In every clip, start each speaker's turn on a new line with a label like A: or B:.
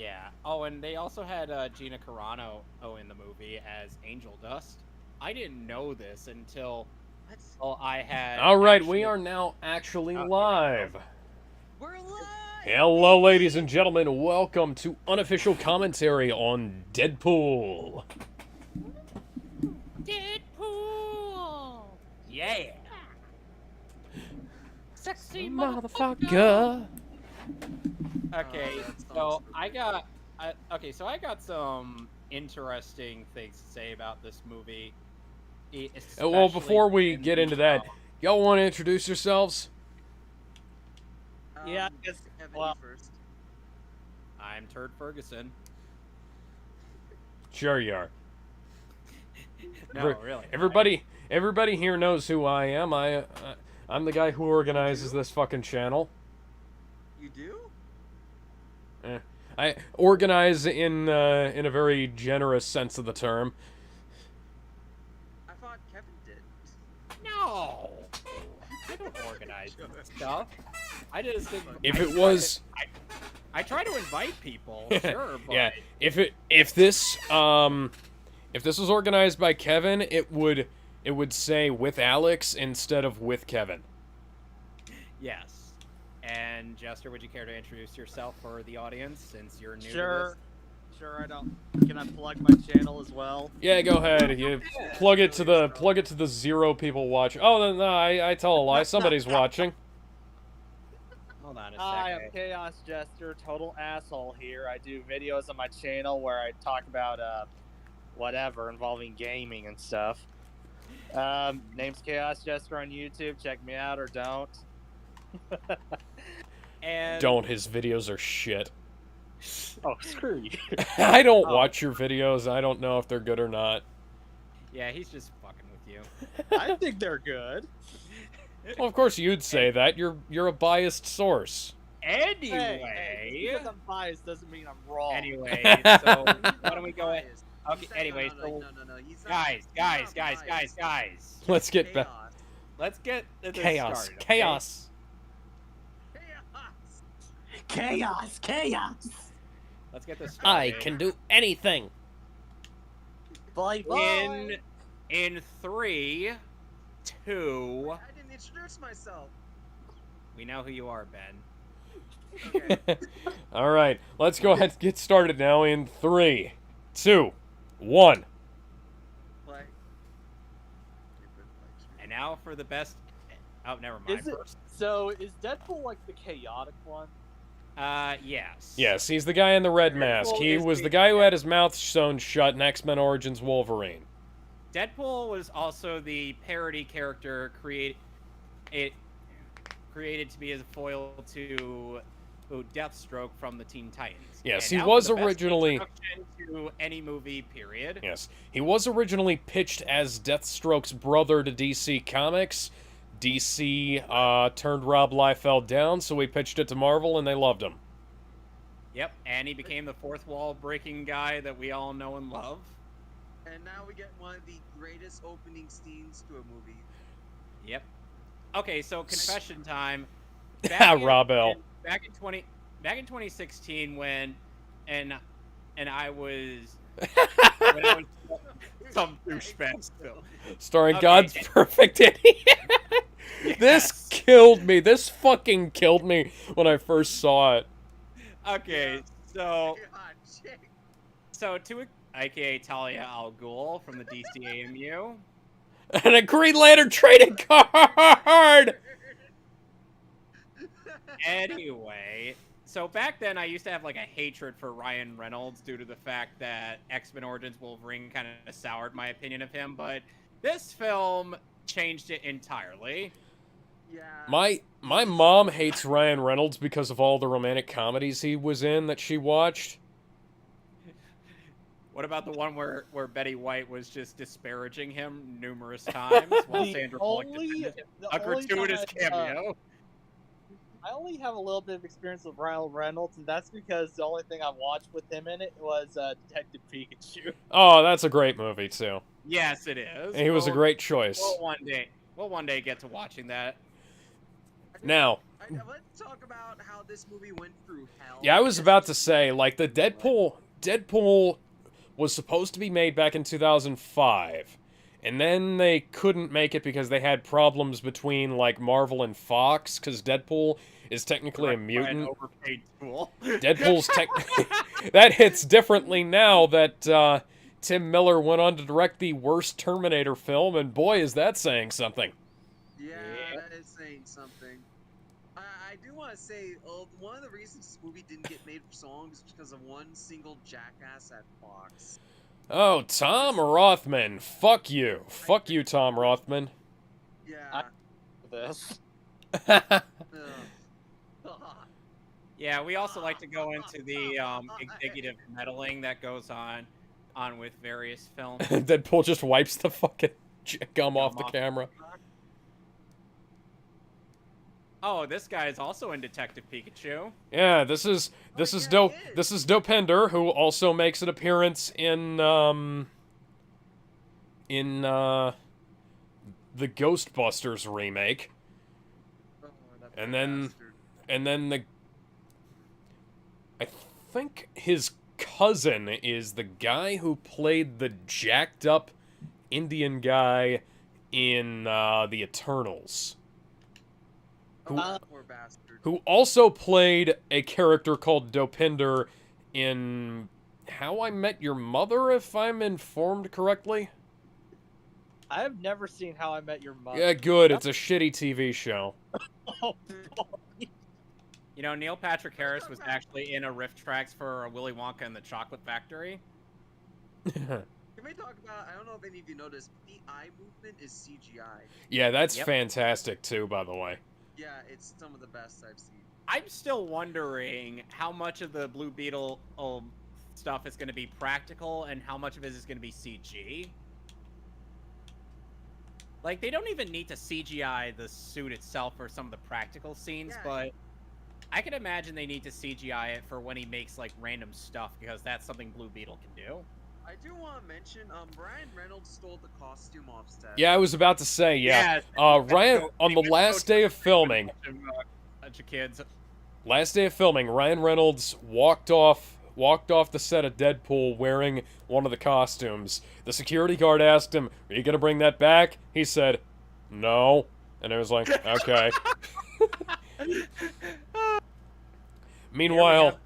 A: Yeah. Oh, and they also had Gina Carano in the movie as Angel Dust. I didn't know this until I had.
B: All right, we
A: actually...
B: are now actually
A: Oh,
B: live.
C: We're live!
B: Hello, ladies and gentlemen. Welcome to Unofficial Commentary on Deadpool.
A: Deadpool! Yeah! Sexy
B: Motherfucker.
A: Okay,
C: that
A: so
C: sounds
A: I got some interesting things to say about this movie.
B: Well, before we
A: especially
B: get
A: in
B: into
A: the,
B: that, y'all want to introduce yourselves?
C: Yeah,
D: Kevin,
C: well,
D: first.
A: I'm Turd Ferguson.
B: Sure you are.
A: No, really.
B: Everybody here knows who I am. I'm the guy who organizes this fucking channel.
D: You do?
B: I organize in a very generous sense of the term.
D: I thought Kevin did.
A: No! I don't organize stuff. I just think...
B: If it was...
A: I try to invite people, sure, but...
B: Yeah, if this was organized by Kevin, it would say with Alex instead of with Kevin.
A: Yes. And Jester, would you care to introduce yourself for the audience since you're new to
C: sure.
A: this?
C: Sure, I don't. Can I plug my channel as well?
B: Yeah, go ahead. You plug it to the 0 people watching. Oh no, I tell a lie. Somebody's watching.
A: Hold on a
C: Hi, I'm
A: second.
C: ChaosJester, total asshole here. I do videos on my channel where I talk about whatever involving gaming and stuff. Name's ChaosJester on YouTube. Check me out or don't.
A: And
B: Don't. His videos are shit.
C: Oh, screw you.
B: I don't watch your videos. I don't know if they're good or not.
A: yeah, he's just fucking with you.
C: I think they're good.
B: Well, of course you'd say that. You're a biased source.
A: Anyway,
C: Hey, because I'm biased doesn't mean I'm wrong.
A: anyway, so why don't we go ahead? Okay, anyway, so
D: No, he's not.
A: guys,
D: He's not biased.
B: Let's get back.
D: Chaos.
A: let's get this
B: Chaos.
A: started, okay?
B: Chaos.
D: Chaos.
A: Let's get this
B: I
A: started.
B: can do anything.
C: Bye bye.
A: In 3, 2,
D: I didn't introduce myself.
A: we know who you are, Ben.
D: Okay.
B: All right, let's go ahead and get started now in 3, 2, 1.
D: Play.
A: And now for the best. Oh, never mind.
C: Is it so? Is Deadpool like the chaotic one?
A: Yes.
B: Yes, he's the guy in the red mask. He
A: is
B: was
A: the-
B: the guy who had his mouth sewn shut in X-Men Origins Wolverine.
A: Deadpool was also the parody character created to be as a foil to Deathstroke from the Teen Titans.
B: Yes,
A: And
B: he
A: that
B: was
A: the best
B: originally-
A: introduction to any movie, period.
B: Yes, he was originally pitched as Deathstroke's brother to DC Comics. DC turned Rob Liefeld down, so we pitched it to Marvel, and they loved him.
A: Yep, and he became the fourth wall breaking guy that we all know and love.
D: And now we get one of the greatest opening scenes to a movie.
A: Yep. Okay, so confession time.
B: Rob L.
A: Back in 2016 when I was some douchebag film.
B: Starring
A: Okay.
B: God's Perfect Idiot. This
A: Yes.
B: killed me. This fucking killed me when I first saw it.
A: Okay,
D: Yeah.
A: so
D: God, shit.
A: to aka Talia al Ghul from the DCAMU.
B: And a Green Lantern trading card!
A: Anyway, so back then I used to have like a hatred for Ryan Reynolds due to the fact that X-Men Origins Wolverine kind of soured my opinion of him, but this film changed it entirely.
D: Yeah.
B: My mom hates Ryan Reynolds because of all the romantic comedies he was in that she watched.
A: What about the one where Betty White was just disparaging him numerous times while
C: The
A: Sandra Bullock
C: only-
A: defended him?
C: the
A: A
C: only
A: gratuitous
C: time,
A: cameo.
C: I only have a little bit of experience with Ryan Reynolds, and that's because the only thing I watched with him in it was Detective Pikachu.
B: Oh, that's a great movie, too.
A: Yes, it is.
B: He was a great choice.
A: We'll one day get to watching that.
B: Now,
D: Let's talk about how this movie went through hell.
B: Yeah, I was about to say, like, the Deadpool was supposed to be made back in 2005. And then they couldn't make it because they had problems between, like, Marvel and Fox, because Deadpool is technically a mutant.
A: Overpaid tool.
B: Deadpool's that hits differently now that Tim Miller went on to direct the worst Terminator film, and boy, is that saying something.
D: Yeah, that is saying something. I do want to say, one of the reasons this movie didn't get made for so long is because of one single jackass at Fox.
B: Oh, Tom Rothman. Fuck you. Fuck you, Tom Rothman.
D: Yeah.
C: This.
D: Ugh.
A: Yeah, we also like to go into the executive meddling that goes on with various films.
B: Deadpool just wipes the fucking gum off the camera.
A: Oh, this guy is also in Detective Pikachu.
B: Yeah, this is Dopender, who also makes an appearance in the Ghostbusters remake.
D: Oh,
B: And then I think his cousin is the guy who played the jacked up Indian guy in the Eternals.
D: Poor bastard.
B: Who also played a character called Dopinder in How I Met Your Mother, if I'm informed correctly.
C: I have never seen How I Met Your Mother.
B: Yeah, good. It's a shitty TV show.
C: Oh,
A: You know, Neil Patrick Harris was actually in a riff tracks for Willy Wonka and the Chocolate Factory.
D: Can we talk about, I don't know if any of you noticed, the eye movement is CGI.
B: Yeah, that's
A: Yep.
B: fantastic too, by the way.
D: Yeah, it's some of the best I've seen.
A: I'm still wondering how much of the Blue Beetle stuff is going to be practical and how much of it is going to be CG. Like, they don't even need to CGI the suit itself for some of the practical scenes,
D: Yeah.
A: but I can imagine they need to CGI it for when he makes, like, random stuff, because that's something Blue Beetle can do.
D: I do want to mention, Ryan Reynolds stole the costume off set.
B: Yeah, I was about to say, yeah.
A: Yes,
B: Ryan, on the last day of filming,
A: bunch of kids.
B: Ryan Reynolds walked off the set of Deadpool wearing one of the costumes. The security guard asked him, "Are you gonna bring that back?" He said, "No," and it was like, okay. Meanwhile,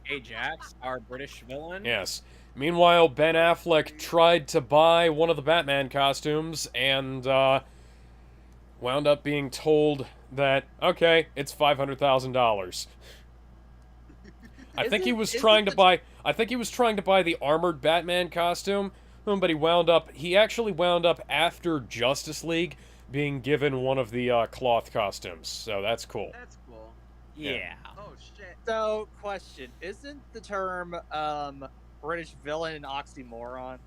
A: Ajax, our British villain.
B: yes. Meanwhile, Ben Affleck tried to buy one of the Batman costumes and wound up being told that, okay, it's $500,000. I think he was trying to buy the armored Batman costume, but he actually wound up after Justice League being given one of the cloth costumes. So that's cool.
D: That's cool.
A: Yeah.
D: Oh, shit.
C: so, question: isn't the term British villain an oxymoron?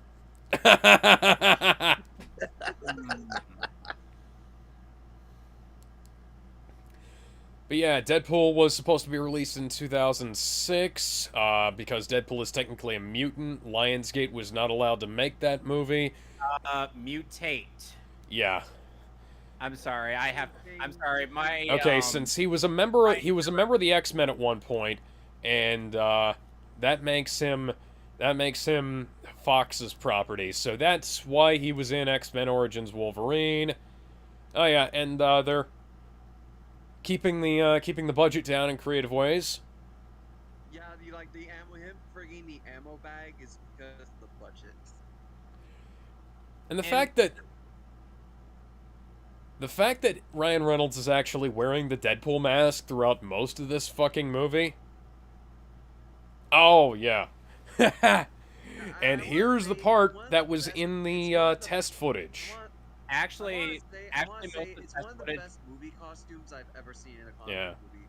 B: But yeah, Deadpool was supposed to be released in 2006, because Deadpool is technically a mutant. Lionsgate was not allowed to make that movie.
A: Mutate.
B: Yeah.
A: I'm sorry. I'm sorry. My
B: Okay, since he was a member of the X-Men at one point, and that makes him Fox's property. So that's why he was in X-Men Origins Wolverine. Oh yeah, and they're keeping the budget down in creative ways.
D: Yeah, the ammo, him frigging the ammo bag is because of the budget.
B: And the fact that Ryan Reynolds is actually wearing the Deadpool mask throughout most of this fucking movie. Oh, yeah. And here's the part that was in the test footage.
A: actually,
D: I wanna say
A: most of
D: it's
A: the
D: one of the
A: footage-
D: best movie costumes I've ever seen in a comic
B: Yeah.
D: movie.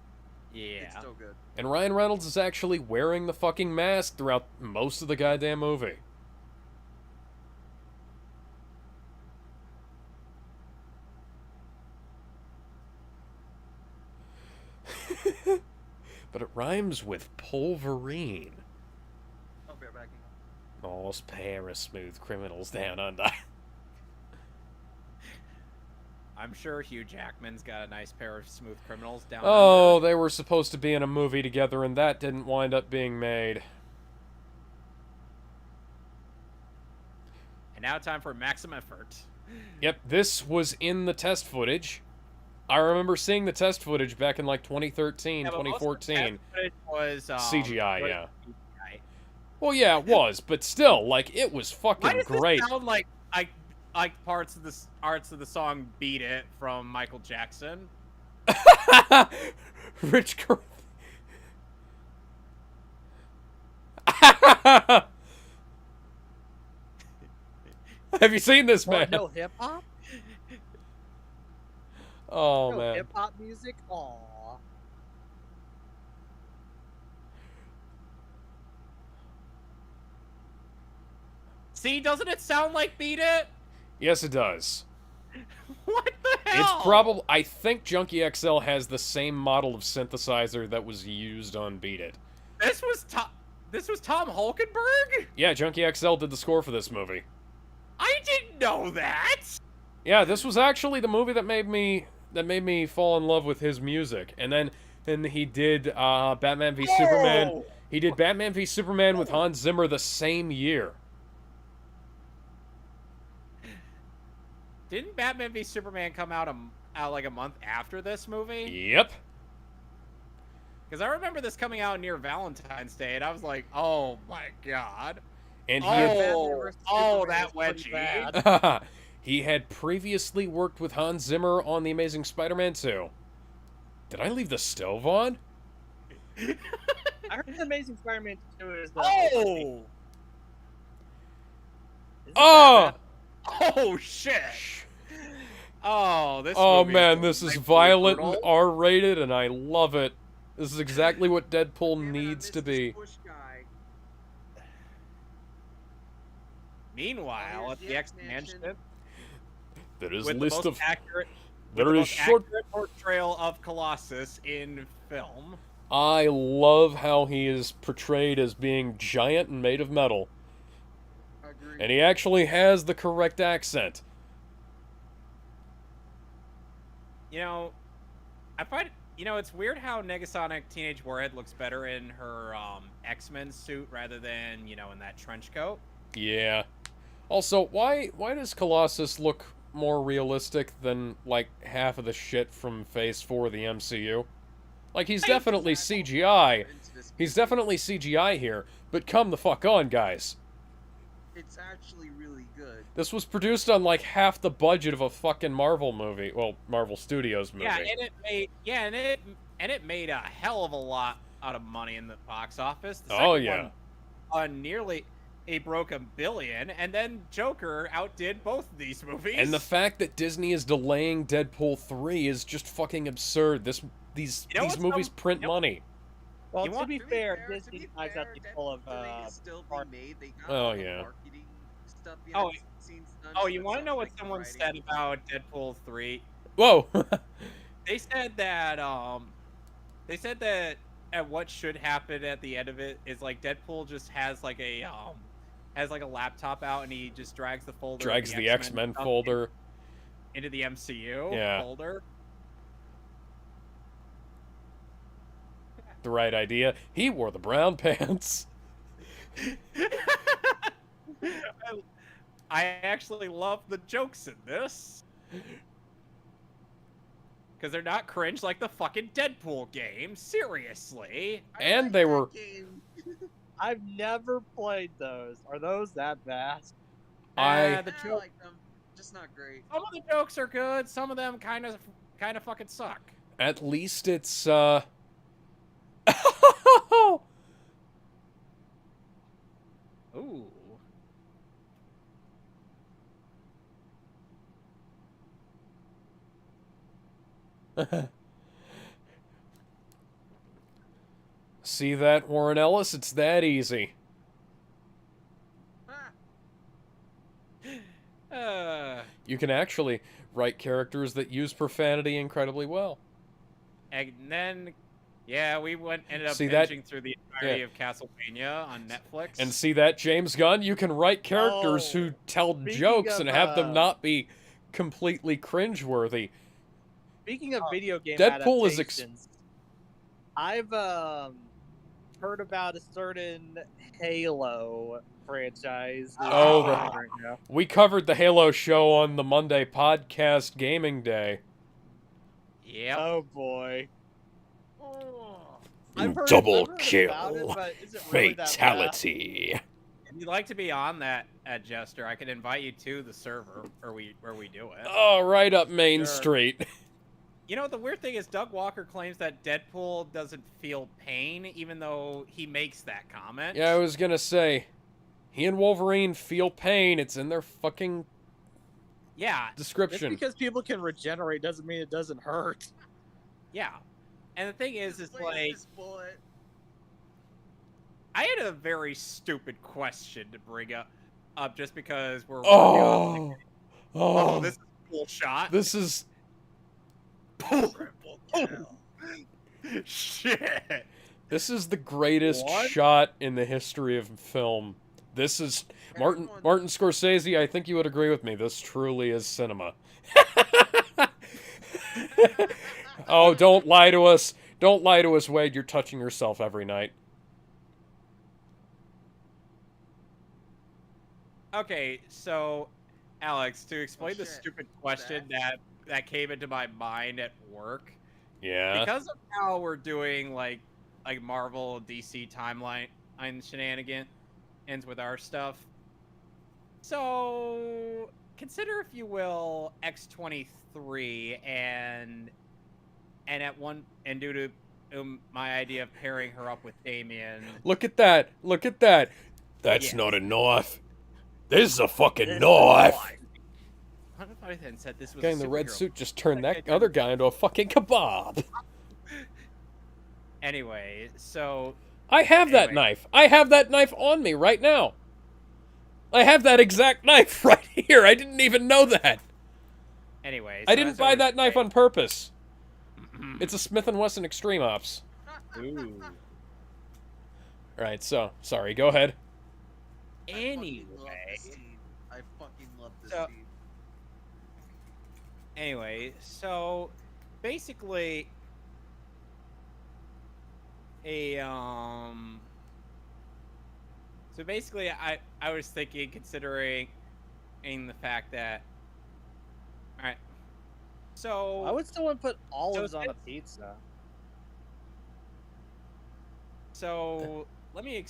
A: Yeah.
D: It's so good.
B: And Ryan Reynolds is actually wearing the fucking mask throughout most of the goddamn movie. But it rhymes with Pulverine.
D: I'll be right back.
B: All's pair of smooth criminals down under.
A: I'm sure Hugh Jackman's got a nice pair of smooth criminals down
B: Oh,
A: under.
B: they were supposed to be in a movie together, and that didn't wind up being made.
A: And now time for maximum effort.
B: Yep, this was in the test footage. I remember seeing the test footage back in like 2013,
A: Yeah, but most of the
B: 2014.
A: test footage was
B: CGI,
A: was
B: yeah.
A: CGI.
B: Well, yeah, it was, but still, like, it was
A: Why
B: fucking
A: does
B: great.
A: this sound like parts of the song "Beat It" from Michael Jackson?
B: Rich Cor- Have you seen this, man?
C: What, no hip hop?
B: Oh,
C: No
B: man.
C: hip hop music? Aw.
A: See, doesn't it sound like "Beat It"?
B: Yes, it does.
A: What the hell?
B: It's probably... I think Junkie XL has the same model of synthesizer that was used on Beat It.
A: This was Tom Hulkenberg?
B: Yeah, Junkie XL did the score for this movie.
A: I didn't know that.
B: Yeah, this was actually the movie that made me fall in love with his music. And then he did Batman v Superman.
A: Whoa!
B: He did Batman v Superman with Hans Zimmer the same year.
A: Didn't Batman v Superman come out like a month after this movie?
B: Yep.
A: Because I remember this coming out near Valentine's Day, and I was like, "Oh my god!"
B: And he had
A: That
C: pretty
A: wedgie.
C: bad.
B: he had previously worked with Hans Zimmer on The Amazing Spider-Man 2. Did I leave the stove on?
C: I heard the Amazing Spider-Man 2 is the...
A: Oh!
C: Isn't
B: Oh!
C: that
A: Oh shit! Oh, this.
B: Oh
A: movie
B: man, this is
A: like
B: violent and
A: brutal.
B: R-rated, and I love it. This is exactly what Deadpool
D: Damn it, I
B: needs
D: missed
B: to
D: this
B: be.
D: Bush guy.
A: Meanwhile,
D: Oh,
A: at
D: here's
A: the
D: the
A: X
D: X-Mansion.
A: Mansion,
B: There is
A: with
B: a
A: the
B: list
A: most
B: of...
A: accurate,
B: There
A: with the
B: is
A: most
B: short...
A: accurate portrayal of Colossus in film.
B: I love how he is portrayed as being giant and made of metal.
D: Agreed.
B: And he actually has the correct accent.
A: You know, I find it's weird how Negasonic Teenage Warhead looks better in her X-Men suit rather than in that trench coat.
B: Yeah. Also, why does Colossus look more realistic than, like, half of the shit from Phase 4 of the MCU? Like, he's definitely CGI. He's definitely CGI here, but come the fuck on, guys.
D: It's actually really good.
B: This was produced on, like, half the budget of a fucking Marvel movie. Well, Marvel Studios movie.
A: Yeah, and it made a hell of a lot out of money in the box office. The
B: Oh,
A: second
B: yeah.
A: one, it broke $1 billion, and then Joker outdid both of these movies.
B: And the fact that Disney is delaying Deadpool 3 is just fucking absurd. These
A: what's
B: movies
A: so-
B: print money.
C: Well,
A: You
C: to
A: want-
C: be fair, Disney
D: to be
C: eyes
D: fair,
C: out the full of
D: Deadpool 3 is still
C: art.
D: being made. They got
B: Oh,
D: all the
B: yeah.
D: marketing stuff
A: Oh,
D: behind the scenes done,
A: Oh,
D: so
A: you
D: it's
A: want to
D: not
A: know what
D: like
A: someone
D: writing.
A: said about Deadpool 3?
B: Whoa!
A: They said that what should happen at the end of it is like Deadpool just has like a laptop out and he just drags the folder. of
B: Drags the X-Men
A: stuff
B: folder.
A: into the MCU
B: Yeah.
A: folder.
B: The right idea. He wore the brown pants.
A: I actually love the jokes in this. Because they're not cringe like the fucking Deadpool game. Seriously.
D: I
B: And
D: like
B: they
D: that
B: were-
D: game.
C: I've never played those. Are those that bad?
A: The
D: I
A: joke,
D: like them, just not great.
A: some of the jokes are good. Some of them kind of fucking suck.
B: At least it's,
A: Ooh.
B: See that, Warren Ellis? It's that easy.
D: Ah,
B: You can actually write characters that use profanity incredibly well.
A: And then, yeah, we ended up
B: See that?
A: binging through the entirety of Castlevania on Netflix.
B: And see that, James Gunn? You can write characters
C: Oh,
B: who tell
C: speaking
B: jokes
C: of,
B: and have them not be completely cringeworthy.
C: Speaking of video game
B: Deadpool is
C: adaptations, I've heard about a certain Halo franchise.
B: Oh,
C: right now.
B: We covered the Halo show on the Monday podcast gaming day.
A: Yep.
C: Oh boy.
B: Double
C: I've heard
B: kill.
C: about it, but is it really that bad?
B: Fatality.
A: If you'd like to be on that at Jester, I could invite you to the server where we do it.
B: Oh, right up Main
A: Sure.
B: Street.
A: You know, the weird thing is Doug Walker claims that Deadpool doesn't feel pain, even though he makes that comment.
B: Yeah, I was gonna say, he and Wolverine feel pain. It's in their fucking
A: Yeah,
C: Just
B: description.
C: because people can regenerate doesn't mean it doesn't hurt.
A: yeah. And the thing is
D: Just
A: like,
D: this bullet.
A: I had a very stupid question to bring up just because we're
B: Oh,
A: oh, this is a cool shot.
B: This is
D: Triple kill.
A: Shit.
B: this is the greatest
C: What?
B: shot in the history of film. This is Martin Scorsese. I think you would agree with me. This truly is cinema. Oh, don't lie to us. Don't lie to us, Wade. You're touching yourself every night.
A: Okay, so Alex, to explain the
D: shit.
A: stupid question that came into my mind at work,
B: Yeah.
A: because of how we're doing like Marvel DC timeline shenanigans with our stuff. So consider, if you will, X-23 and due to my idea of pairing her up with Damien.
B: Look at that. Look at that. That's
A: Yes.
B: not a knife. This is a fucking
C: This is
B: knife.
A: What if I then said this was
B: Guy
A: a
B: in the red
A: superhero?
B: suit just turned
A: Like,
B: that other guy into a fucking kebab.
A: Anyway, so
B: I have that
A: Anyway.
B: knife. I have that knife on me right now. I have that exact knife right here. I didn't even know that.
A: anyway,
B: I
A: so
B: didn't
A: as
B: buy
A: was
B: that knife
A: saying-
B: on purpose. It's a Smith & Wesson Extreme Ops.
A: Ooh.
B: Right, so, sorry, go ahead.
D: I fucking love
A: Anyway,
D: this scene. I fucking love this
A: So-
D: scene.
A: anyway, so basically I was thinking, considering the fact that, all right, so
C: Why would someone put olives
A: So
C: on a
A: it's-
C: pizza?
A: So let me.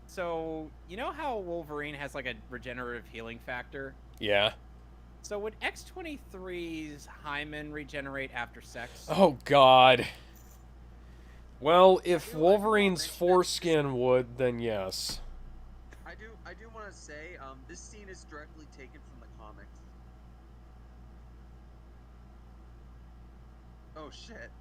A: So you know how Wolverine has like a regenerative healing factor.
B: Yeah.
A: So would X-23's hymen regenerate after sex?
B: Oh, God. Well, if
D: I
B: Wolverine's
D: mention that
B: foreskin would, then yes.
D: I do want to say, this scene is directly taken from the comics. Oh shit.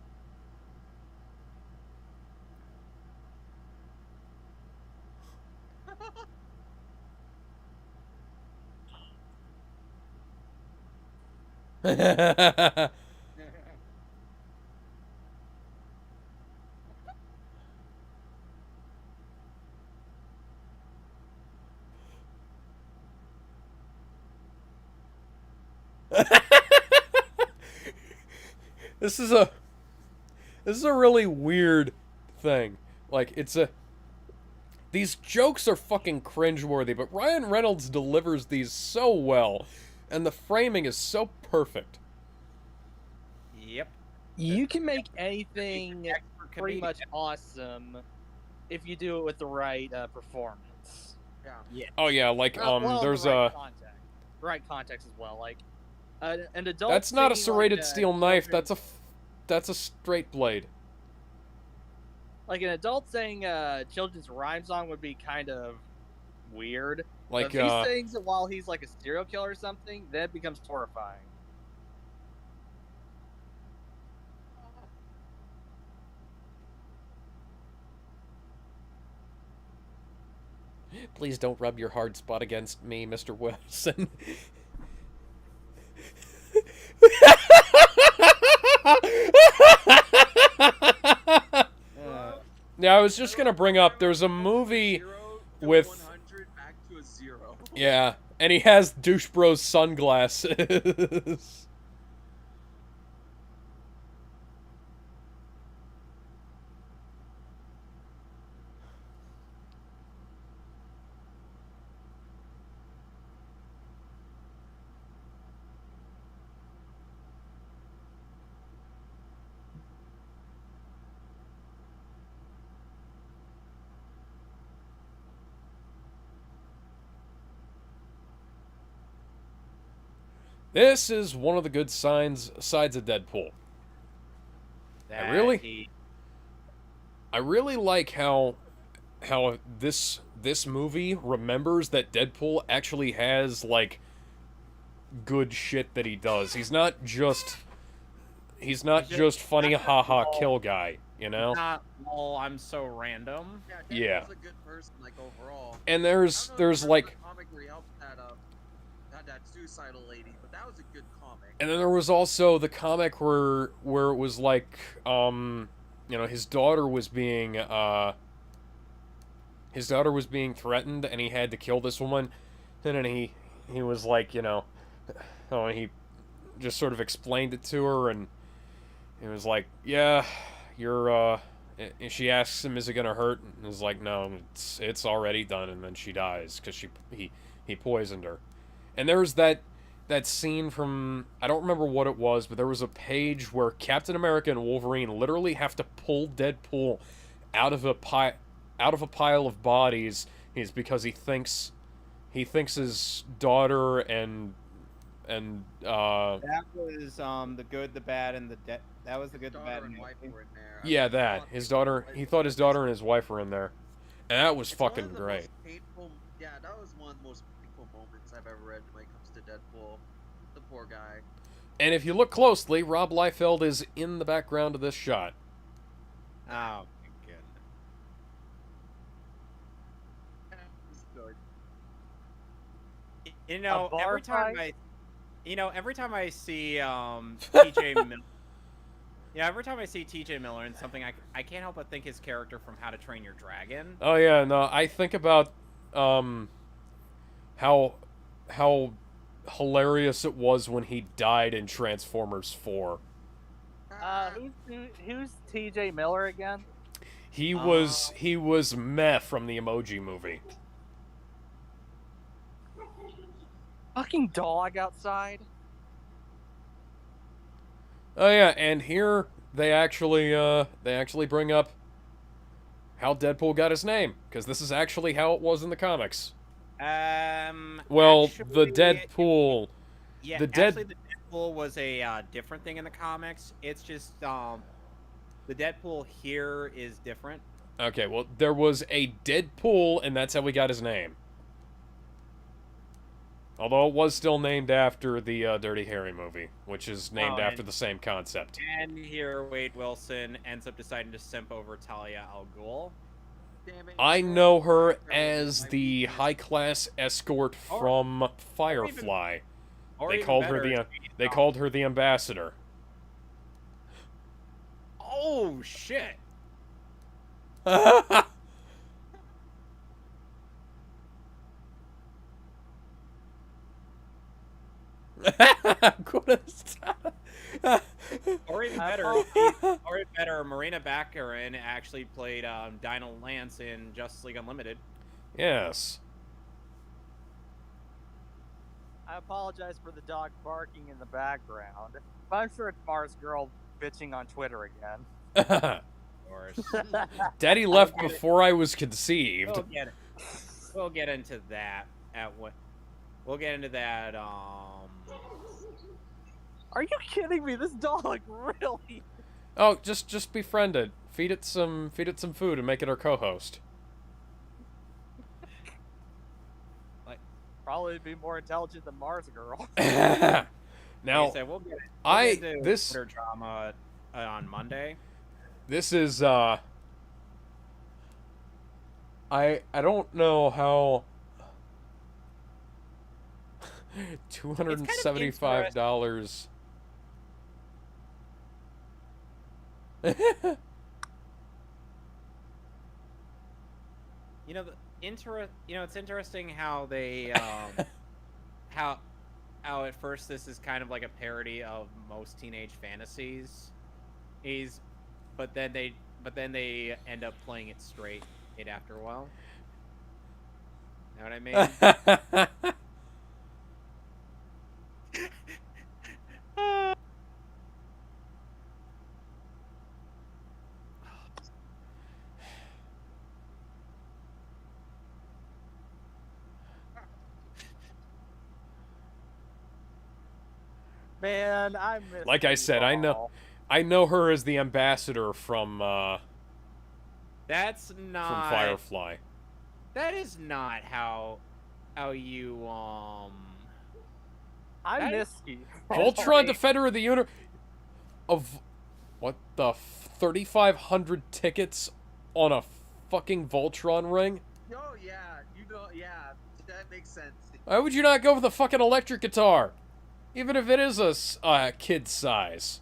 B: This is a really weird thing. Like, these jokes are fucking cringeworthy, but Ryan Reynolds delivers these so well, and the framing is so perfect.
A: Yep.
C: You can make anything
A: Expert
C: pretty
A: comedian.
C: much awesome if you do it with the right performance.
D: Yeah.
B: Oh yeah, like
C: Well,
B: there's
C: the right
B: a
C: context. The right context as well. Like an adult.
B: that's not a
C: saying,
B: serrated
C: like,
B: steel knife.
C: children's-
B: That's a straight blade.
C: Like an adult saying a children's rhyme song would be kind of weird.
B: Like
C: But if he sings it while he's like a serial killer or something, then it becomes horrifying.
B: please don't rub your hard spot against me, Mr. Wilson. Yeah, I was just gonna bring up. There's a movie
D: 0 to
B: with
D: 100 back to a 0.
B: yeah, And he has Douche Bro's sunglasses. This is one of the good sides of Deadpool.
A: That
B: really-
A: he-
B: I really like how this movie remembers that Deadpool actually has like good shit that he does. He's not just funny haha kill guy, you know?
A: Not, oh, I'm so random.
B: Yeah.
D: Deadpool's a good person, like, overall.
B: And
D: I
B: there's
D: don't know if you remember
B: like
D: the comic where he helped that suicidal lady, but that was a good comic.
B: and then there was also the comic where it was like his daughter was being threatened and he had to kill this woman. And then he was like, he just sort of explained it to her, and he was like, yeah, you're and she asks him, is it gonna hurt? And he's like, no, it's already done. And then she dies because he poisoned her. And there was that scene from, I don't remember what it was, but there was a page where Captain America and Wolverine literally have to pull Deadpool out of a pile of bodies. Is because he thinks his daughter and
A: That was the good, the bad, and the dead. That was the good, the bad, and the
D: wife
A: ugly.
D: were in there.
B: yeah, that his daughter. He thought his daughter and his wife were in there, and that was
D: It's one of
B: fucking
D: the
B: great.
D: most painful, yeah, that was one of the most painful moments I've ever read when it comes to Deadpool. The poor guy.
B: And if you look closely, Rob Liefeld is in the background of this shot.
A: Oh my goodness.
D: It's good.
A: You know,
C: bar
A: every time
C: fight?
A: every time I see TJ Miller, every time I see TJ Miller in something, I can't help but think his character from How to Train Your Dragon.
B: Oh yeah, no, I think about how hilarious it was when he died in Transformers 4.
C: Who's TJ Miller again?
B: He was Meh from the Emoji Movie.
C: Fucking dog outside.
B: Oh yeah, and here they actually bring up how Deadpool got his name, because this is actually how it was in the comics. Well, the
A: actually,
B: Deadpool.
A: Yeah,
B: the
A: actually, the Deadpool was a different thing in the comics. It's just the Deadpool here is different.
B: Okay, well, there was a Deadpool, and that's how we got his name. Although it was still named after the Dirty Harry movie, which is named after the same concept.
A: And here, Wade Wilson ends up deciding to simp over Talia al Ghul.
D: Damn it,
B: I
D: you're
B: know
D: all
B: her
D: character
B: as
D: with my
B: the
D: weakness.
B: high-class escort from Firefly.
A: Or
B: They
A: even
B: called her
A: better,
B: they called her the ambassador.
A: Oh shit! Or even better, Marina Baccarin actually played Dinah Lance in Justice League Unlimited.
B: Yes.
C: I apologize for the dog barking in the background. But I'm sure it's Mars Girl bitching on Twitter again.
A: Of course.
B: Daddy left before I was conceived.
A: We'll get into that we'll get into that.
C: Are you kidding me? This dog really?
B: Oh, just befriend it. Feed it some food and make it our co-host.
C: Probably be more intelligent than Mars Girl.
B: Now,
A: like I said, we'll get into
B: this
A: Twitter drama on Monday.
B: this is I don't know how $275.
A: It's interesting how they how at first this is kind of like a parody of most teenage fantasies, is, but then they end up playing it straight after a while. Know what I mean?
C: Man, I miss.
B: Like I said, I know her as the ambassador from
A: That's not
B: Firefly.
A: That is not how you
C: I miss you.
B: Voltron, Defender of the Universe. Of what the 3,500 tickets on a fucking Voltron ring?
D: Oh yeah, you know, yeah, that makes sense.
B: Why would you not go with a fucking electric guitar? Even if it is a kid size.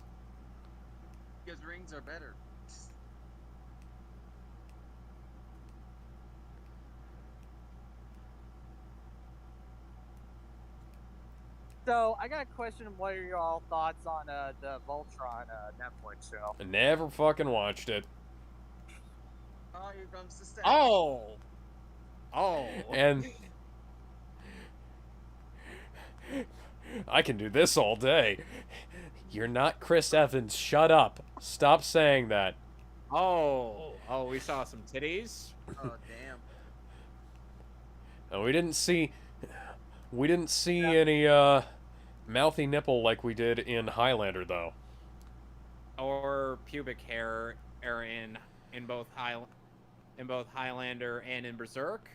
D: Because rings are better.
C: So I got a question. What are your all thoughts on the Voltron Netflix show?
B: I never fucking watched it.
D: Oh, here comes the stat.
A: Oh.
B: And I can do this all day. You're not Chris Evans. Shut up. Stop saying that.
A: Oh, we saw some titties.
D: Oh damn.
B: And we didn't see any mouthy nipple like we did in Highlander though.
A: Or pubic hair in both Highlander and in Berserk.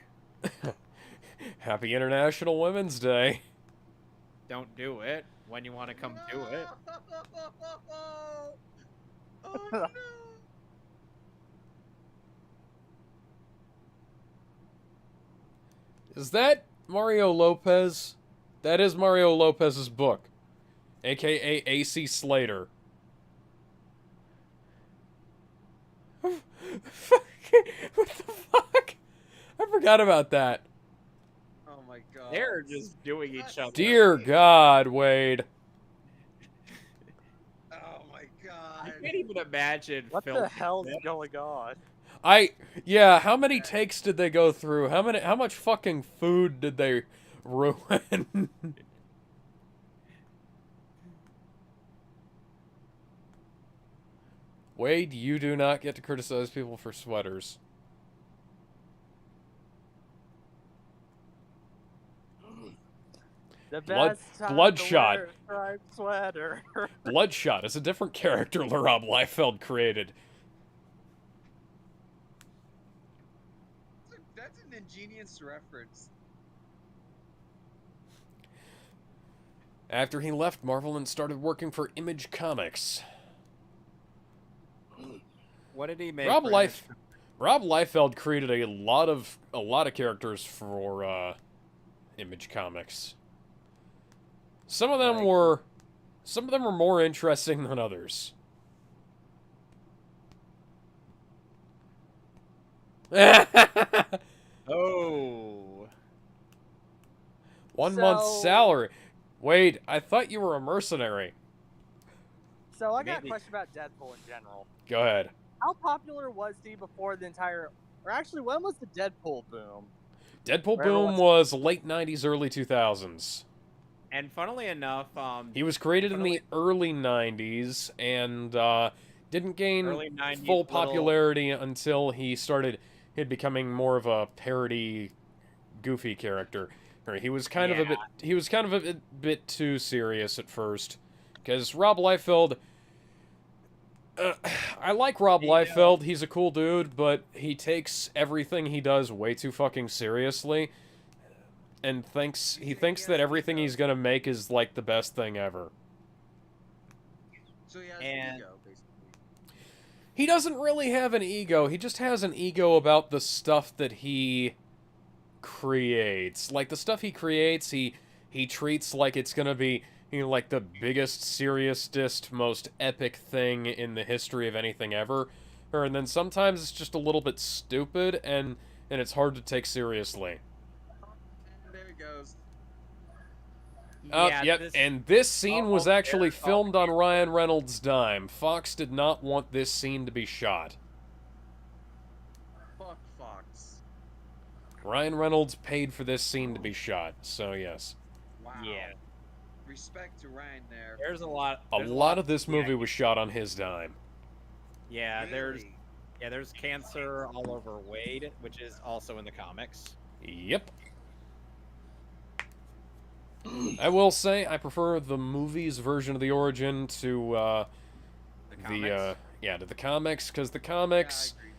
B: Happy International Women's Day.
A: Don't do it when you want to come do it.
D: Oh no.
B: Is that Mario Lopez? That is Mario Lopez's book, aka AC Slater. What the fuck? I forgot about that.
D: Oh my god.
A: They're just doing each other.
B: Dear God, Wade.
D: Oh my god.
A: I can't even imagine.
C: What
A: filming
C: the hell's
A: this.
C: going on?
B: Yeah, how many takes did they go through? How much fucking food did they ruin? Wade, you do not get to criticize people for sweaters.
C: The
B: Blood-
C: best time
B: Bloodshot.
C: to wear a striped sweater.
B: Bloodshot is a different character Rob Liefeld created.
D: That's an ingenious reference.
B: After he left Marvel and started working for Image Comics.
A: What did he make?
B: Rob
A: for Image?
B: Liefeld created a lot of characters for Image Comics. Some of them were more interesting than others.
A: Oh.
B: 1 month's salary. Wait, I thought you were a mercenary.
C: So I got
A: Maybe.
C: a question about Deadpool in general.
B: Go ahead.
C: How popular was he before the entire... Or actually, when was the Deadpool boom?
B: Deadpool
C: Wherever
B: boom was late 90s, early 2000s.
A: And funnily enough,
B: He was created in the early 90s and didn't gain
A: Early 90s
B: full
A: little-
B: popularity until he started becoming more of a parody, goofy character. Or he was kind of a bit too serious at first, because Rob Liefeld. I like Rob Liefeld. He's a cool dude, but he takes everything he does way too fucking seriously, and he thinks that everything he's gonna make is like the best thing ever.
D: So he has
A: And-
D: an ego, basically.
B: He doesn't really have an ego. He just has an ego about the stuff that he creates. Like the stuff he creates, he treats like it's gonna be, you know, like the biggest, seriousest, most epic thing in the history of anything ever. And then sometimes it's just a little bit stupid, and it's hard to take seriously.
D: And there he goes.
A: Yeah,
B: Yep,
A: this-
B: and this scene was actually
A: there's
B: filmed on Ryan Reynolds' dime. Fox did not want this scene to be shot.
D: Fuck Fox.
B: Ryan Reynolds paid for this scene to be shot, so yes.
D: Wow.
A: Yeah.
D: Respect to Ryan there.
A: There's a lot.
B: A
A: there's
B: lot of this
A: yeah,
B: movie was shot on his dime.
A: Yeah,
D: Really?
A: there's cancer all over Wade, which is also in the comics.
B: Yep. I will say I prefer the movie's version of the origin to
A: The comics.
B: to the comics, because the
D: Yeah,
B: comics
D: I agree.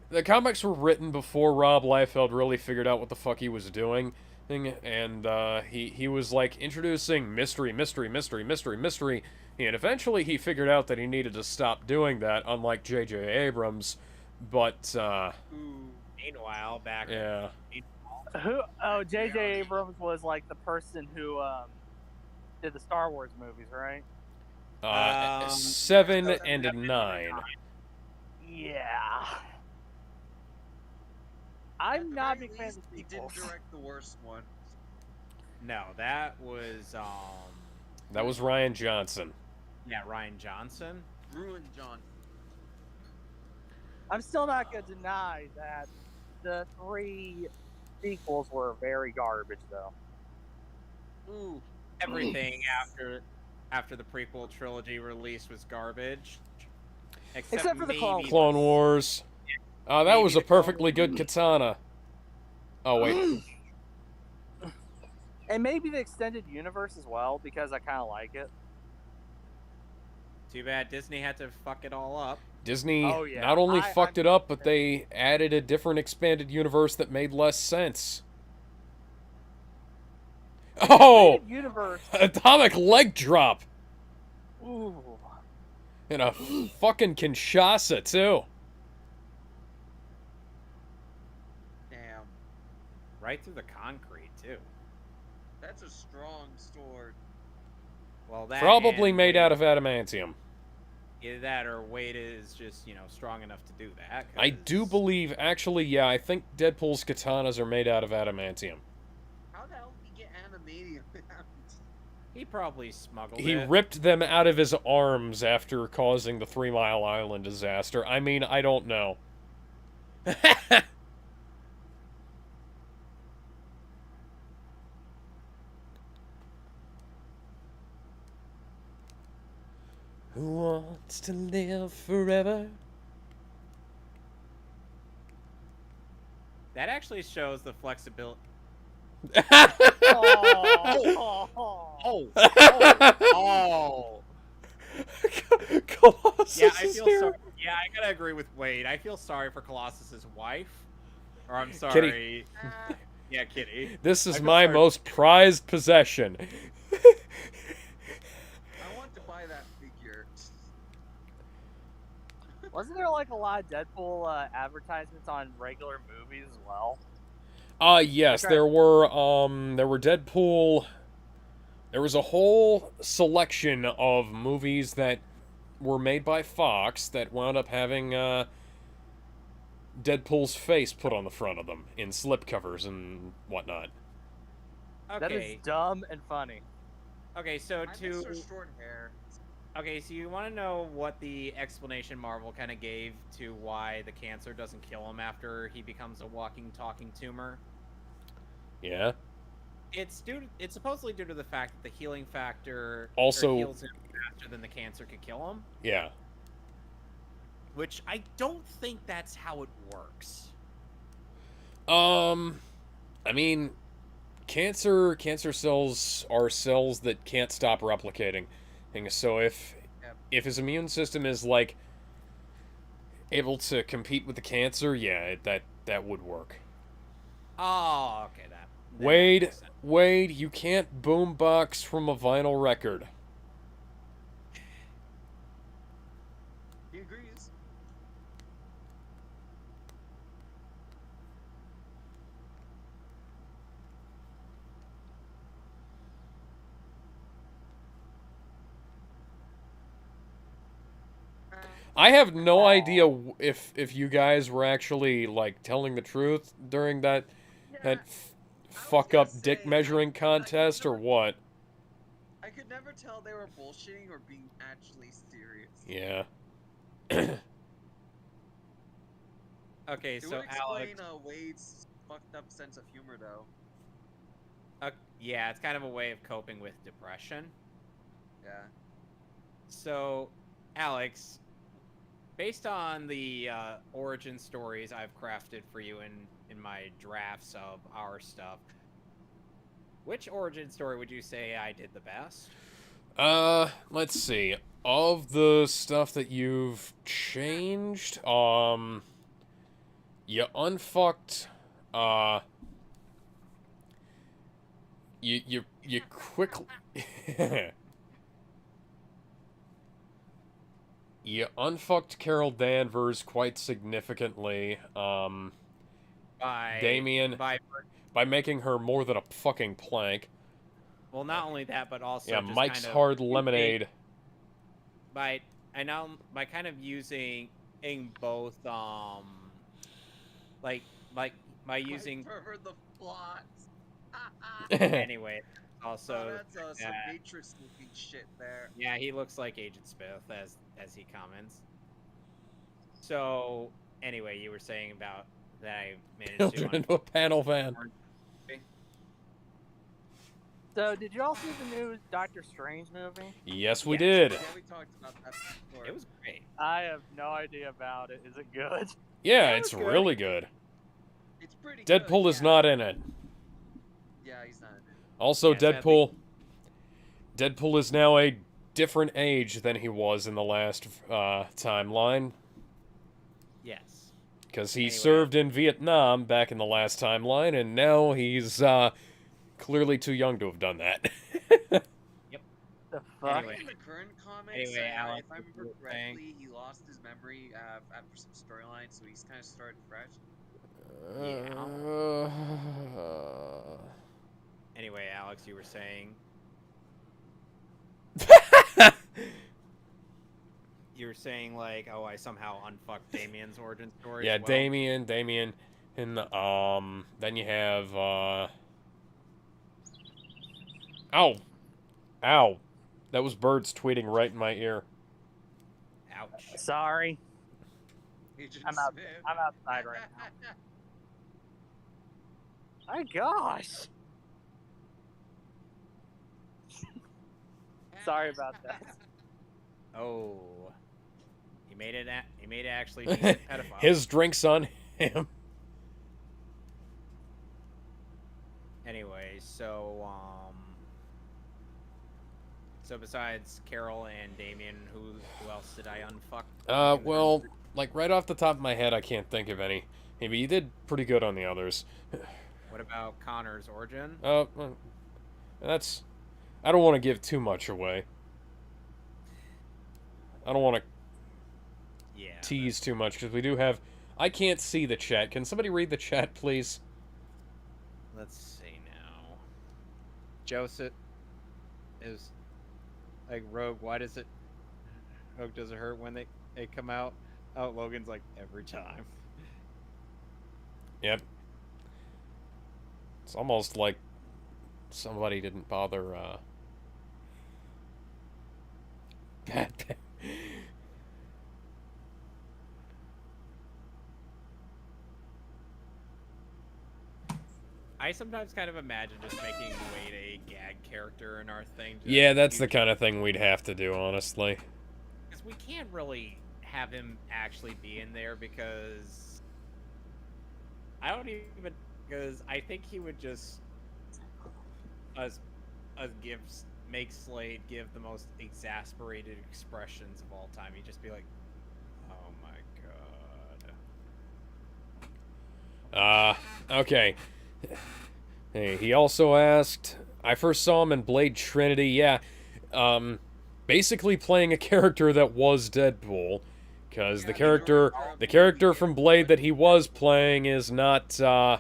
B: the comics were written before Rob Liefeld really figured out what the fuck he was doing, and he was like introducing mystery, and eventually he figured out that he needed to stop doing that, unlike J.J. Abrams, but
D: Ooh.
A: Meanwhile, back
B: yeah.
C: Who? Oh, J.J. Abrams was like the person who did the Star Wars movies, right?
B: 7 and 9.
C: Yeah.
D: At
C: I'm
D: the
C: not a
D: very
C: big fan of
D: least,
C: the
D: he didn't
C: sequels.
D: direct the worst one.
A: No, that was
B: That was Ryan Johnson.
A: yeah, Ryan Johnson.
D: Ruined John.
C: I'm still not gonna deny that the 3 sequels were very garbage, though.
D: Ooh.
A: Everything after the prequel trilogy release was garbage.
C: Except for the
A: maybe
B: Clone Wars. That
A: Maybe
B: was a
A: the Clone
B: perfectly good katana. Oh, wait.
C: And maybe the extended universe as well, because I kind of like it.
A: Too bad Disney had to fuck it all up.
B: Disney
C: Oh, yeah.
B: not only
C: I-
B: fucked it up, but they added a different expanded universe that made less sense. Oh!
C: Extended universe.
B: Atomic leg drop!
C: Ooh.
B: In a fucking Kinshasa, too.
D: Damn.
A: Right through the concrete too.
D: That's a strong sword.
A: Well, that
B: Probably
A: and
B: made
A: Wade-
B: out of adamantium.
A: Either that or Wade is just strong enough to do that.
B: I do
A: 'cause
B: believe, actually, yeah, I think Deadpool's katanas are made out of adamantium.
D: How the hell did he get animadium?
A: he probably smuggled
B: He
A: it.
B: ripped them out of his arms after causing the 3 Mile Island disaster. I mean, I don't know. Who wants to live forever?
A: That actually shows the flexibility.
C: Oh.
A: Oh,
B: Colossus
A: yeah, I
B: is
A: feel
B: here.
A: sorry. Yeah, I gotta agree with Wade. I feel sorry for Colossus's wife. Or I'm sorry.
B: Kitty.
A: Yeah, Kitty.
B: This is
A: I feel
B: my
A: sorry.
B: most prized possession.
D: I want to buy that figure.
C: Wasn't there like a lot of Deadpool advertisements on regular movies as well?
B: Yes,
C: Okay.
B: there were Deadpool. There was a whole selection of movies that were made by Fox that wound up having Deadpool's face put on the front of them in slipcovers and whatnot.
C: That is
A: Okay.
C: dumb and funny.
A: Okay, so
D: I miss her short hair.
A: Okay, so you want to know what the explanation Marvel kind of gave to why the cancer doesn't kill him after he becomes a walking, talking tumor?
B: Yeah.
A: It's supposedly due to the fact that the healing factor
B: Also-
A: heals him faster than the cancer could kill him,
B: Yeah.
A: which I don't think that's how it works.
B: I mean, cancer cells are cells that can't stop replicating. And so if his immune system is like able to compete with the cancer, yeah, that would work.
A: Oh, okay, that
B: Wade,
A: makes sense.
B: Wade, you can't boombox from a vinyl record.
D: He agrees.
B: I have no idea if you guys were actually like telling the truth during that fuck up dick measuring contest or what.
D: I could never tell they were bullshitting or being actually serious.
B: Yeah.
A: Okay,
D: It
A: so
D: would explain
A: Alex,
D: Wade's fucked up sense of humor, though.
A: yeah, it's kind of a way of coping with depression.
D: Yeah.
A: So, Alex, based on the origin stories I've crafted for you in my drafts of our stuff, which origin story would you say I did the best?
B: Let's see. Of the stuff that you've changed, you unfucked, you quickly, you unfucked Carol Danvers quite significantly,
A: By
B: Damien, by making her more than a fucking plank.
A: well, not only that, but also
B: Yeah,
A: just
B: Mike's
A: kind of
B: Hard Lemonade.
A: by kind of using both like by using
D: For the plot.
A: anyway
D: Oh,
A: also
D: that's some Matrix looking shit there.
A: yeah, he looks like Agent Smith as he comments. So anyway, you were saying about that I managed
B: Built
A: to
B: it into a panel van.
C: So, did you all see the new Doctor Strange movie?
B: Yes, we
A: Yes.
B: did.
D: Yeah, we talked about that before.
A: It was great.
C: I have no idea about it. Is it good?
B: Yeah,
A: That
B: it's
A: was good.
B: really good.
D: It's pretty good,
B: Deadpool is
D: yeah.
B: not in it.
D: Yeah, he's not in it.
B: Also,
A: Yeah, sadly.
B: Deadpool is now a different age than he was in the last timeline,
A: Yes.
B: because he
A: Anyway.
B: served in Vietnam back in the last timeline, and now he's clearly too young to have done that.
C: The fuck?
A: Anyway.
D: In the current comics,
A: Anyway, Alex,
D: if I
A: what you
D: remember
A: were saying?
D: correctly, he lost his memory after some storyline, so he's kind of started fresh.
A: Anyway, Alex, you were saying like, oh, I somehow unfucked Damien's origin story.
B: Yeah,
A: as well.
B: Damien, and then you have ow, that was birds tweeting right in my ear.
A: Ouch.
C: Sorry.
D: Agent
C: I'm out-
D: Smith.
C: I'm outside right now. My gosh. Sorry about that.
A: Oh, he made it. He made it actually decent pedophile.
B: His drink's on him.
A: Anyway, so besides Carol and Damien, who else did I unfuck?
B: Well, like right off the top of my head, I can't think of any. Maybe you did pretty good on the others.
A: What about Connor's origin?
B: That's. I don't want to give too much away. I don't want to
A: Yeah.
B: tease too much because we do have. I can't see the chat. Can somebody read the chat, please?
A: Let's see now. Joseph is like Rogue. Why does it? Rogue, does it hurt when they come out? Oh, Logan's like every time.
B: Yep. It's almost like somebody didn't bother. Bad.
A: I sometimes kind of imagine just making Wade a gag character in our thing.
B: Yeah, that's the kind of thing we'd have to do, honestly.
A: Because we can't really have him actually be in there because I think he would just make Slade give the most exasperated expressions of all time. He'd just be like, "Oh my god."
B: Okay. Hey, he also asked. I first saw him in Blade Trinity. Yeah, basically playing a character that was Deadpool, because the character from Blade that he was playing is not
A: Ow!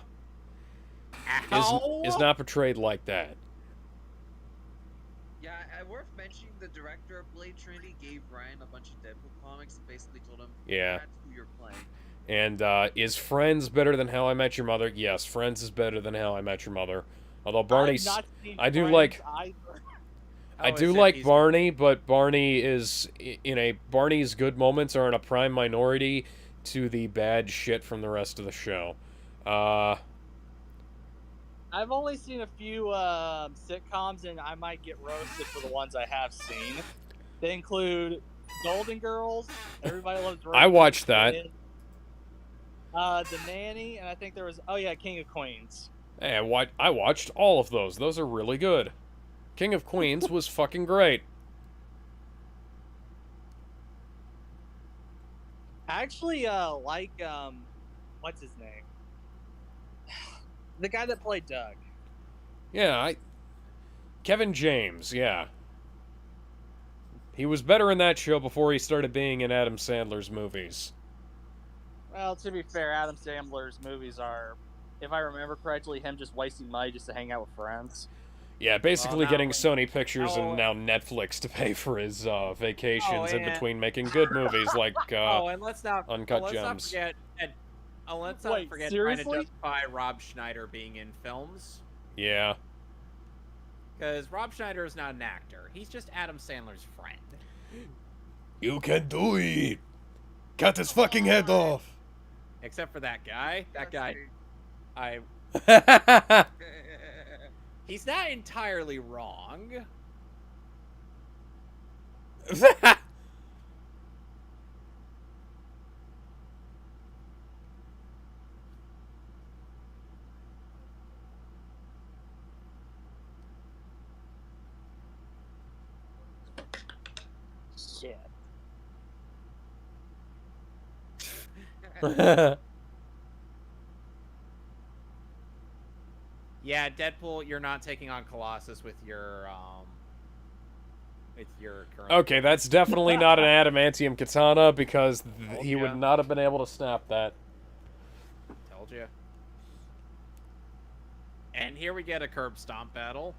B: is not portrayed like that.
D: Yeah, worth mentioning, the director of Blade Trinity gave Ryan a bunch of Deadpool comics and basically told him,
B: Yeah.
D: that's who you're playing.
B: And is Friends better than How I Met Your Mother? Yes, Friends is better than How I Met Your Mother. Although Barney's,
C: I've not seen
B: I do
C: Friends
B: like-
C: either.
B: I
A: Oh,
B: do
A: is it?
B: like
A: He's-
B: Barney, but Barney's good moments are in a prime minority to the bad shit from the rest of the show.
C: I've only seen a few sitcoms, and I might get roasted for the ones I have seen. They include Golden Girls, Everybody Loves Raymond.
B: I watched that.
C: The Nanny, and I think there was King of Queens.
B: Hey, I watched all of those. Those are really good. King of Queens was fucking great.
C: I actually like what's his name? The guy that played Doug.
B: Yeah, Kevin James, yeah. He was better in that show before he started being in Adam Sandler's movies.
C: Well, to be fair, Adam Sandler's movies are, if I remember correctly, him just wasting money just to hang out with friends.
B: Yeah, basically
A: Well, now-
B: getting Sony Pictures
A: Oh.
B: and now Netflix to pay for his vacations in
A: and-
B: between making good movies like
A: and let's not
B: Uncut
A: let's not
B: Gems.
A: forget. Let's not
C: Wait,
A: forget
C: seriously?
A: trying to justify Rob Schneider being in films.
B: Yeah.
A: Because Rob Schneider is not an actor. He's just Adam Sandler's friend.
B: You can do it! Cut his fucking head off!
A: Except for that guy. That guy, he's not entirely wrong.
C: Shit.
A: Yeah, Deadpool, you're not taking on Colossus with your current.
B: Okay, that's definitely not an adamantium katana because he
A: ya.
B: would not have been able to snap that.
A: Told you. And here we get a curb stomp battle.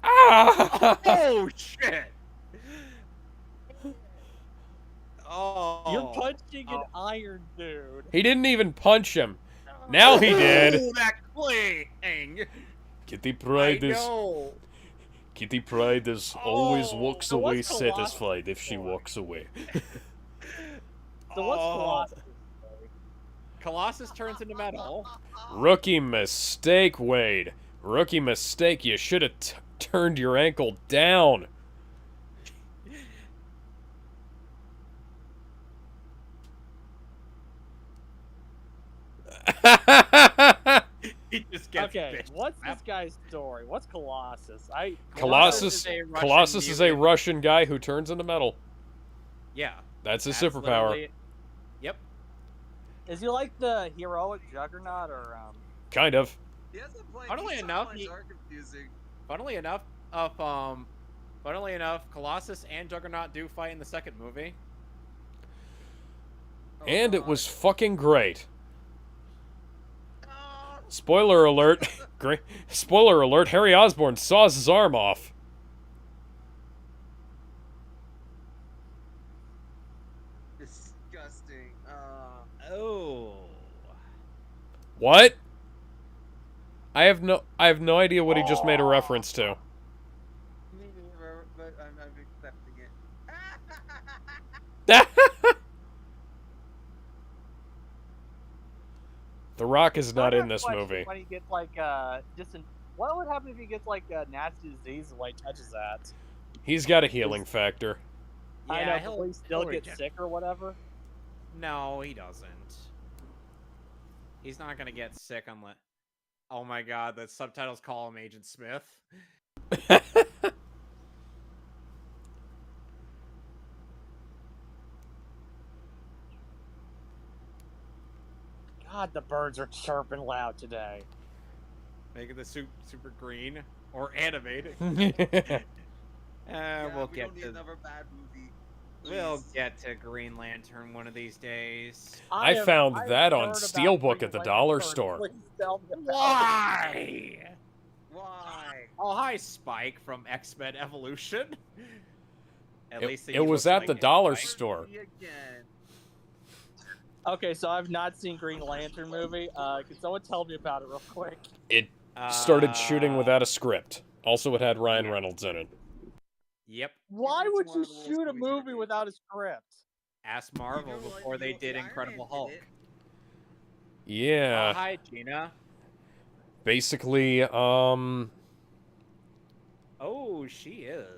B: Ah!
A: Oh shit! Oh,
C: You're punching an iron dude.
B: He didn't even punch him. Now he did.
A: Oh, that cling.
B: Kitty
A: I
B: Pryde is
A: know.
B: Kitty Pryde is always
A: Oh,
B: walks
C: so
B: away
C: what's Colossus
B: satisfied if she
C: for?
B: walks away.
C: So what's
A: Oh,
C: Colossus?
A: Colossus turns into metal.
B: Rookie mistake, Wade. Rookie mistake. You should have turned your ankle down.
A: He just gets
C: Okay,
A: bitched
C: what's
A: slap.
C: this guy's story? What's Colossus?
B: Colossus
A: Colossus
B: is a
A: mutant.
B: Russian guy who turns into metal.
A: Yeah.
B: That's his
A: that's
B: superpower.
A: literally- Yep.
C: Is he like the heroic Juggernaut or
B: Kind of.
D: He hasn't played.
A: Funnily
D: these
A: enough,
D: timelines
A: he-
D: are confusing.
A: Funnily enough, Colossus and Juggernaut do fight in the second movie.
D: Oh,
B: And it
D: God.
B: was fucking great.
D: Ah!
B: Spoiler alert. Great. Spoiler alert. Harry Osborn saws his arm off.
D: Disgusting.
A: Oh.
B: What? I have no idea what he just made a reference to.
D: Me neither, but I'm accepting it.
B: The Rock is not
C: I
B: in
C: have a
B: this
C: question
B: movie.
C: When he gets like what would happen if he gets like a nasty disease and like touches that?
B: He's got a healing factor.
C: I
A: Yeah,
C: know,
A: he'll-
C: will he still
A: he'll
C: get
A: regen-
C: sick or whatever?
A: No, he doesn't. He's not gonna get sick unless. Oh my god, the subtitles call him Agent Smith.
C: God, the birds are chirping loud today.
A: Making the soup super green or animated.
D: Yeah,
A: We'll
D: we
A: get
D: don't need
A: to
D: another bad movie.
A: we'll
D: Please.
A: get to Green Lantern one of these days.
B: I found
C: have
B: that on
C: heard about
B: Steelbook
C: Green
B: at the
C: Lantern.
B: dollar store.
C: Please tell me about it.
A: Why?
D: Why?
A: Oh, hi, Spike from X-Men Evolution. At least
B: It was at the dollar store.
D: Me again.
C: Okay, so I've not seen Green Lantern movie. Can someone tell me about it real quick?
B: It started shooting without a script. Also, it had Ryan Reynolds in it.
A: Yep.
C: Why
D: Every
C: would
D: one
C: you
D: of the worst
C: shoot a
D: movies ever
C: movie
D: made.
C: without a script?
A: Ask Marvel
D: You know what?
A: before they
D: The
A: did
D: Iron
A: Incredible
D: Man did
A: Hulk.
D: it.
A: Oh,
B: Yeah.
A: hi, Gina.
B: Basically,
A: Oh, she is.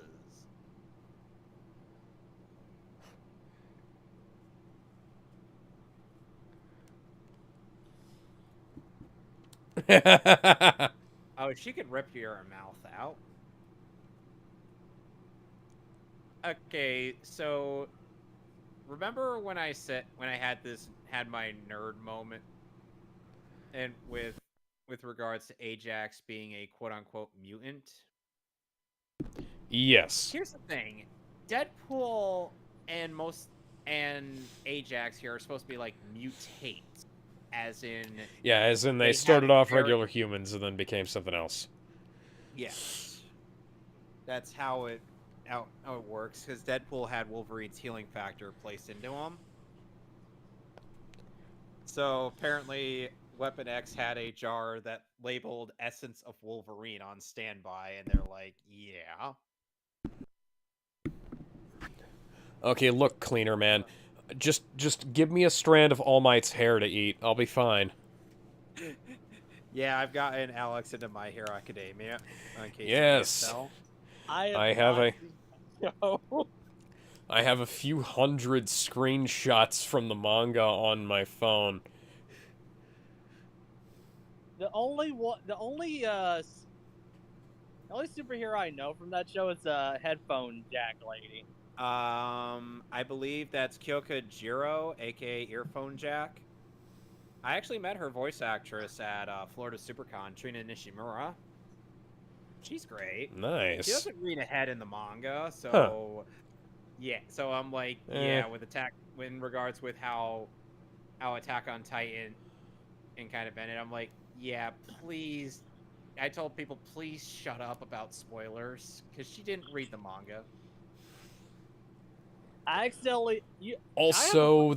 A: Oh, she could rip your mouth out. Okay, so remember when I had my nerd moment, and with regards to Ajax being a quote unquote mutant?
B: yes.
A: Here's the thing. Deadpool and Ajax here are supposed to be like mutates, as in
B: Yeah, as in they
A: they
B: started
A: have
B: off
A: very
B: regular humans and then became something else.
A: yes. That's how it works, because Deadpool had Wolverine's healing factor placed into him. So apparently, Weapon X had a jar that labeled "Essence of Wolverine" on standby, and they're like, "Yeah."
B: Okay, look, Cleaner Man. Just give me a strand of All Might's hair to eat. I'll be fine.
A: Yeah, I've gotten Alex into My Hero Academia. In case
B: Yes.
A: you can't tell.
B: I have a few hundred screenshots from the manga on my phone.
C: The only superhero I know from that show is headphone jack lady.
A: I believe that's Kyoka Jiro, aka Earphone Jack. I actually met her voice actress at Florida SuperCon, Trina Nishimura. She's great. She
B: Nice.
A: doesn't read ahead in the manga, so yeah. So I'm like, yeah, in regards with how Attack on Titan and kind of ended, I'm like, yeah, please. I told people, please shut up about spoilers, because she didn't read the manga.
C: I accidentally
B: Also,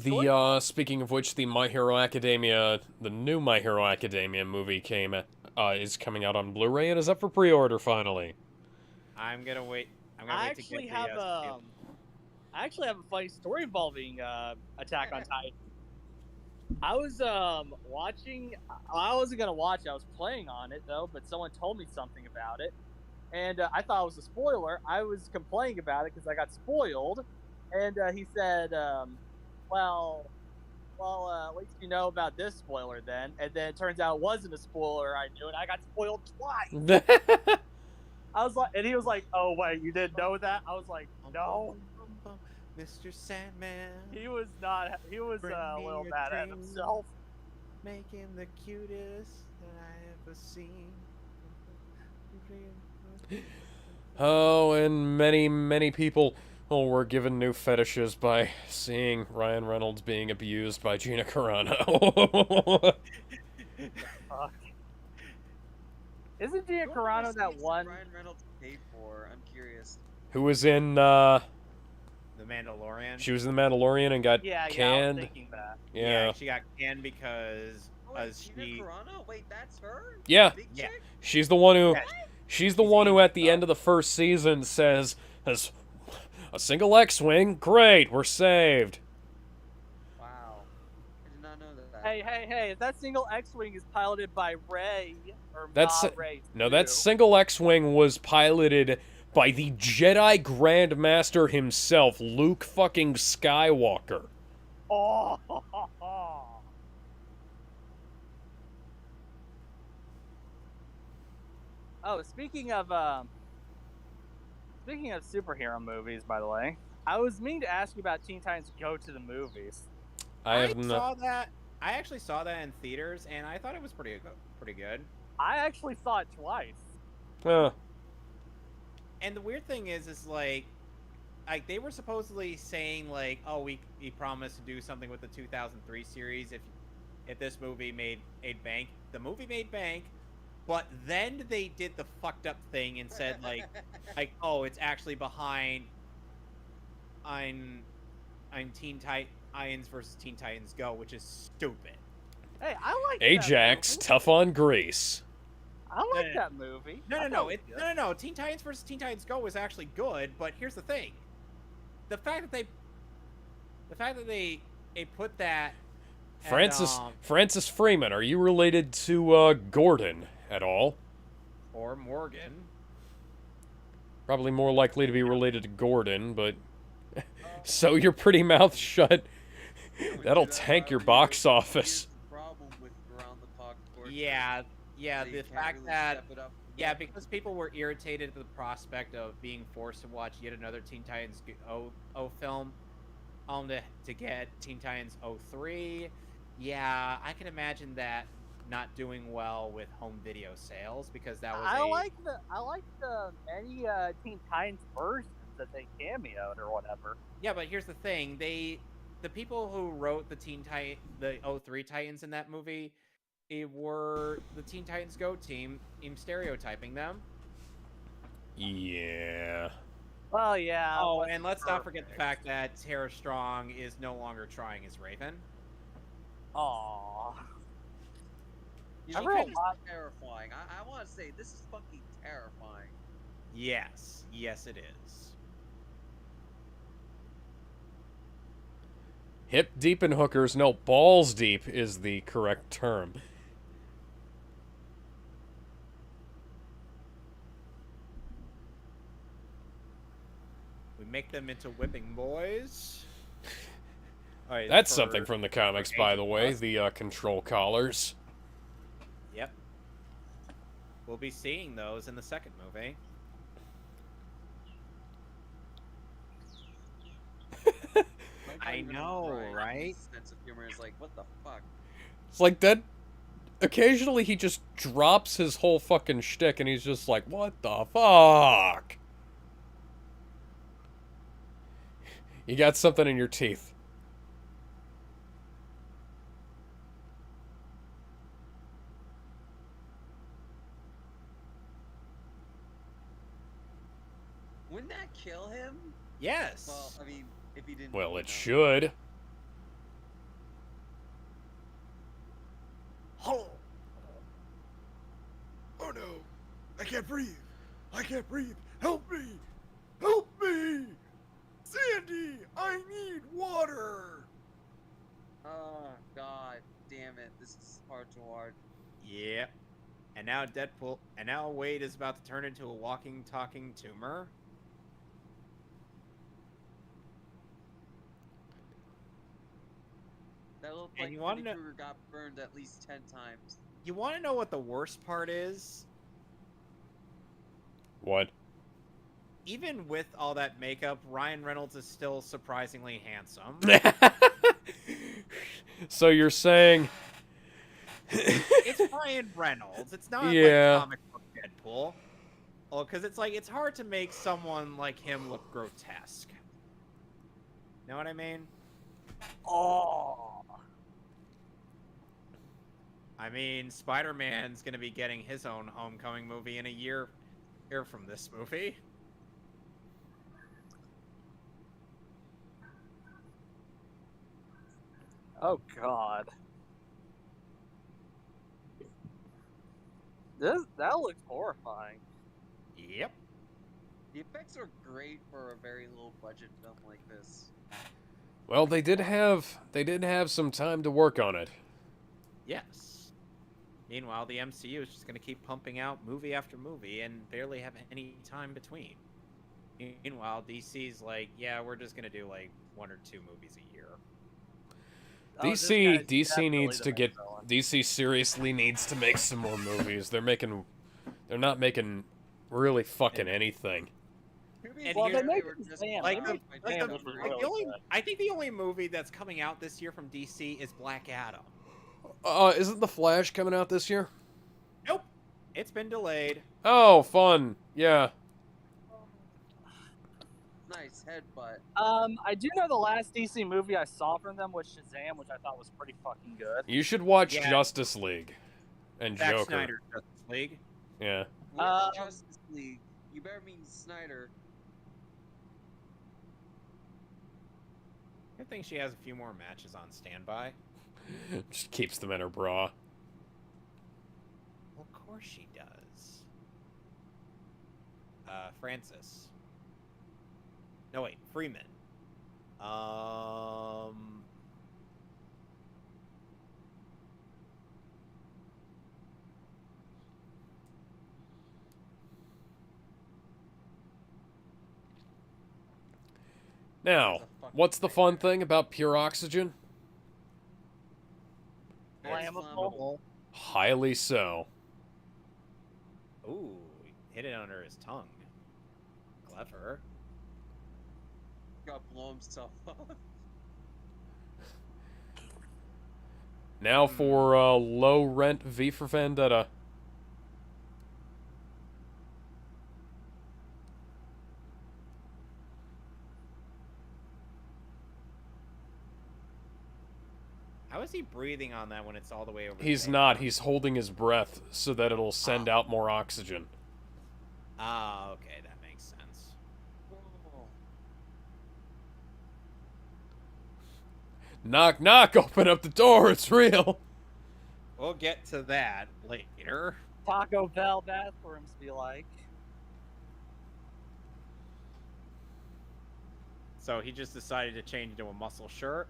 B: speaking of which, the My Hero Academia, the new My Hero Academia movie is coming out on Blu-ray and is up for pre-order finally.
A: I'm gonna wait. I'm gonna
C: I
A: wait to get
C: I actually have a funny story involving Attack on Titan. I was watching. I wasn't gonna watch it. I was playing on it though, but someone told me something about it, and I thought it was a spoiler. I was complaining about it because I got spoiled, and he said, "Well, at least you know about this spoiler then." And then it turns out it wasn't a spoiler I knew, and I got spoiled twice. I was like, and he was like, "Oh wait, you didn't know that?" I was like, "No."
A: Mr. Sandman.
C: He was not. He was a little mad at himself.
A: Making the cutest that I ever seen.
B: Oh, and many, many people were given new fetishes by seeing Ryan Reynolds being abused by Gina Carano.
C: Isn't Gina Carano that one?
D: Ryan Reynolds paid for? I'm curious.
B: Who was in,
A: The Mandalorian.
B: She was in The Mandalorian and got
C: Yeah, I was
B: canned.
C: thinking that.
B: Yeah.
A: She got canned because
D: Gina Carano? Wait, that's her?
B: Yeah.
D: Big
A: Yeah.
D: chick?
B: She's the one who...
A: Yes.
B: She's the one who at the end of the first season says, "Has a single X-Wing? Great, we're saved."
D: Wow. I did not know that.
C: Hey, if that single X-Wing is piloted by Rey, or
B: That's
C: Ma Rey
B: No,
C: too.
B: that single X-Wing was piloted by the Jedi Grand Master himself, Luke fucking Skywalker.
C: Oh. Oh, speaking of superhero movies, by the way, I was meaning to ask you about Teen Titans Go to the Movies.
B: I
A: saw that. I actually saw that in theaters, and I thought it was pretty good.
C: I actually saw it twice.
A: And the weird thing is like they were supposedly saying like, oh, we promised to do something with the 2003 series if this movie made bank. The movie made bank, but then they did the fucked up thing and said like oh, it's actually behind Teen Titans versus Teen Titans Go, which is stupid.
C: Hey, I like
B: Ajax, tough on Grease.
C: I like that movie.
A: No,
C: I
A: no,
C: thought
A: no.
C: it
A: It,
C: was
A: no,
C: good.
A: no, no. Teen Titans versus Teen Titans Go was actually good, but here's the thing: the fact that they put that at
B: Francis Freeman, are you related to Gordon at all?
A: or Morgan.
B: Probably more likely to be related to Gordon, but so your pretty mouth shut. That'll tank your box office.
D: Here's the problem with around the clock sports.
A: Yeah, yeah.
D: They
A: The
D: can't
A: fact
D: really
A: that
D: step it up
A: yeah,
D: enough.
A: because people were irritated at the prospect of being forced to watch yet another Teen Titans film, to get Teen Titans 03. Yeah, I can imagine that not doing well with home video sales because that was
C: I like the many Teen Titans versions that they cameoed or whatever.
A: Yeah, but here's the thing: the people who wrote the 03 Titans in that movie, were the Teen Titans Go team, stereotyping them.
B: Yeah.
C: Well, yeah.
A: Oh, and let's not forget the fact that Tara Strong is no longer trying as Raven.
C: Aww.
D: You
C: I
D: know,
C: real
D: this
C: lot-
D: is terrifying. I want to say this is fucking terrifying.
A: Yes, yes, it is.
B: Hip deep in hookers. No, balls deep is the correct term.
A: We make them into whipping boys. All right,
B: That's something from the comics, by the way.
A: Plus.
B: The control collars.
A: Yep. We'll be seeing those in the second movie. I know, right?
D: Sense of humor is like, what the fuck?
B: It's like that. Occasionally, he just drops his whole fucking shtick, and he's just like, "What the fuck?" You got something in your teeth.
D: Wouldn't that kill him?
A: Yes.
D: Well, I mean, if he didn't.
B: Well, it
D: know.
B: should.
E: Oh. Oh no. I can't breathe. I can't breathe. Help me. Help me. Sandy, I need water.
D: Oh god, damn it! This is hard to watch.
A: Yep. And now Wade is about to turn into a walking, talking tumor.
D: That looked
A: And
D: like
A: you wanna
D: Freddy
A: know-
D: Krueger got burned at least 10 times.
A: You want to know what the worst part is?
B: What?
A: Even with all that makeup, Ryan Reynolds is still surprisingly handsome.
B: So you're saying...
A: It's Ryan Reynolds. It's not
B: Yeah.
A: like comic book Deadpool. Well, because it's hard to make someone like him look grotesque. Know what I mean?
C: Oh.
A: I mean, Spider-Man's gonna be getting his own Homecoming movie in a year from this movie.
C: Oh god. That looks horrifying.
A: Yep.
D: The effects are great for a very low budget film like this.
B: Well, they did have some time to work on it.
A: Yes. Meanwhile, the MCU is just gonna keep pumping out movie after movie and barely have any time between. Meanwhile, DC's like, yeah, we're just gonna do like 1 or 2 movies a year.
C: Oh, this
B: DC
C: guy's
B: DC
C: definitely
B: needs
C: the
B: to
C: main
B: get
C: villain.
B: DC seriously needs to make some more movies. They're not making really fucking anything.
D: To be
A: And
C: Well,
A: here-
C: they make
D: were just
C: Shazam.
A: Like,
C: They
A: the,
C: make
A: like,
C: Shazam,
A: the,
C: which is
A: like,
C: really
A: the only,
C: good.
A: I think the only movie that's coming out this year from DC is Black Adam.
B: Isn't The Flash coming out this year?
A: Nope, it's been delayed.
B: Oh, fun. Yeah.
D: nice headbutt.
C: I do know the last DC movie I saw from them was Shazam, which I thought was pretty fucking good.
B: You should watch
A: Yeah.
B: Justice League and
A: Zack
B: Joker.
A: Snyder's Justice League.
B: Yeah.
D: Where's Justice League? You better mean Snyder.
A: I think she has a few more matches on standby.
B: Just keeps them in her bra.
A: Well, of course she does. Francis. No, wait, Freeman.
B: Now, what's the fun thing about pure oxygen?
C: Flammable.
B: Highly so.
A: Ooh, hit it under his tongue. Clever.
D: Got blow himself up.
B: Now for low rent V for Vendetta.
A: How is he breathing on that when it's all the way over?
B: He's
A: there?
B: not. He's holding his breath so that it'll send out more oxygen.
A: Ah, okay, that makes sense.
B: Knock, knock, open up the door, it's real.
A: We'll get to that later.
C: Taco Bell bathrooms be like.
A: So he just decided to change into a muscle shirt.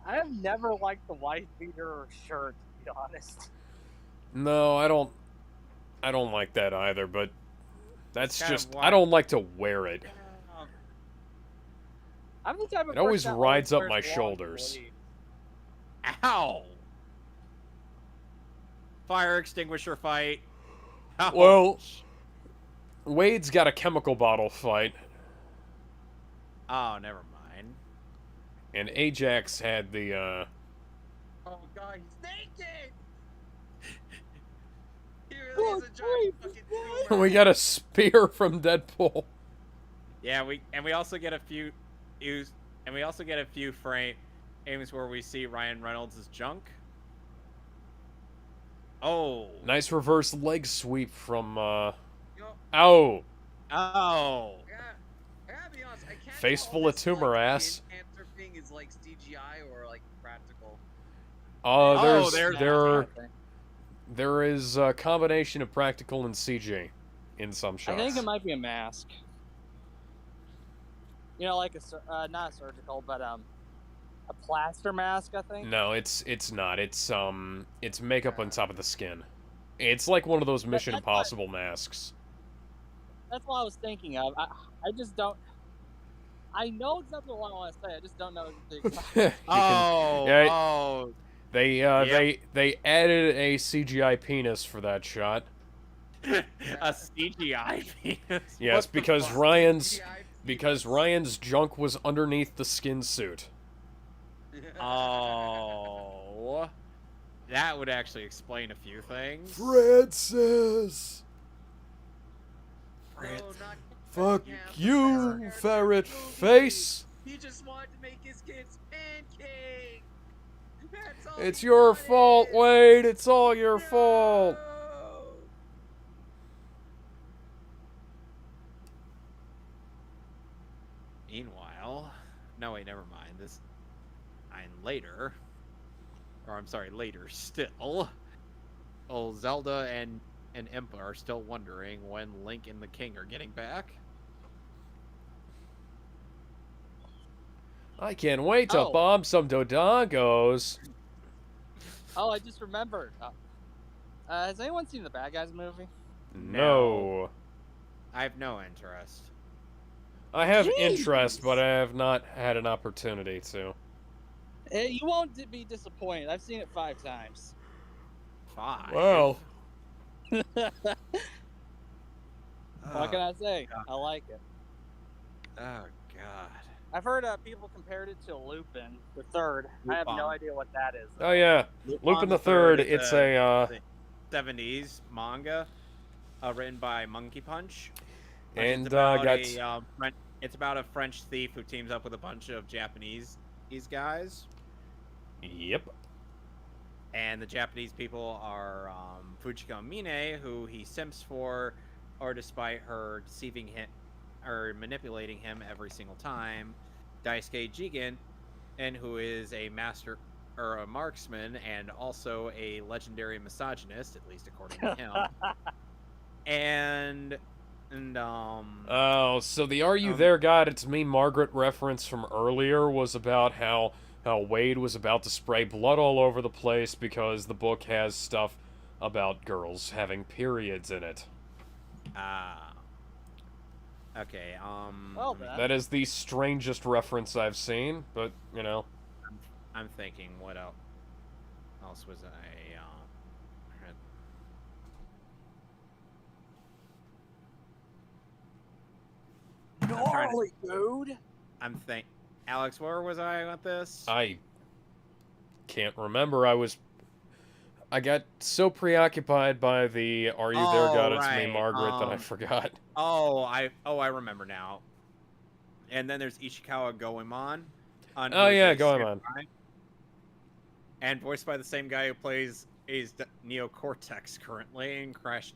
C: I have never liked the white beater shirt, to be honest.
B: No, I don't like that either, but that's
A: Kind of
B: just,
A: why-
B: I don't like to wear it.
C: I'm the type of
B: It always
C: person that
B: rides up
C: wears
B: my
C: long
B: shoulders.
C: sleeves.
A: Ow! Fire extinguisher fight. Ouch.
B: Well, Wade's got a chemical bottle fight,
A: Oh, never mind.
B: and Ajax had the,
D: Oh god, he's naked! He really is a giant fucking tumor.
B: we got a spear from Deadpool.
A: Yeah, we also get a few frames where we see Ryan Reynolds' junk. Oh.
B: Nice reverse leg sweep from,
D: Yo,
B: ow.
A: Oh.
D: I gotta be honest, I can't
B: Face
D: tell
B: full of
D: this,
B: tumor
D: like,
B: ass.
D: the cancer thing is like CGI or like practical.
B: There is a combination of practical and CG in some
C: I
B: shots.
C: think it might be a mask. You know, like not a surgical, but a plaster mask. I think.
B: No, it's not. It's makeup on top of the skin. It's like one of those Mission
C: that's
B: Impossible masks.
C: That's what I was thinking of. I just don't. I know exactly what I want to say. I just don't know.
A: Oh.
B: They they added a CGI penis for that shot.
A: A CGI penis.
B: Yes,
A: What the
B: because
A: fuck?
B: Ryan's junk was underneath the skin suit.
A: Oh. That would actually explain a few things.
B: Francis!
D: No, not
B: Fuck
D: him.
B: you,
D: That's
B: ferret
D: movie.
B: face!
D: He just wanted to make his kids pancakes. That's all
B: It's
D: he
B: your
D: wanted.
B: fault, Wade! It's all your fault!
D: No.
A: Meanwhile, no wait, never mind. This, and later, or I'm sorry, later still. Oh, Zelda and Impa are still wondering when Link and the King are getting back.
B: I can't wait to
C: Oh.
B: bomb some Dodongos.
C: Oh, I just remembered. Has anyone seen the Bad Guys movie?
B: No.
A: I have no interest.
B: I have
C: Jeez.
B: interest, but I have not had an opportunity to.
C: You won't be disappointed. I've seen it 5 times.
A: 5.
B: Well,
C: What can I say? I like it.
A: Oh god.
C: I've heard people compared it to Lupin the Third. I have no
A: Lupin.
C: idea what that is.
B: oh yeah, Lupin the Third.
A: is
B: It's a
A: 70s manga written by Monkey Punch. Which
B: and
A: is about
B: got
A: it's about a French thief who teams up with a bunch of Japanese guys,
B: yep.
A: and the Japanese people are Fujiko Mine, who he simps for, or despite her deceiving him or manipulating him every single time, Daisuke Jigen, and who is a master or a marksman and also a legendary misogynist, at least according to him. and
B: Oh, so the "Are You There, God? It's Me, Margaret" reference from earlier was about how Wade was about to spray blood all over the place because the book has stuff about girls having periods in it.
A: Okay,
C: Well then.
B: That is the strangest reference I've seen, but, you know.
A: I'm thinking, what else was I,
C: Gnarly, dude.
A: Alex, where was I with this?
B: I can't remember. I got so preoccupied by the "Are You There, God? It's Me,
A: right,
B: Margaret" that I forgot.
A: I remember now. And then there's Ishikawa Goemon.
B: Oh yeah, Goemon.
A: And voiced by the same guy who plays Neo Cortex currently in Crash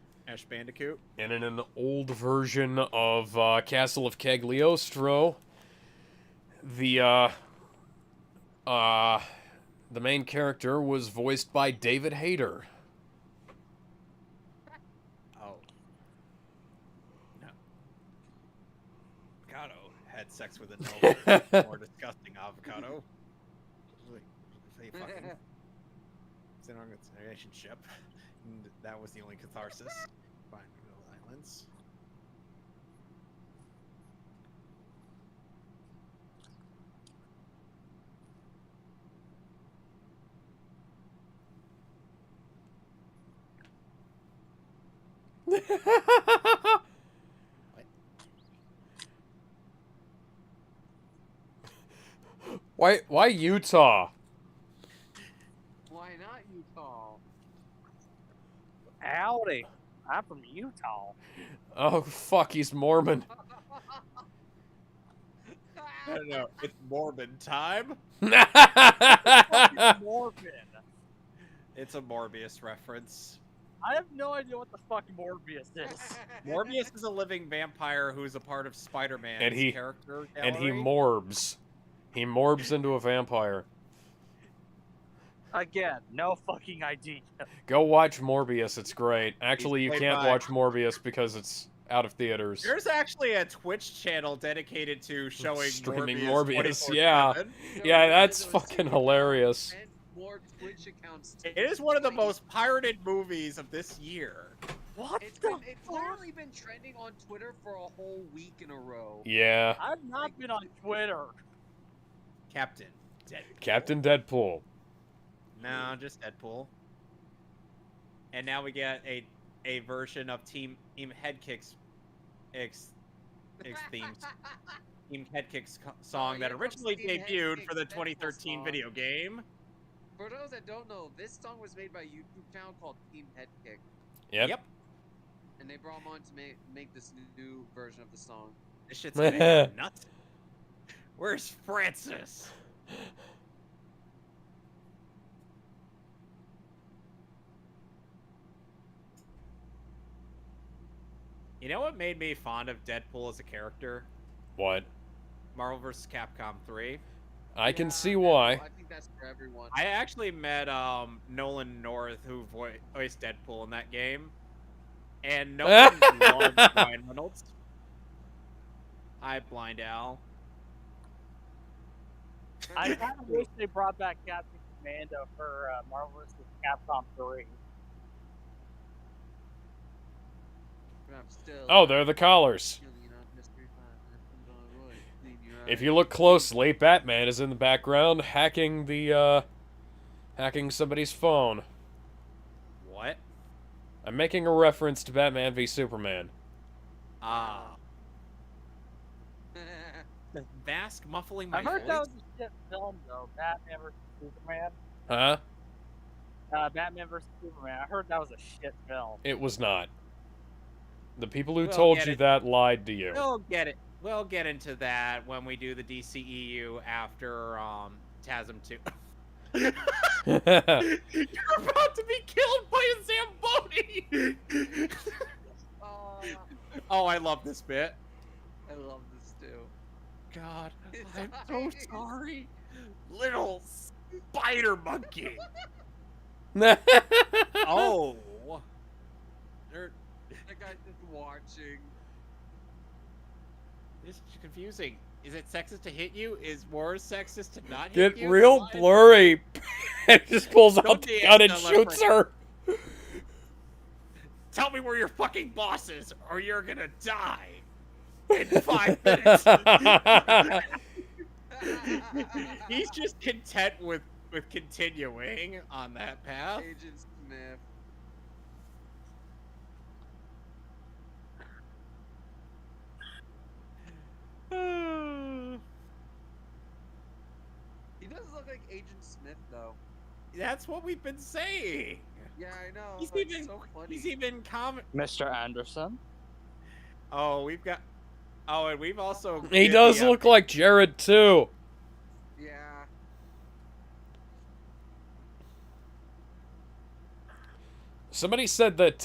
A: Bandicoot.
B: And in an old version of Castle of Cagliostro, the main character was voiced by David Hayter.
A: Oh. No. Avocado had sex with a more disgusting avocado. They fucking it's in a relationship. And that was the only catharsis. Fine, Islands.
B: Why Utah?
D: Why not Utah?
C: Howdy. I'm from Utah.
B: Oh fuck, he's Mormon.
A: I don't know. It's Morbid time.
C: Morbid.
A: It's a Morbius reference.
C: I have no idea what the fuck Morbius is.
A: Morbius is a living vampire who's a part of Spider-Man's
B: And he-
A: character
B: And he
A: gallery.
B: morbs. He morbs into a vampire.
C: Again, no fucking idea.
B: Go watch Morbius, it's great. Actually, you
A: played
B: can't
A: by-
B: watch Morbius because it's out of theaters.
A: There's actually a Twitch channel dedicated to showing
B: Streaming
A: Morbius.
B: Morbius, yeah.
A: 24/7.
B: Yeah, that's fucking hilarious.
D: And more Twitch accounts.
A: It is one of the most pirated movies of this year.
C: What
D: It's
C: the
D: literally been trending on Twitter for a whole week in a row.
B: Yeah.
C: I've not been on Twitter.
A: Captain Deadpool.
B: Captain Deadpool.
A: No, just Deadpool. And now we get a version of Team Headkick's themes. Team Headkick's song that
D: yeah,
A: originally
D: Team
A: debuted for the
D: Headkick's Deadpool
A: 2013
D: song.
A: video game.
D: For those that don't know, this song was made by a YouTube channel called Team Headkick,
B: Yep.
D: and they brought him on to make this new version of the song.
A: This shit's gonna get nuts. Where's Francis? You know what made me fond of Deadpool as a character?
B: What?
A: Marvel vs. Capcom 3.
B: I can
D: Yeah,
B: see
D: Deadpool,
B: why.
D: I think that's for everyone.
A: I actually met Nolan North, who voiced Deadpool in that game. And Nolan loves Ryan Reynolds. Hi, Blind Al.
C: I kind of wish they brought back Captain Commando for Marvel vs. Capcom 3.
D: But I'm still,
B: Oh, they're the collars.
D: killing it on Mystery Five, and I'm gonna avoid clean your
B: If
D: eyes.
B: you look closely, Batman is in the background hacking somebody's phone.
A: What?
B: I'm making a reference to Batman v Superman.
A: Ah. The mask muffling my
C: I heard
A: voice?
C: that was a shit film, though. Batman vs. Superman.
B: Huh?
C: Batman vs. Superman. I heard that was a shit film.
B: It was not. The people who
A: We'll
B: told
A: get
B: you
A: it.
B: that lied to you.
A: We'll get it. We'll get into that when we do the DCEU after TASM 2. You're about to be killed by a Zamboni! Oh, I love this bit.
D: I love this too.
A: God, I'm so sorry. Little spider monkey.
B: Oh.
A: Oh.
D: That guy's just watching.
A: This is confusing. Is it sexist to hit you? Is more sexist to not
B: Get
A: hit you?
B: real blurry. And just pulls out
A: Don't
B: the
A: be
B: gun and
A: the
B: shoots
A: leopard.
B: her.
A: Tell me where your fucking boss is, or you're gonna die in 5 minutes. He's just content with continuing on that path.
D: Agent Smith. He doesn't look like Agent Smith though.
A: That's what we've been saying.
D: Yeah, I know.
A: He's
D: but
A: even
D: it's so funny.
A: he's even comment.
C: Mr. Anderson.
A: Oh, we've got. Oh, and we've also.
B: He does look like Jared too.
D: Yeah.
B: Somebody said that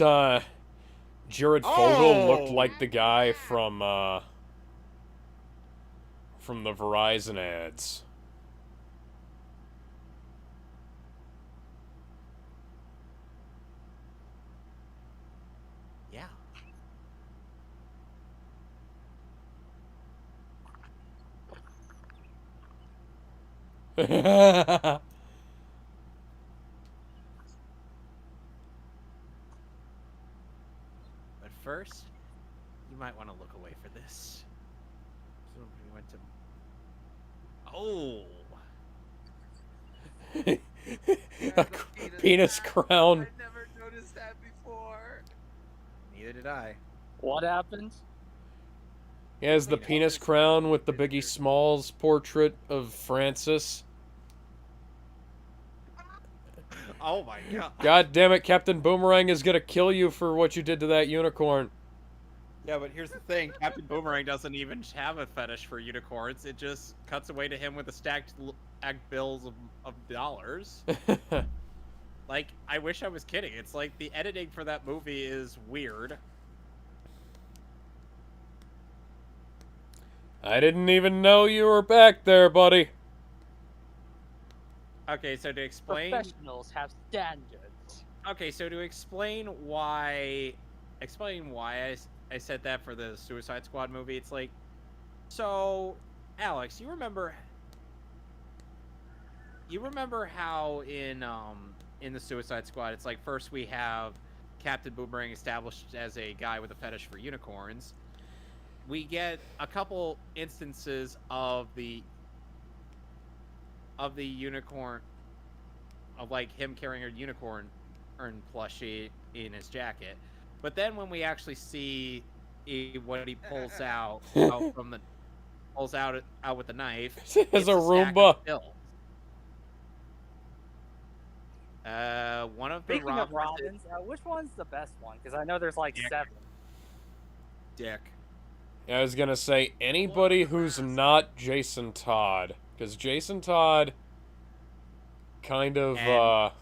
B: Jared Fogle looked
A: Oh!
B: like the guy from the Verizon ads.
A: Yeah. But first, you might want to look away for this. So we went to. Oh.
B: A penis crown.
D: I never noticed that before.
A: Neither did I.
C: What happened?
B: He has the penis crown with the Biggie Smalls portrait of Francis.
A: Oh my god.
B: God damn it, Captain Boomerang is gonna kill you for what you did to that unicorn.
A: Yeah, but here's the thing: Captain Boomerang doesn't even have a fetish for unicorns. It just cuts away to him with a stacked bills of dollars. Like, I wish I was kidding. It's like the editing for that movie is weird.
B: I didn't even know you were back there, buddy.
A: Okay, so to explain.
C: Professionals have standards.
A: Okay, so to explain why I said that for the Suicide Squad movie, it's like, so Alex, you remember how in the Suicide Squad, it's like first we have Captain Boomerang established as a guy with a fetish for unicorns. We get a couple instances of the unicorn, of like him carrying a unicorn plushie in his jacket. But then when we actually see what he pulls out from the out with the knife,
B: As a
A: stack
B: Roomba.
A: of bills. One of the
C: Speaking of Robins, which one's the best one? Because I know there's like
A: Dick.
C: 7.
A: Dick.
B: I was gonna say anybody who's not Jason Todd, because Jason Todd kind of
A: Well,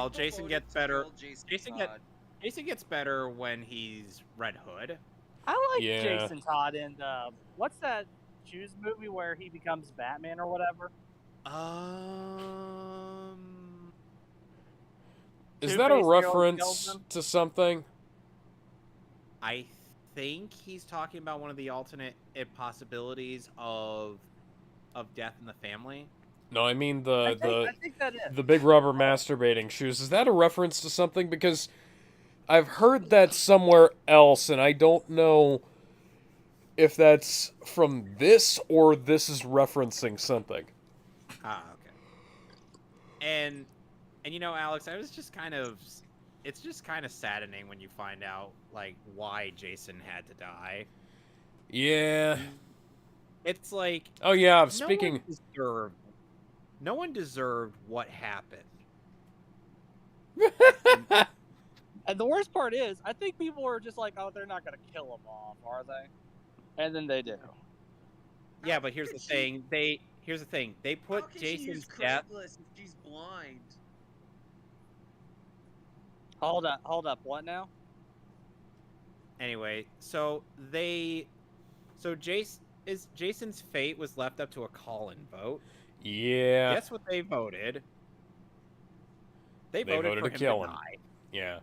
D: People
A: Jason
D: voted
A: gets
D: to
A: better.
D: kill
A: Jason
D: Todd.
A: Jason gets better when he's Red Hood.
C: I like
B: Yeah.
C: Jason Todd in what's that Shoes movie where he becomes Batman or whatever?
B: is that a
C: Two-Face girl kills
B: reference
C: him.
B: to something?
A: I think he's talking about one of the alternate possibilities of death in the family.
B: No, I mean
C: I think that is.
B: the big rubber masturbating shoes. Is that a reference to something? Because I've heard that somewhere else, and I don't know if that's from this or this is referencing something.
A: Ah, okay. And you know, Alex, it's just kind of saddening when you find out like why Jason had to die.
B: Yeah.
A: It's like
B: Oh yeah, speaking...
A: no one deserved what happened.
C: And the worst part is, I think people were just like, "Oh, they're not gonna kill him off, are they?" And then they do.
A: Yeah, but here's the thing. They put
D: How can she use
A: Jason's death.
D: Craigslist if she's blind?
C: Hold up. What now?
A: Anyway, Jason's fate was left up to a call-in vote.
B: Yeah.
A: Guess what they voted? They
B: They
A: voted
B: voted
A: for
B: to
A: him
B: kill
A: to
B: him.
A: die.
B: Yeah.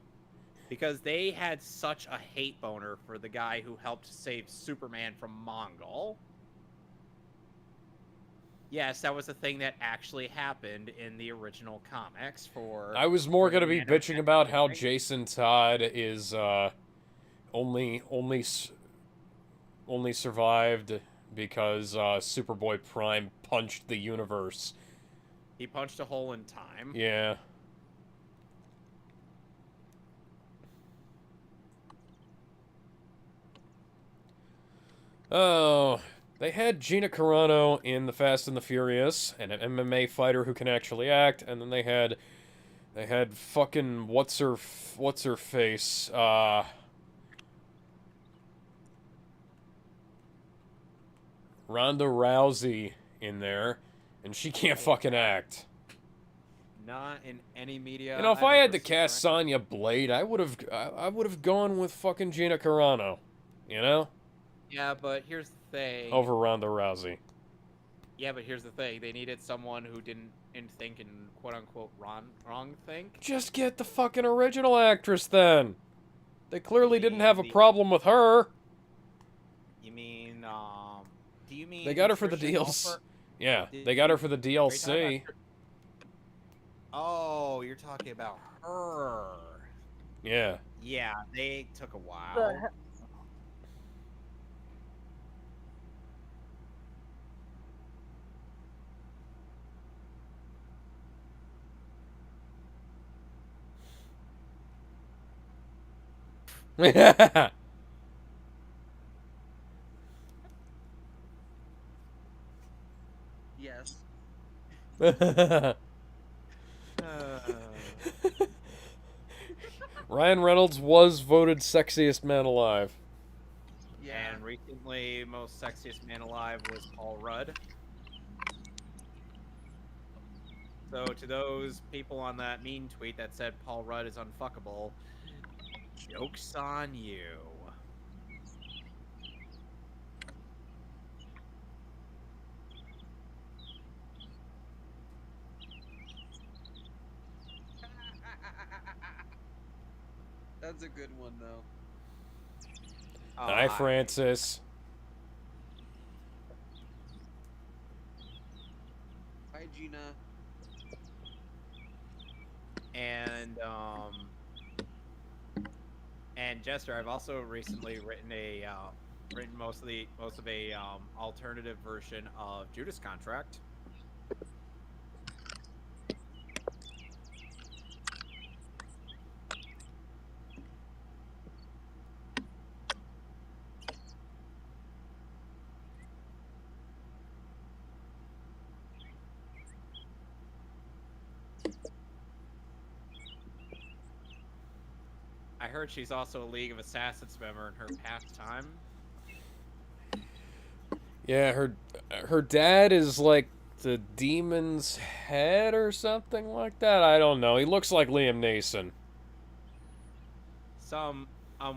A: Because they had such a hate boner for the guy who helped save Superman from Mongol. Yes, that was a thing that actually happened in the original comics for...
B: I was more
A: for the
B: gonna be
A: Man of
B: bitching about how
A: Steel.
B: Jason Todd is only survived because Superboy Prime punched the universe.
A: He punched a hole in time.
B: Yeah. Oh, they had Gina Carano in The Fast and the Furious, and an MMA fighter who can actually act, and then they had fucking what's her face, Ronda Rousey in there, and she can't fucking act.
A: Not in any media.
B: You know, if
A: I've
B: I had
A: ever
B: to cast
A: seen.
B: Sonya Blade, I would have gone with fucking Gina Carano, you know,
A: Yeah, but here's the thing.
B: over Ronda Rousey.
A: Yeah, but here's the thing. They needed someone who didn't think and quote-unquote wrong think.
B: Just get the fucking original actress then. They clearly didn't have a
A: The-
B: problem with her.
A: You mean, do you mean...
B: They got her for the
A: Tricia
B: DLC.
A: Helfer?
B: Yeah,
A: Did
B: they got her
A: you-
B: for the
A: Are you talking
B: DLC.
A: about Oh, you're talking about her.
B: Yeah.
A: Yeah, they took a
C: The
A: while.
C: he-
D: Yes.
B: Ryan Reynolds was voted sexiest man alive.
D: Yeah.
A: And recently, most sexiest man alive was Paul Rudd. So to those people on that mean tweet that said Paul Rudd is unfuckable, joke's on you.
D: That's a good one though.
B: Hi, Francis.
D: Hi, Gina.
A: And Jester, I've also recently written most of a alternative version of Judas Contract. I heard she's also a League of Assassins member in her pastime.
B: Yeah, her dad is like the demon's head or something like that. I don't know. He looks like Liam Neeson.
A: Some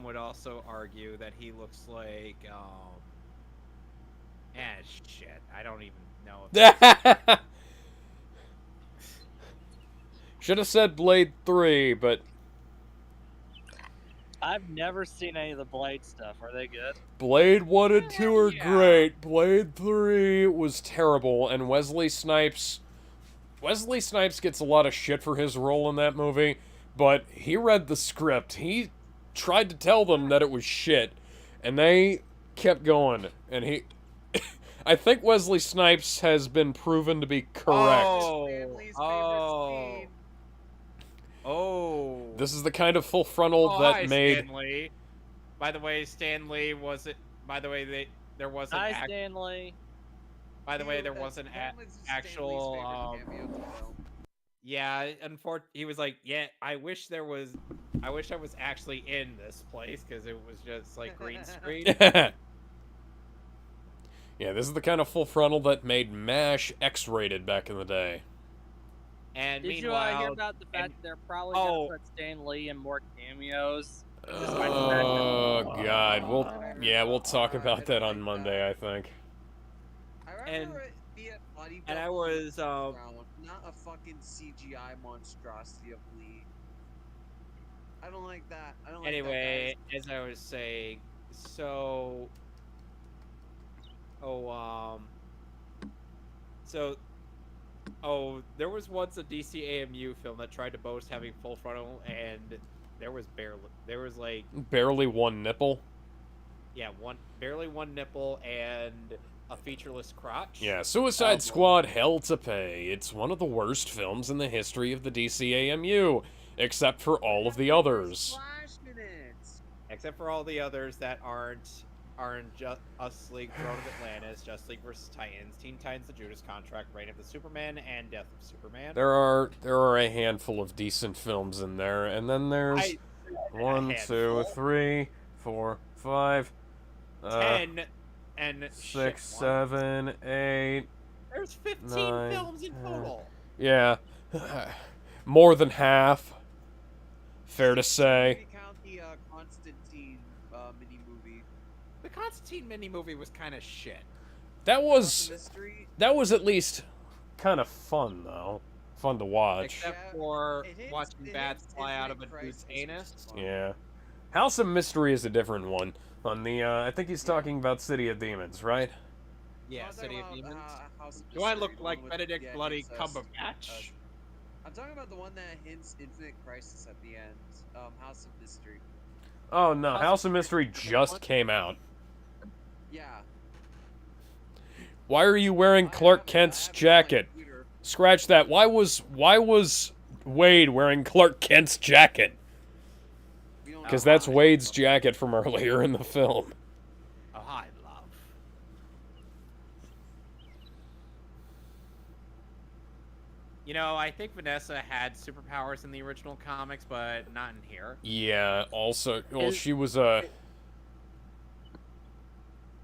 A: would also argue that he looks like shit. I don't even know.
B: Should have said Blade 3, but
C: I've never seen any of the Blade stuff. Are they good?
B: Blade 1 and 2 are
A: Yeah.
B: great. Blade 3 was terrible, and Wesley Snipes gets a lot of shit for his role in that movie, but he read the script. He tried to tell them that it was shit, and they kept going, and he... I think Wesley Snipes has been proven to be correct.
D: Stanley's favorite
A: Oh.
D: scene.
A: Oh.
B: This is the kind of full frontal
A: Oh,
B: that
A: hi,
B: made...
A: Stan Lee. By the way, Stan Lee was it? By the way, there wasn't.
C: Hi, Stanley.
A: By the way,
D: Ew,
A: there
D: that-
A: wasn't
D: that was Stanley's
A: actual.
D: favorite cameo to the film.
A: Yeah, he was like, yeah, I wish I was actually in this place because it was just like green screen.
B: Yeah, this is the kind of full frontal that made MASH X-rated back in the day.
A: And
C: Did you
A: meanwhile,
C: hear about the fact
A: and-
C: that they're probably
A: Oh.
C: gonna put Stan Lee in more cameos?
B: Oh God, we'll talk about that on Monday, I think.
D: I
A: And-
D: remember it being funny body
A: And I
D: double
A: was,
D: brown, not a fucking CGI monstrosity of Lee. I don't like that. I don't like that,
A: anyway,
D: guys.
A: as I was saying, so, oh, so, oh, there was once a DC AMU film that tried to boast having full frontal, and there was like,
B: Barely one nipple.
A: yeah, barely one nipple and a featureless crotch.
B: Yeah, Suicide
A: boy.
B: Squad Hell to Pay. It's one of the worst films in the history of the DCAMU, except for all of the others.
D: Flash in it.
A: Except for all the others that aren't Us League, Throne of Atlantis, Just League vs. Titans, Teen Titans: The Judas Contract, Reign of the Superman, and Death of Superman.
B: There are a handful of decent films in there, and then there's one, two,
A: handful.
B: 3, 4, 5,
A: 10 and
B: 6,
A: shit,
B: 7, 8.
A: There's 15
B: 9,
A: films in
B: 10.
A: total.
B: Yeah, more than half. Fair to say.
D: We count the Constantine mini movie.
A: The Constantine mini movie was kind of shit.
B: That was
D: Mystery.
B: at least kind of fun though. Fun to watch.
A: Except for
D: it hits-
A: watching
D: it
A: bats
D: hits
A: fly out of a
D: Infinite
A: dude's
D: Crisis, which
A: anus.
D: is fun.
B: Yeah. House of Mystery is a different one. On the I think he's talking about City of Demons, right?
A: Yeah,
D: I'm talking
A: City of
D: about,
A: Demons.
D: House of
A: Do I
D: Mystery,
A: look
D: the
A: like
D: one with-
A: Benedict
D: yeah,
A: Bloody
D: it's,
A: Cumberbatch?
D: I'm talking about the one that hints Infinite Crisis at the end. House of Mystery.
B: Oh no, House of Mystery just came out.
D: Yeah.
B: Why are you wearing Clark Kent's jacket? Scratch that. Why was Wade wearing Clark Kent's jacket? Because that's Wade's jacket from earlier in the film.
A: Oh, hi, love. You know, I think Vanessa had superpowers in the original comics, but not in here.
B: Yeah, also, well,
C: Is-
B: she was a...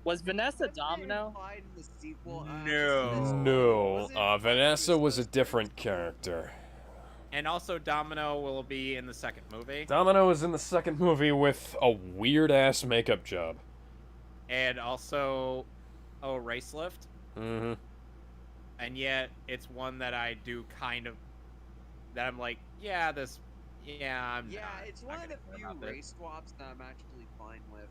C: Was Vanessa Domino?
B: No, Vanessa was a different character.
A: And also, Domino will be in the second movie.
B: Domino is in the second movie with a weird-ass makeup job.
A: And also, Racelift.
B: Mm-hmm.
A: And yet, it's one that I do kind of... That I'm like, yeah, this... Yeah, I'm
D: Yeah,
A: not,
D: it's
A: not
D: one of
A: gonna
D: the
A: care
D: few
A: about this.
D: race swaps that I'm actually fine with.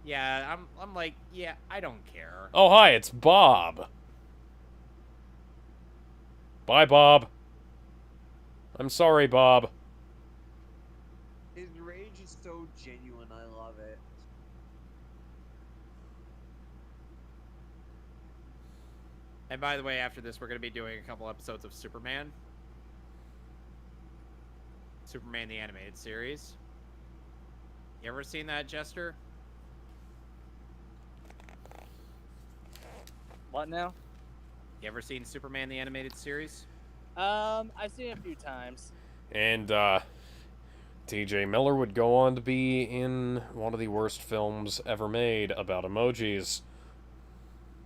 A: Yeah, I'm like, yeah, I don't care.
B: Oh, hi, it's Bob. Bye, Bob. I'm sorry, Bob.
D: His rage is so genuine, I love it.
A: And by the way, after this, we're going to be doing a couple episodes of Superman. Superman the Animated Series. You ever seen that, Jester?
C: What now?
A: You ever seen Superman the Animated Series?
C: I've seen it a few times.
B: And, T.J. Miller would go on to be in one of the worst films ever made about emojis.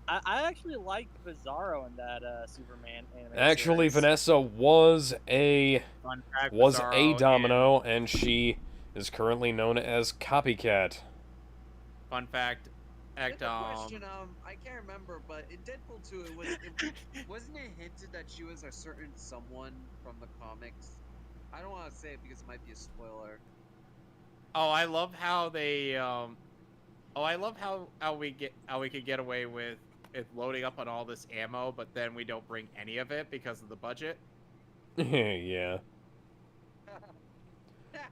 C: I actually liked Bizarro in that Superman animated
B: Actually,
C: series.
B: Vanessa was a
A: Fun fact,
B: was
A: Bizarro
B: a Domino, and she is currently known as Copycat.
A: Fun fact,
D: Good question. I can't remember, but in Deadpool 2, wasn't it hinted that she was a certain someone from the comics? I don't want to say it because it might be a spoiler.
A: oh, I love how they, I love how we could get away with it loading up on all this ammo, but then we don't bring any of it because of the budget.
B: Yeah.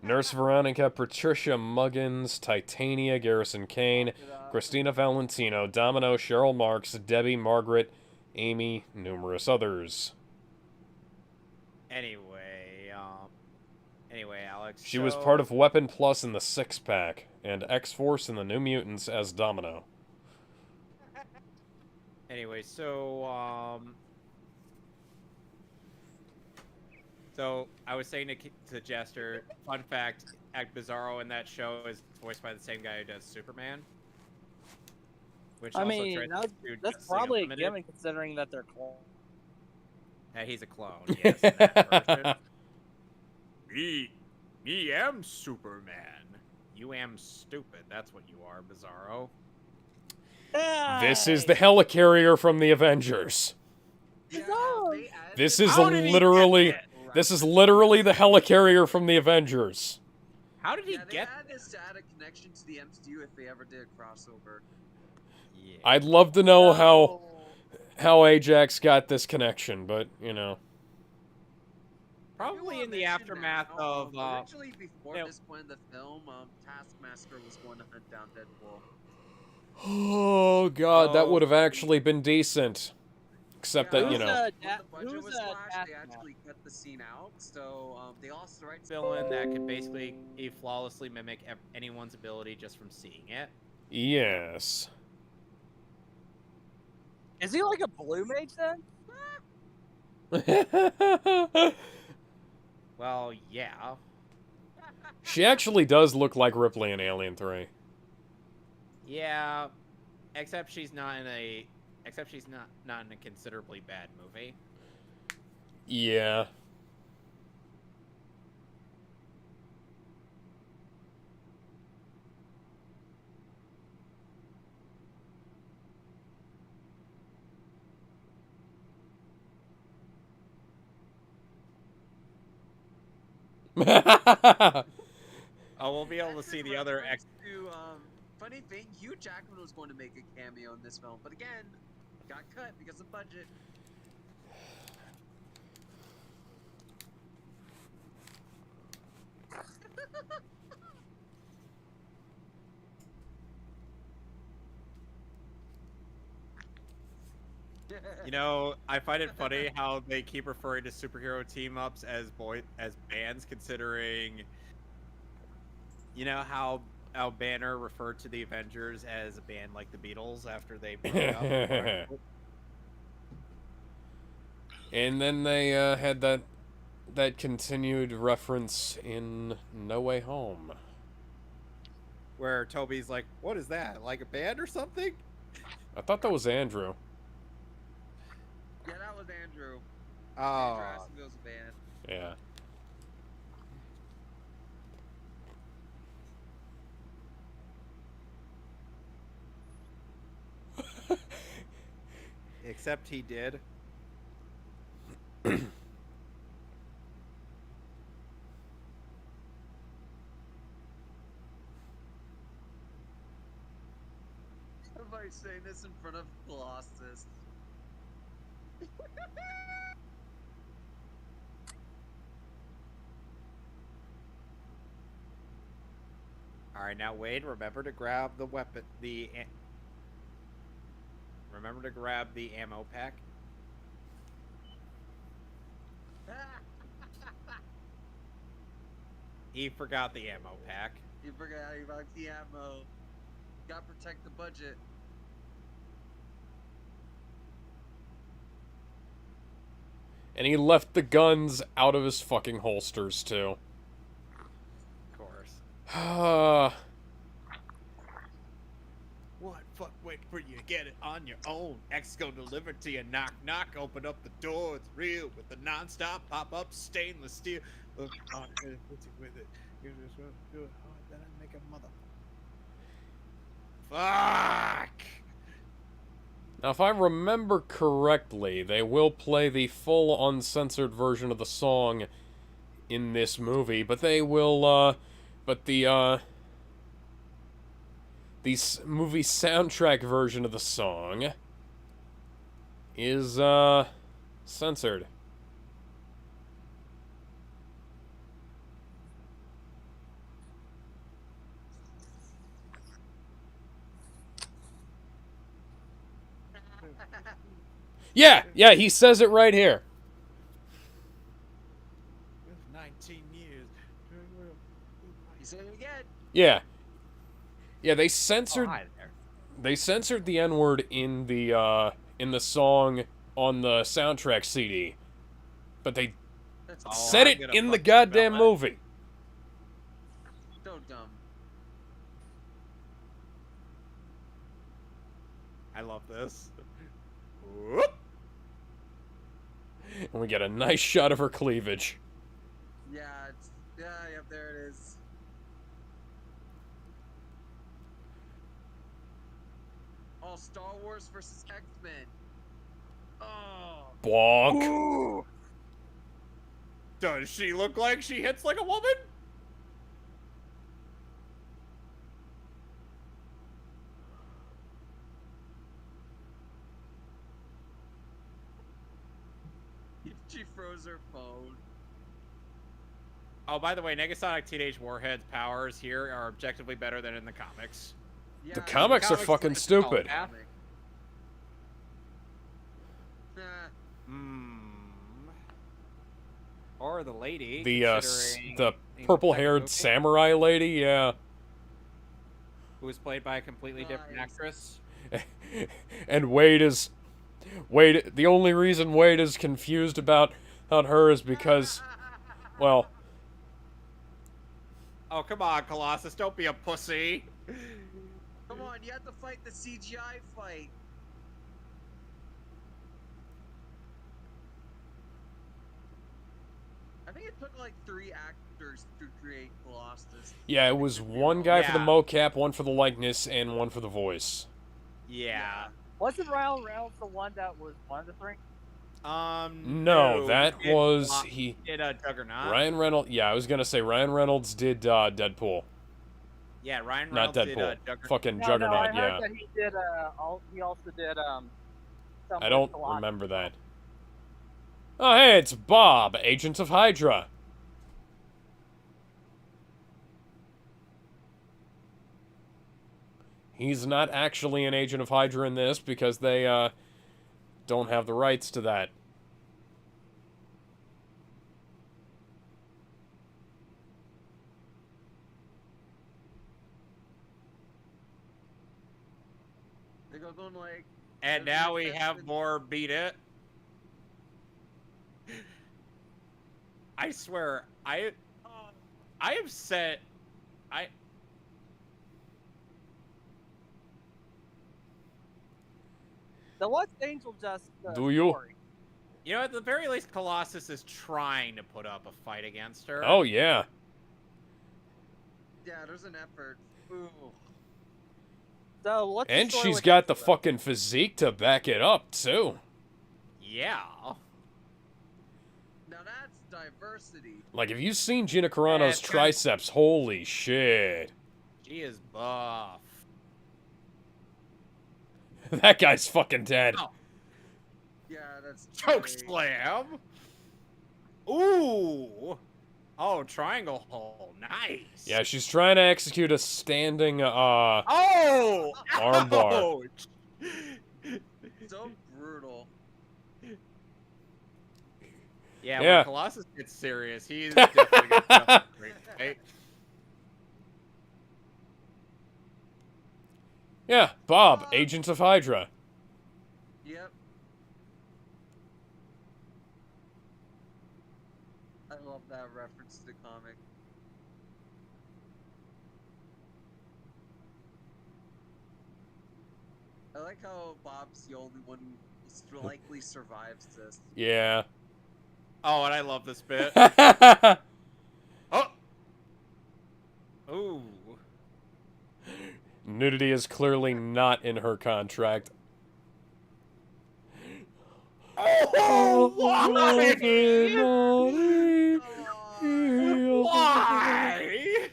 B: Nurse Veronica, Patricia Muggins, Titania, Garrison Kane, Christina Valentino, Domino, Cheryl Marks, Debbie, Margaret, Amy, numerous others.
A: Anyway, Alex.
B: She was part of Weapon Plus in the Six Pack, and X-Force in the New Mutants as Domino.
A: Anyway, so I was saying to Jester, fun fact, Bizarro in that show is voiced by the same guy who does Superman. Which
C: I
A: also
C: mean,
A: tried to do
C: that's
A: Justice League
C: probably a
A: Unlimited.
C: given considering that they're clones.
A: Yeah, he's a clone, yes, in that version. Me am Superman. You am stupid. That's what you are, Bizarro.
B: This is the helicarrier from the Avengers.
D: Yeah, they added
B: This
D: this
B: is
A: How did he get
B: literally
A: it?
B: this is literally the helicarrier from the Avengers.
A: How did he
D: Yeah, they
A: get?
D: added this to add a connection to the MCU if they ever did a crossover.
A: Yeah.
B: I'd love to know
C: So,
B: how Ajax got this connection, but you know.
D: I do
A: Probably
D: wanna
A: in the
D: mention
A: aftermath
D: now,
A: of
D: originally before
A: yeah.
D: this point in the film, Taskmaster was going to hunt down Deadpool.
B: Oh god, that
A: Oh,
B: would have actually been decent. Except that, you
C: who's
B: know.
D: When the budget
C: who's
D: was
C: a
D: slashed, they
C: Taskmaster?
D: actually cut the scene out, so they lost the rights.
A: villain that could basically flawlessly mimic anyone's ability just from seeing it.
B: Yes.
C: Is he like a blue mage then?
A: Well, yeah.
B: She actually does look like Ripley in Alien 3.
A: Yeah. Except she's not in a not in a considerably bad movie.
B: Yeah.
A: Oh, we'll be able to see the other X.
D: Funny thing, Hugh Jackman was going to make a cameo in this film, but again, got cut because of budget.
A: You know, I find it funny how they keep referring to superhero team ups as bands, considering, you know how Banner referred to the Avengers as a band like the Beatles after they broke up.
B: And then they had that continued reference in No Way Home.
A: Where Toby's like, "What is that? Like a band or something?"
B: I thought that was Andrew.
D: Yeah, that was Andrew. Andrew
A: Oh,
D: Jacksonville's a band.
B: Yeah.
A: except he did.
D: Somebody's saying this in front of Colossus.
A: All right, now Wade, remember to grab the weapon. Remember to grab the ammo pack. He forgot the ammo pack.
D: You forgot about the ammo. Gotta protect the budget.
B: And he left the guns out of his fucking holsters, too.
A: Of course. What? Fuck, wait for you to get it on your own. X gonna deliver to you. Knock, knock. Open up the door. It's real with the non-stop pop-up stainless steel. Look on it. What's it with it? You just want to do it hard, then I make a mother. Fuck!
B: Now, if I remember correctly, they will play the full uncensored version of the song in this movie, but they will, but the movie soundtrack version of the song is, censored. Yeah, he says it right here.
A: 19 years.
D: You say it again.
B: Yeah, they
A: Oh,
B: censored
A: hi there.
B: they censored the N-word in the song on the soundtrack CD, but they
A: Oh,
B: said
A: I'm
B: it
A: gonna
B: in the
A: fucking
B: goddamn
A: smell it.
B: movie.
D: So dumb.
A: I love this. Whoop.
B: And we get a nice shot of her cleavage.
D: Yeah, yep, there it is. Oh, Star Wars versus X-Men. Oh.
B: Bonk.
A: Ooh. Does she look like she hits like a woman?
D: She froze her phone.
A: Oh, by the way, Negasonic Teenage Warhead's powers here are objectively better than in the comics.
D: Yeah,
B: The
D: in
B: comics are
A: comics,
B: fucking
A: like,
B: stupid.
A: oh,
D: comic. Nah.
A: Or the lady.
B: The
A: considering
B: the purple-haired
A: movie,
B: samurai lady, yeah.
A: who was played by a completely different
D: Nice.
A: actress.
B: And Wade, the only reason Wade is confused about her is because, well,
A: Oh, come on, Colossus, don't be a pussy.
D: Come on, you have to fight the CGI fight. I think it took like 3 actors to create Colossus.
B: yeah, it was one guy for the
A: Yeah.
B: mocap, one for the likeness, and one for the voice.
A: Yeah.
C: Wasn't Ryan Reynolds the one that was one of the 3?
B: No, that
A: he did
B: was
A: Colossus-
B: he.
A: did Juggernaut.
B: Ryan Reynolds. Yeah, I was gonna say Ryan Reynolds did Deadpool,
A: Yeah, Ryan
B: not
A: Reynolds did
B: Deadpool.
A: Juggernaut.
B: Fucking
C: No,
B: Juggernaut.
C: I heard
B: Yeah,
C: that he did. He also did.
B: I don't remember that. Oh, hey, it's Bob, Agent of Hydra. He's not actually an agent of Hydra in this because they don't have the rights to that.
D: They go going like.
A: And now we have more Beat It. I swear, I have said,
C: So what's Angel just?
B: Do you?
C: Story?
A: you know, at the very least, Colossus is trying to put up a fight against her.
B: Oh yeah.
D: Yeah, there's an effort. Ooh.
C: So what's the
B: And
C: story
B: she's
C: with
B: got the
C: Angel,
B: fucking physique to back it up too.
A: Yeah.
D: Now that's diversity.
B: Like, have you seen Gina Carano's
A: Yeah,
B: triceps? Holy shit.
A: She is buff.
B: That guy's fucking dead.
A: Oh.
D: Yeah, that's
A: Choke
D: great.
A: slam. Ooh. Oh, triangle hole. Nice.
B: Yeah, she's trying to execute a standing,
A: Oh!
B: Armbar.
A: Ouch!
D: So brutal.
A: Yeah,
B: Yeah.
A: when Colossus gets serious, he's definitely gonna jump straight, right?
B: Yeah, Bob, Agent of Hydra.
D: Yep. I love that reference to the comic. I like how Bob's the only one who likely survives this.
B: Yeah.
A: Oh, and I love this bit.
B: Yeah,
A: Oh! Ooh.
B: nudity is clearly not in her contract.
A: Oh, why? Why?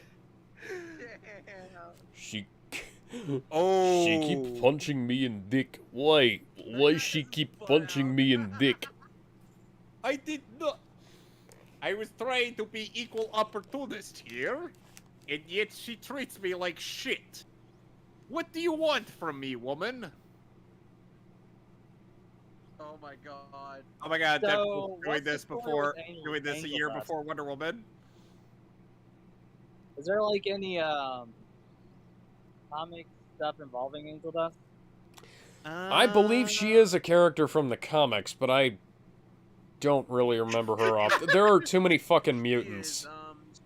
B: She
A: Oh.
B: she keep punching me in dick. Why? Why she keep punching me in dick?
A: I did not. I was trying to be equal opportunist here, and yet she treats me like shit. What do you want from me, woman?
D: Oh my god.
A: Oh my god,
C: So,
A: Deadpool doing
C: what's the
A: this
C: story
A: before,
C: with Angel-
A: doing this a
C: Angel
A: year
C: Dust?
A: before Wonder Woman.
C: Is there like any comic stuff involving Angel Dust?
B: I believe she is a character from the comics, but I don't really remember her off. There are too many fucking mutants.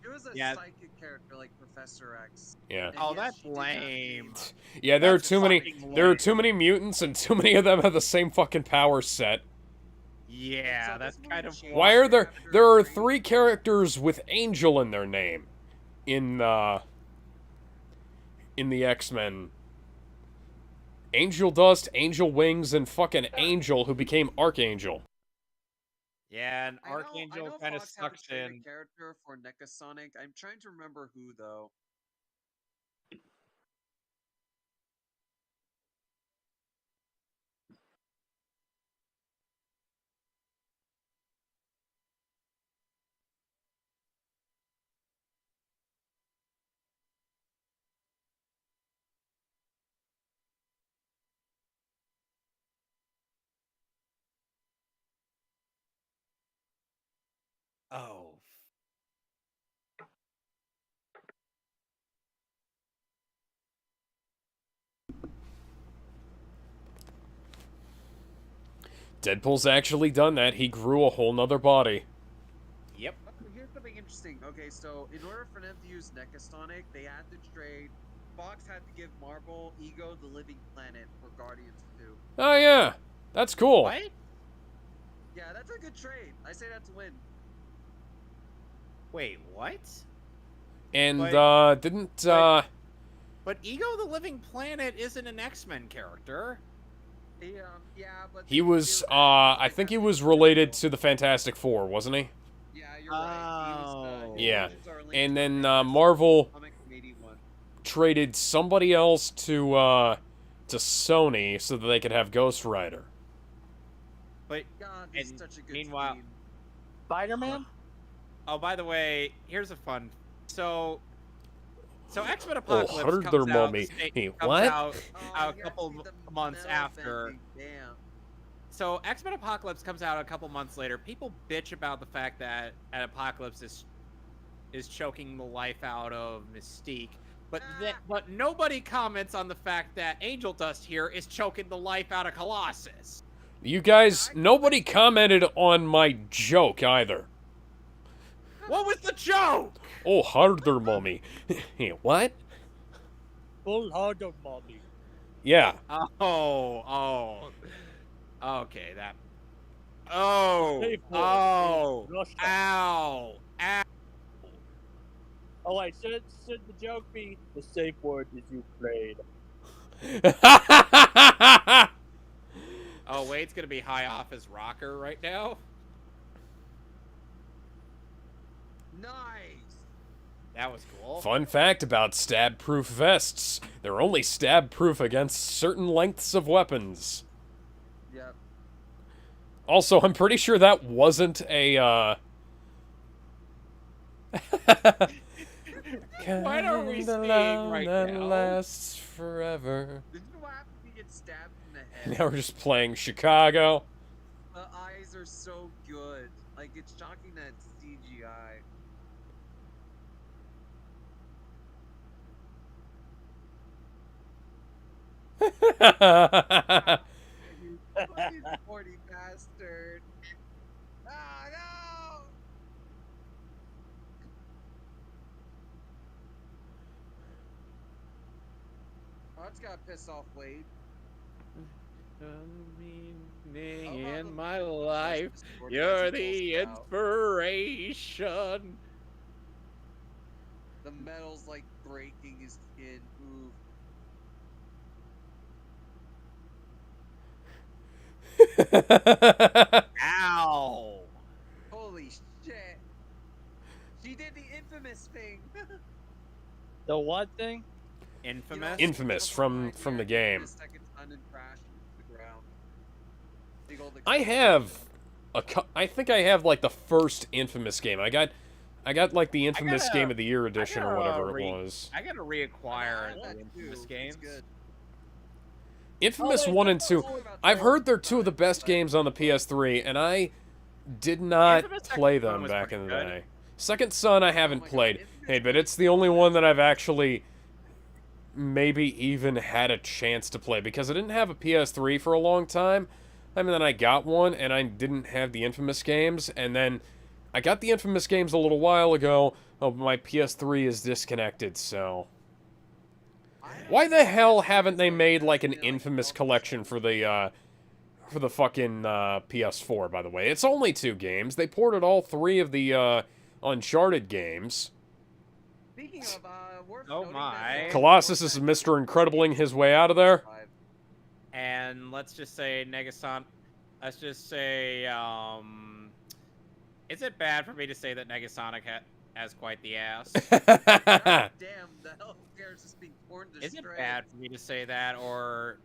D: She was a
A: Yeah.
D: psychic character like Professor X.
B: Yeah.
D: And
A: Oh,
D: yes,
A: that's
D: she did have
A: lame.
D: the-
B: Yeah, there are
A: That's
B: too many.
A: fucking
B: There are
A: lame.
B: too many mutants, and too many of them have the same fucking power set.
A: Yeah,
D: So
A: that's
D: this
A: kind
D: movie
A: of
D: changed
B: Why are there?
D: after
B: There are
D: Green-
B: 3 characters with Angel in their name, in the X-Men Angel Dust, Angel Wings, and fucking Angel, who became Archangel.
A: Yeah, and
D: I know
A: Archangel kind of
D: Fox had a
A: sucks
D: traded
A: in.
D: character for NECA Sonic. I'm trying to remember who though.
A: Oh.
B: Deadpool's actually done that. He grew a whole nother body.
A: Yep.
D: Oh, here's something interesting. Okay, so in order for them to use NECA Sonic, they had to trade. Fox had to give Marvel Ego the Living Planet for Guardians 2.
B: Oh, yeah. That's cool.
A: What?
D: Yeah, that's a good trade. I say that's a win.
A: Wait, what?
B: And, didn't,
A: But Ego the Living Planet isn't an X-Men character.
D: Yeah, but
B: he was, I think he was related to the Fantastic Four, wasn't he?
D: Yeah, you're right.
A: Oh.
B: Yeah.
D: origins are linked
B: And
D: to
B: then,
D: the Fantastic
B: Marvel
D: Four comic from 81.
B: traded somebody else to Sony so that they could have Ghost Rider.
A: But
D: God, this is
A: and
D: such a good
A: meanwhile-
D: scene.
C: Spider-Man?
A: oh, by the way, here's a fun. So X-Men
B: Oh,
A: Apocalypse
B: heard
A: comes
B: their
A: out,
B: mommy.
A: sta-
B: Hey,
A: comes
B: what?
A: out
D: Oh,
A: a
D: yeah,
A: couple
D: see the
A: months
D: metal
A: after.
D: bending. Damn.
A: So X-Men Apocalypse comes out a couple months later. People bitch about the fact that Apocalypse is choking the life out of Mystique, but but nobody comments on the fact that Angel Dust here is choking the life out of Colossus.
B: You guys, nobody commented on my joke either.
A: What was the joke?
B: Oh, harder, mommy. Hey, what?
C: Full harder, mommy.
B: Yeah.
A: Oh. Okay, that. Oh.
C: Safe word
A: Oh.
C: is Russia.
A: Ow. Ow.
C: Oh wait, should the joke be the safe word is Ukraine?
A: Oh, Wade's gonna be high off his rocker right now.
D: Nice.
A: That was cool.
B: Fun fact about stab-proof vests. They're only stab-proof against certain lengths of weapons.
D: Yep.
B: Also, I'm pretty sure that wasn't a,
A: What are we seeing right
B: that
A: now?
B: lasts forever.
D: This is what happens when you get stabbed in the head.
B: Now we're just playing Chicago.
D: The eyes are so good. Like, it's shocking that it's CGI. You fucking horny bastard. Ah, no! Oh, it's gotta piss off Wade.
A: In my life,
D: Discord
A: you're
D: message
A: the
D: goes out.
A: inspiration.
D: The metal's like breaking his skin. Ooh.
A: Ow.
D: Holy shit. She did the infamous thing.
C: The what thing?
A: Infamous.
B: Infamous from the game.
D: Second sun and crash into the ground. Big old
B: I have I think I have like the first Infamous game. I got like the Infamous
A: gotta-
B: Game of the Year edition or
A: gotta
B: whatever it
A: re-
B: was.
A: I gotta reacquire
D: that
A: the
D: too.
A: Infamous
D: It's
A: games.
D: good.
B: Infamous
C: wait,
B: 1 and
C: that's
B: 2.
C: all about
B: I've
C: Joel
B: heard they're two of the
D: Stein,
B: best
D: but-
B: games on the PS3, and I did not
A: Infamous
B: play
A: Second Son
B: them
A: was
B: back
A: pretty
B: in the
A: good.
B: day. Second Son I haven't
D: my God,
B: played.
D: Infamous
B: Hey, but
D: was
B: it's the only one that I've actually maybe even had a chance to play, because I didn't have a PS3 for a long time. I mean, then I got one, and I didn't have the Infamous games, and then I got the Infamous games a little while ago. Oh, but my PS3 is disconnected, so... Why the hell haven't they made, like, an Infamous collection for the fucking, PS4, by the way? It's only 2 games. They ported all 3 of the, Uncharted games.
D: Speaking of, worth
A: Oh
D: noting
A: my.
D: that
B: Colossus is Mr. Incredibling his way out of there.
A: and let's just say Negasonic. Let's just say, is it bad for me to say that Negasonic has quite the ass?
D: God damn, the healthcare is just being torn to
A: Is it
D: shreds.
A: bad for me to say that, or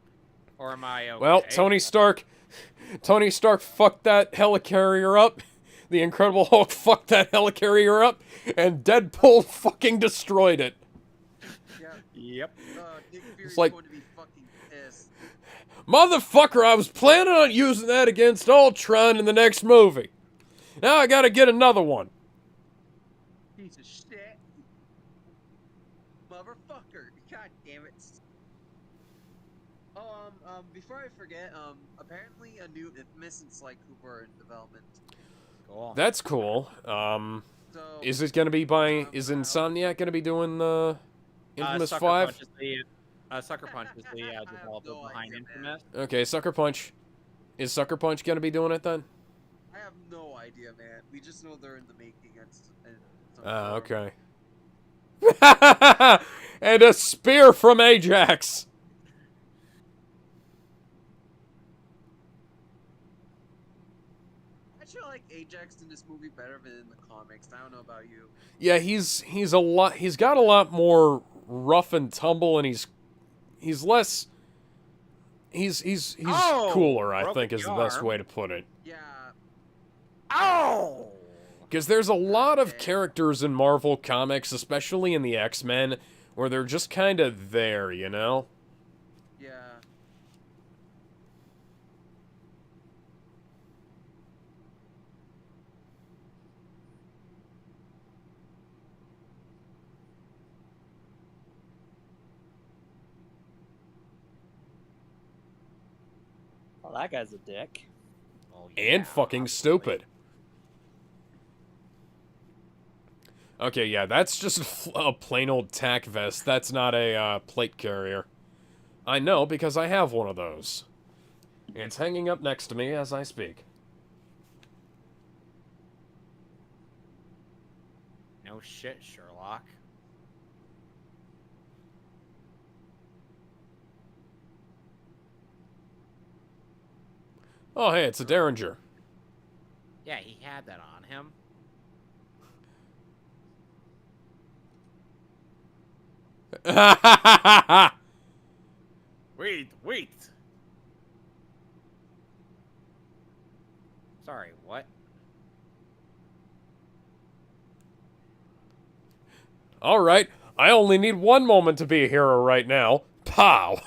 A: am I okay?
B: Well, Tony Stark fucked that helicarrier up. The Incredible Hulk fucked that helicarrier up, and Deadpool fucking destroyed it.
D: Yeah,
A: Yep.
D: Nick Fury's
B: like-
D: going to be fucking pissed.
B: Motherfucker, I was planning on using that against Ultron in the next movie. Now I gotta get another one.
D: Piece of shit. Motherfucker. God damn it. Oh, before I forget, apparently a new Infamous and Sly Cooper are in development.
A: Cool.
B: That's cool.
D: So,
B: Is it gonna be by? Is Insomniac gonna be doing the Infamous 5?
A: Sucker Punch is the
D: I have
A: developer
D: no
A: behind
D: idea,
A: Infamous.
B: Okay, Sucker Punch. Is Sucker Punch gonna be doing it then?
D: I have no idea, man. We just know they're in the making and some
B: Ah,
D: form.
B: okay. And a spear from Ajax.
D: I actually like Ajax in this movie better than in the comics. I don't know about you.
B: Yeah, he's a lot. He's got a lot more rough and tumble, and he's less. He's
A: Oh,
B: cooler. I
A: broken
B: think is the
A: the
B: best
A: arm.
B: way to put it.
D: Yeah.
A: Oh!
B: Because there's a lot of
D: Okay.
B: characters in Marvel comics, especially in the X-Men, where they're just kind of there, you know?
D: Yeah.
C: Well, that guy's a dick.
A: Oh,
B: And
A: yeah,
B: fucking
A: obviously.
B: stupid. Okay, yeah, that's just a plain old tack vest. That's not a plate carrier. I know, because I have one of those. It's hanging up next to me as I speak.
A: No shit, Sherlock.
B: Oh, hey, it's a Derringer.
A: Yeah, he had that on him. Wait. Sorry, what?
B: Alright, I only need one moment to be a hero right now. Pow!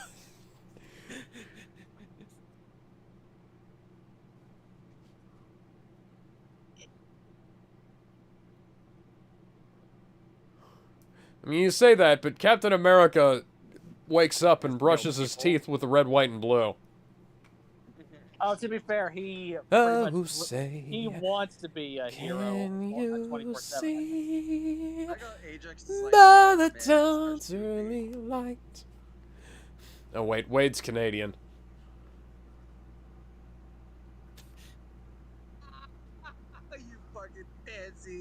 B: I mean, you say that, but Captain America wakes up and brushes his teeth with the red, white, and blue.
C: Oh, to be fair, he
B: Oh,
C: pretty much
B: say,
C: he wants to be a hero.
B: can you
C: 24/7.
B: see
D: I got Ajax is like
B: by the
D: man, it's
B: dawn's
D: first movie.
B: early light? Oh, wait, Wade's Canadian.
D: You fucking pansy.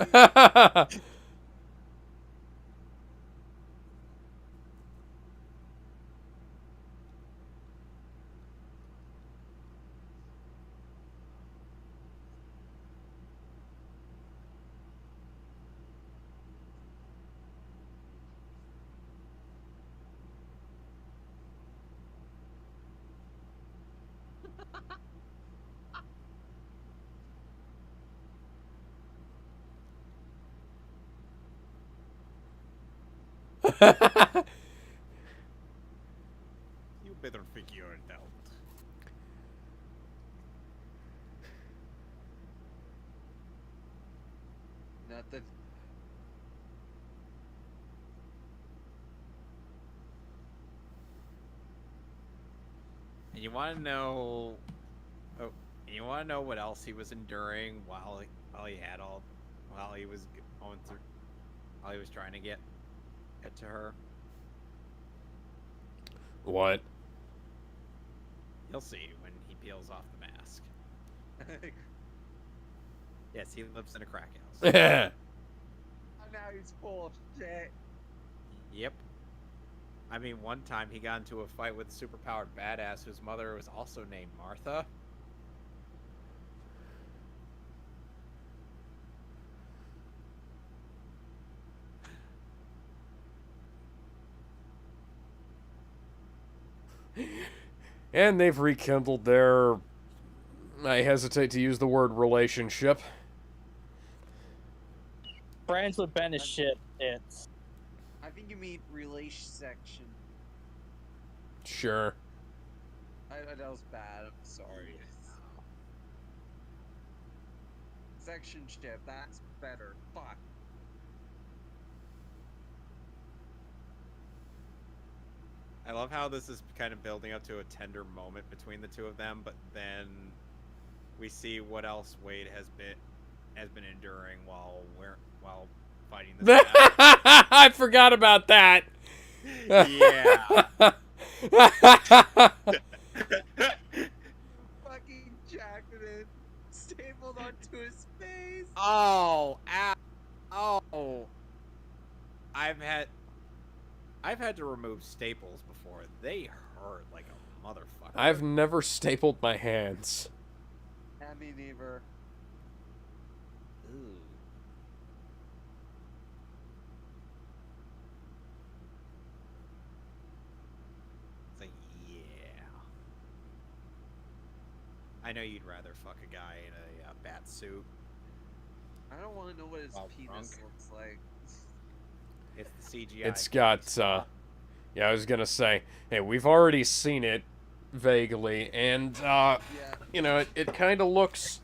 A: You better figure it out.
D: Nothing.
A: And you want to know? Oh, and you want to know what else he was enduring while he was going through, while he was trying to get to her?
B: What?
A: You'll see when he peels off the mask. Yes, he lives in a crack house.
D: Now he's full of shit.
A: Yep. I mean, one time he got into a fight with a superpowered badass whose mother was also named Martha.
B: And they've rekindled their, I hesitate to use the word relationship.
C: Friends with Ben is shit. It's
D: I think you mean relation section.
B: Sure.
D: That was bad. I'm sorry. Section ship. That's better. Fuck.
A: I love how this is kind of building up to a tender moment between the two of them, but then we see what else Wade has been enduring while fighting this battle.
B: I forgot about that.
A: Yeah.
D: Fucking Jacqueline stapled onto his face.
A: Oh, oh. I've had to remove staples before. They hurt like a motherfucker.
B: I've never stapled my hands.
D: And me neither.
A: Ooh. It's like, yeah. I know you'd rather fuck a guy in a bat suit.
D: I don't want to know what his
A: While
D: penis
A: drunk.
D: looks like.
A: It's the CGI.
B: It's got, yeah, I was gonna say, hey, we've already seen it vaguely, and,
D: Yeah.
B: you know, it kind of looks...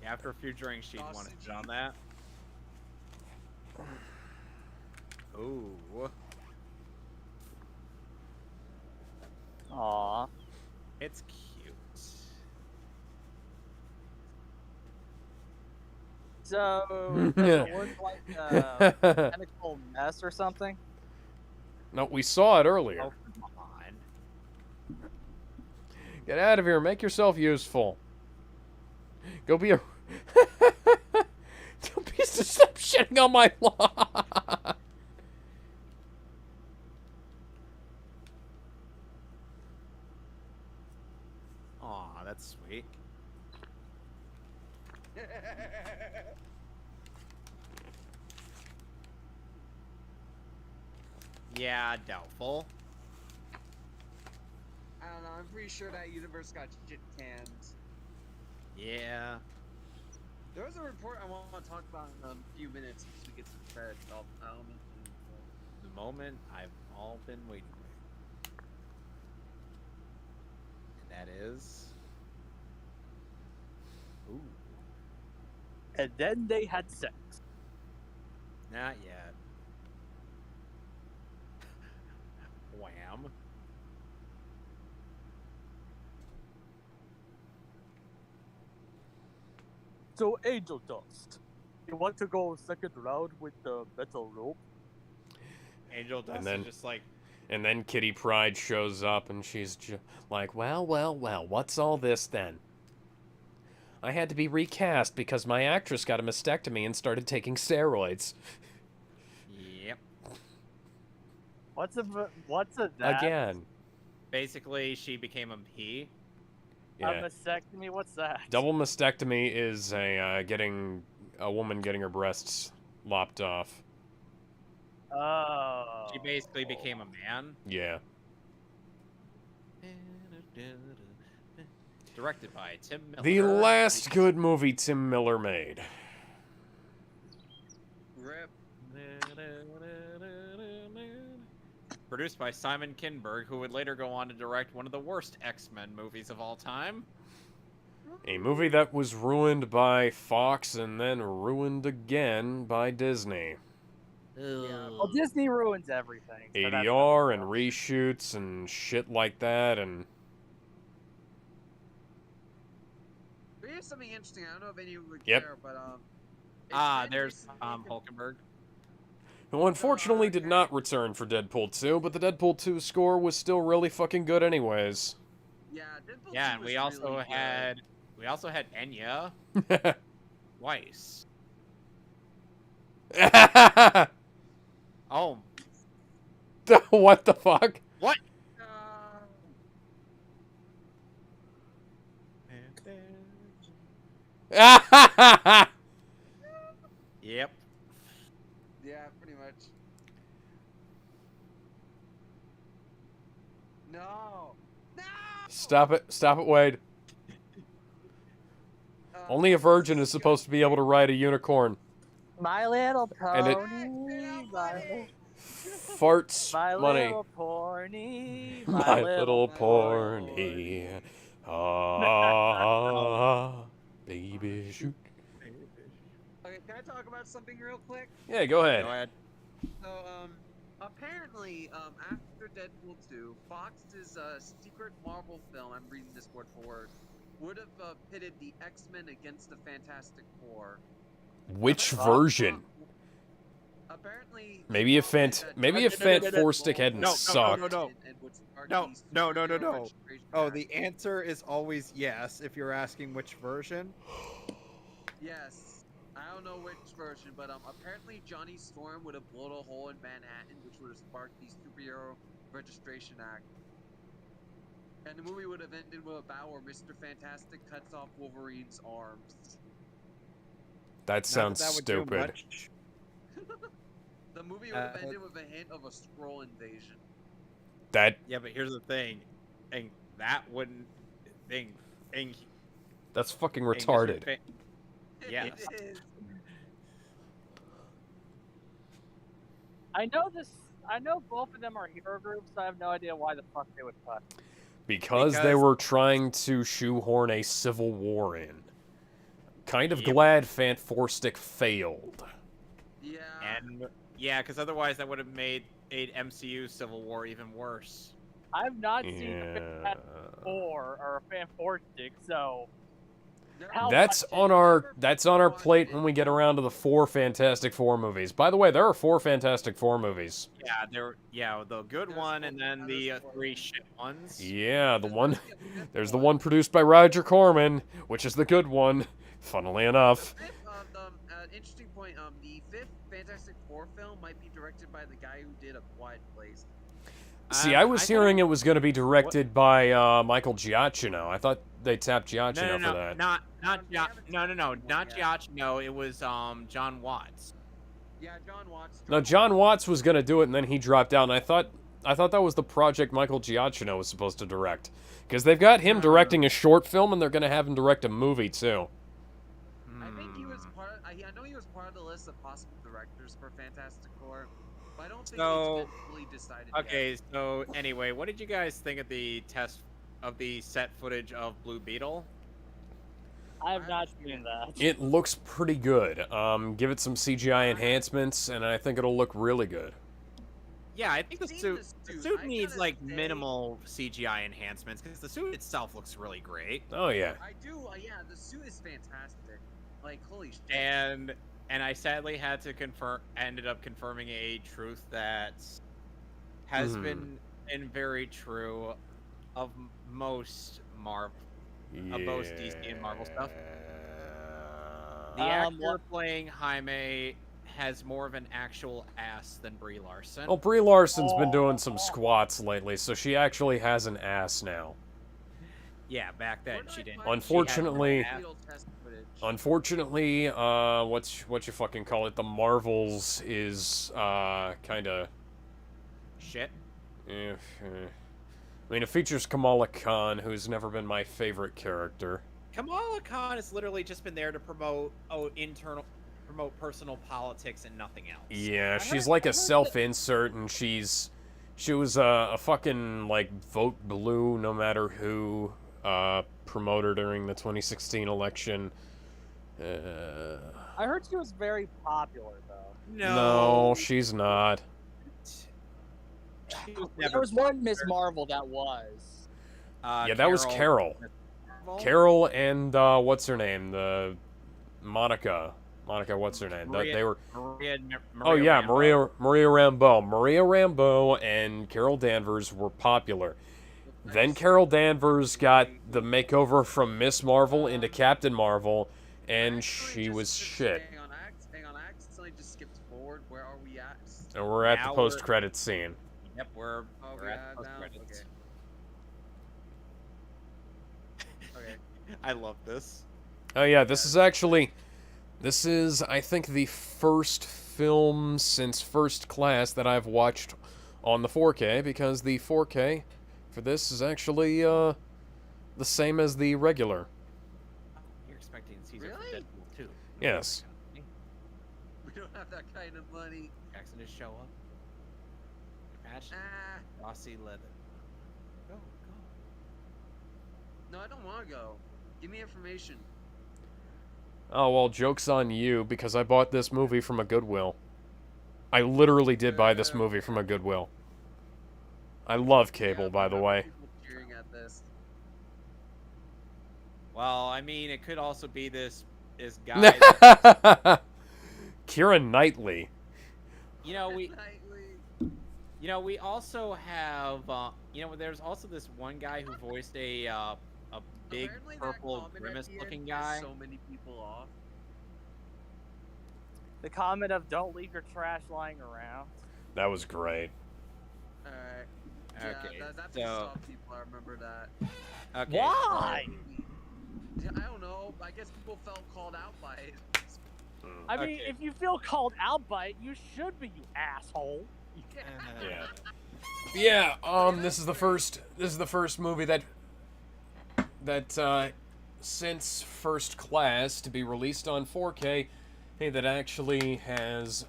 A: After a few drinks, she'd want to
D: Sausage.
A: sit on that. Ooh.
C: aw.
A: It's cute.
C: So does it look like a tentacle mess or something?
B: No, we saw it earlier.
A: Oh, come on.
B: Get out of here. Make yourself useful. Go be a... Don't be stop shitting on my lawn.
A: Aw, that's sweet. Yeah, doubtful.
D: I don't know. I'm pretty sure that universe got shit canned.
A: Yeah.
D: There was a report I want to talk about in a few minutes once we get to the credits. I'll mention it.
A: The moment I've all been waiting for. And that is... Ooh.
C: And then they had sex.
A: Not yet. Wham.
C: So Angel Dust, you want to go second round with the metal rope?
A: Angel Dust
B: then-
A: is just like,
B: And then Kitty Pryde shows up, and she's like, well, what's all this then? I had to be recast because my actress got a mastectomy and started taking steroids.
A: yep.
C: What's a that?
B: Again.
A: Basically, she became a he.
C: A
B: Yeah.
C: mastectomy? What's that?
B: Double mastectomy is a woman getting her breasts lopped off.
C: Oh.
A: She basically became a man.
B: Yeah.
A: Directed by Tim Miller.
B: The last good movie Tim Miller made.
D: Rip.
A: Produced by Simon Kinberg, who would later go on to direct one of the worst X-Men movies of all time.
B: A movie that was ruined by Fox and then ruined again by Disney.
C: Well, Disney ruins everything. So that's
B: ADR and reshoots and shit like that, and
D: Here's something interesting. I don't know if anyone would
B: Yep.
D: care, but
A: There's
D: recently-
A: Hulkenberg.
B: who unfortunately did not return for Deadpool 2, but the Deadpool 2 score was still really fucking good anyways.
D: Yeah, Deadpool
A: Yeah,
D: 2
A: and
D: was
A: we also
D: really
A: had Enya twice. Oh,
B: What the fuck?
A: what? Yep.
D: Yeah, pretty much. No. No.
B: Stop it, Wade. Only a virgin is supposed to be able to ride a unicorn.
C: My Little
B: And it-
C: Pony.
B: Farts
C: My
B: money.
C: Little Pony.
B: My little pony. Ah, baby shoot.
D: Okay, can I talk about something real quick?
B: Yeah, go ahead.
A: Go ahead.
D: So, apparently, after Deadpool 2, Fox's secret Marvel film, I'm reading this word for word, would have pitted the X-Men against the Fantastic Four.
B: Which version?
D: Apparently,
B: Maybe if Four Stick hadn't sucked.
E: No. Oh, the answer is always yes if you're asking which version.
D: Yes. I don't know which version, but apparently Johnny Storm would have blown a hole in Manhattan, which would have sparked the Superhero Registration Act. And the movie would have ended with a battle where Mr. Fantastic cuts off Wolverine's arms.
B: That sounds
E: Not that would do
B: stupid.
E: much.
D: The movie would have ended with a hint of a Skrull invasion.
B: That
A: Yeah, but here's the thing, and that wouldn't thing.
B: that's fucking retarded.
A: Yes.
D: It is.
C: I know both of them are hero groups, so I have no idea why the fuck they would cut.
B: Because they
A: Because-
B: were trying to shoehorn a civil war in. Kind of
A: Yep.
B: glad Four Stick failed.
D: Yeah.
A: And yeah, because otherwise that would have made a MCU Civil War even worse.
C: I've not seen a
B: Yeah.
C: Fantastic Four or a Fan Four Stick, so
D: There
C: How
D: are-
B: That's on our plate when we get around to the 4 Fantastic Four movies. By the way, there are 4 Fantastic Four movies.
A: Yeah, the good
D: There's
A: one, and
D: four-
A: then the
D: there's four.
A: 3 shit ones.
B: Yeah, the
D: There's
B: one.
D: supposed to be a fifth
B: There's the one produced by Roger Corman, which is the good one. Funnily enough.
D: The fifth, interesting point. The fifth Fantastic Four film might be directed by the guy who did A Quiet Place.
B: See, I was hearing
A: thought-
B: it was going to be directed by Michael Giacchino. I thought they tapped Giacchino for
A: No,
B: that.
A: not
D: They haven't
A: no,
D: signed
A: not
D: one yet.
A: Giacchino. It was John Watts.
D: Yeah, John Watts.
B: No, John Watts was going to do it, and then he dropped out. And I thought that was the project Michael Giacchino was supposed to direct, because they've got him directing a short film, and they're going to have him direct a movie too.
D: I think he was part. I know he was part of the list of possible directors for Fantastic Four, but I don't think
A: So-
D: it's been fully decided
A: Okay,
D: yet.
A: so anyway, what did you guys think of the test of the set footage of Blue Beetle?
C: I have not seen that.
B: It looks pretty good. Give it some CGI enhancements, and I think it'll look really good.
A: Yeah, I think the
D: Seen
A: suit,
D: the
A: the
D: suit.
A: suit
D: I
A: needs
D: gotta
A: like
D: say-
A: minimal CGI enhancements because the suit itself looks really great.
B: Oh yeah.
D: I do. Yeah, the suit is fantastic. Like holy shit.
A: And I sadly had to ended up confirming a truth that has been very true of most of most DC and Marvel stuff. The actor
C: what-
A: playing Jaime has more of an actual ass than Brie Larson.
B: Well, Brie Larson's been doing some squats lately, so she actually has an ass now.
A: Yeah, back then
D: Where did
A: she
D: I
A: didn't.
D: find
B: Unfortunately-
D: the Beetle test footage?
B: Unfortunately, what you fucking call it? The Marvels is kind of.
A: Shit.
B: I mean, it features Kamala Khan, who's never been my favorite character.
A: Kamala Khan has literally just been there to promote promote personal politics and nothing else.
B: Yeah,
C: I
B: she's
C: heard-
B: like
C: I
B: a
C: heard that-
B: self-insert, and she was a fucking like vote blue no matter who promoter during the 2016 election.
C: I heard she was very popular though.
B: No, she's not.
A: She was
C: There
A: never
C: was one Miss Marvel that was.
B: Yeah, that was Carol.
A: Marvel?
B: Carol and what's her name? The Monica, what's her name?
A: Maria-
B: They were.
A: Maria
B: Oh yeah,
A: Rambeau.
B: Maria Rambeau. Maria Rambeau and Carol Danvers were popular. Then Carol Danvers got the makeover from Miss Marvel into Captain Marvel, and
D: Actually,
B: she
D: just-
B: was
D: just-
B: shit.
D: Hang on, I accidentally just skipped forward. forward. Where are we at?
B: And we're at the
A: Now
B: post-credit scene.
A: Yep, we're
D: Oh,
A: we're
D: we
A: at
D: are
A: post
D: now?
A: credits.
D: Okay.
A: I love this.
B: Oh yeah, this is, I think, the first film since First Class that I've watched on the 4K, because the 4K for this is actually, the same as the regular.
A: You're expecting Caesar
D: Really?
A: for Deadpool too.
B: Yes.
D: We don't have that kind of money.
A: Jackson just show up. Patch.
D: Ah.
A: Rossi leather. Go.
D: No, I don't want to go. Give me information.
B: Oh, well, joke's on you, because I bought this movie from a Goodwill. I literally did buy this movie from a Goodwill. I love Cable,
D: Yeah,
B: by the
D: but
B: way.
D: people cheering at this.
A: Well, I mean, it could also be this guy. That,
B: Keira Knightley.
A: you know, we
D: Nightly.
A: we also have there's also this one guy who voiced a big
D: Apparently that
A: purple
D: comment at
A: grimace
D: the end
A: looking
D: pissed
A: guy.
D: So many people off.
C: The comment of "Don't leave your trash lying around."
B: That was great.
D: Alright.
A: Okay,
D: Yeah, that
A: so
D: pissed off people. I remember that.
A: okay,
C: Why?
D: Yeah, I don't know. I guess people felt called out by it.
C: I mean,
A: Okay.
C: if you feel called out by it, you should be, you asshole.
B: Yeah. Yeah, this is the first movie that since First Class to be released on 4K, hey, that actually has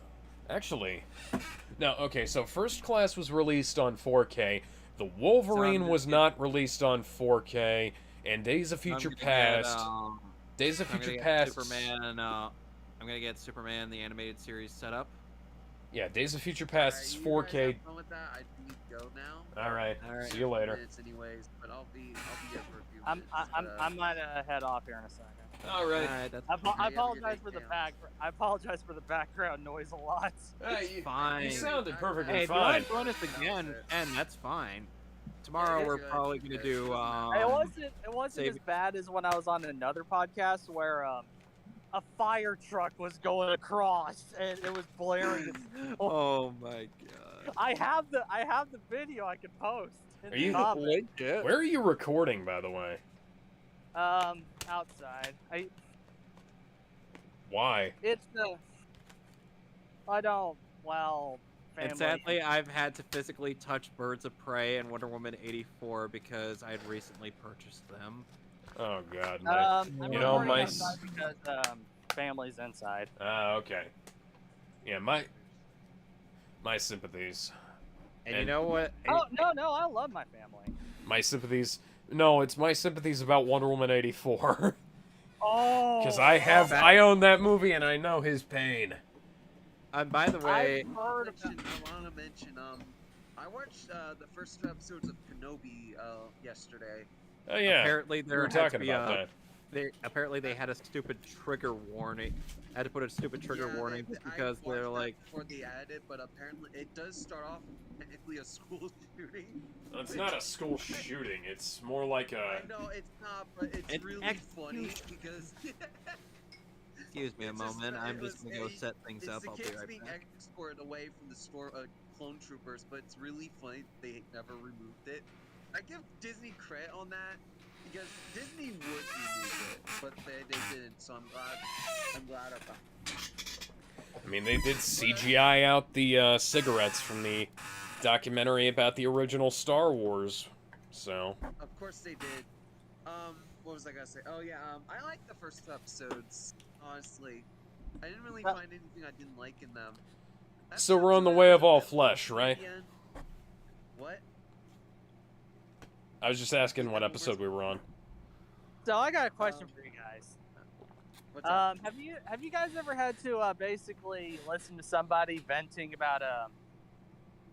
B: no, okay, so First Class was released on 4K. The Wolverine was not released on 4K, and Days of Future Past. Days of Future Past.
A: Superman. I'm gonna get Superman the animated series set up.
B: Yeah, Days of Future Past is
D: Alright, you guys
B: 4K.
D: have fun with that. I need to go now.
B: All right.
A: Alright.
B: See you later.
D: Minutes anyways, but I'll be here for a few
C: I'm
D: minutes.
C: I might head off here in a second.
B: All right.
A: Alright, that's
C: I
D: have a good
C: apologize
D: day,
C: for the
D: Chaos.
C: I apologize for the background noise a lot.
A: fine.
B: You sounded perfectly
A: Hey, if you
B: fine.
A: want to join us again, and that's fine. Tomorrow
D: Yeah,
A: we're
D: good.
A: probably gonna
D: Good.
A: do.
C: It wasn't
A: save-
C: as bad as when I was on another podcast where a fire truck was going across and it was blaring.
A: Oh my god.
C: I have the video I can post. In
B: Are
C: the
B: you-
C: comments.
B: Where are you recording, by the way?
C: Outside.
B: Why?
C: It's I don't. Well, family.
A: And sadly, I've had to physically touch Birds of Prey and Wonder Woman 84 because I had recently purchased them.
B: Oh God.
C: I'm
B: You know,
C: recording
B: my
C: outside because family's inside.
B: Okay. Yeah, my sympathies.
A: And you
B: And-
A: know what?
C: Oh no, I love my family.
B: My sympathies. No, it's my sympathies about Wonder Woman 84.
C: Oh,
B: Because I own that movie and I know his pain.
A: And by the way,
C: I've heard about.
D: I want to mention, I watched the first 2 episodes of Kenobi yesterday.
B: Oh yeah.
A: apparently
B: We
A: there
B: were
A: had to
B: talking
A: be
B: about
A: a,
B: that.
A: apparently they had a stupid trigger warning. I had to put a stupid trigger
D: Yeah,
A: warning
D: they-
A: just because
D: I
A: they're
D: watched that
A: like,
D: before they added it, but apparently it does start off technically a school shooting.
B: It's not a school shooting. It's more like
D: I
B: a.
D: know it's not, but it's
A: It
D: really
A: ex-
D: funny because
A: excuse me a
D: It's just
A: moment,
D: that
A: I'm
D: it
A: just
D: was
A: gonna go
D: a-
A: set things
D: it's
A: up.
D: the
A: I'll be
D: kids
A: right
D: being
A: back.
D: exported away from the store clone troopers, but it's really funny they never removed it. I give Disney credit on that because Disney would remove it, but they didn't. So I'm glad about it.
B: I mean, they did CGI out the cigarettes from the documentary about the original Star Wars. So.
D: Of course they did. What was I gonna say? Oh yeah, I like the first 2 episodes. Honestly, I didn't really find anything I didn't like in them.
B: So we're on the way of all flesh, right?
D: What?
B: I was just asking what episode we were on.
C: So I got a question for you guys.
D: What's up?
C: Have you guys ever had to basically listen to somebody venting about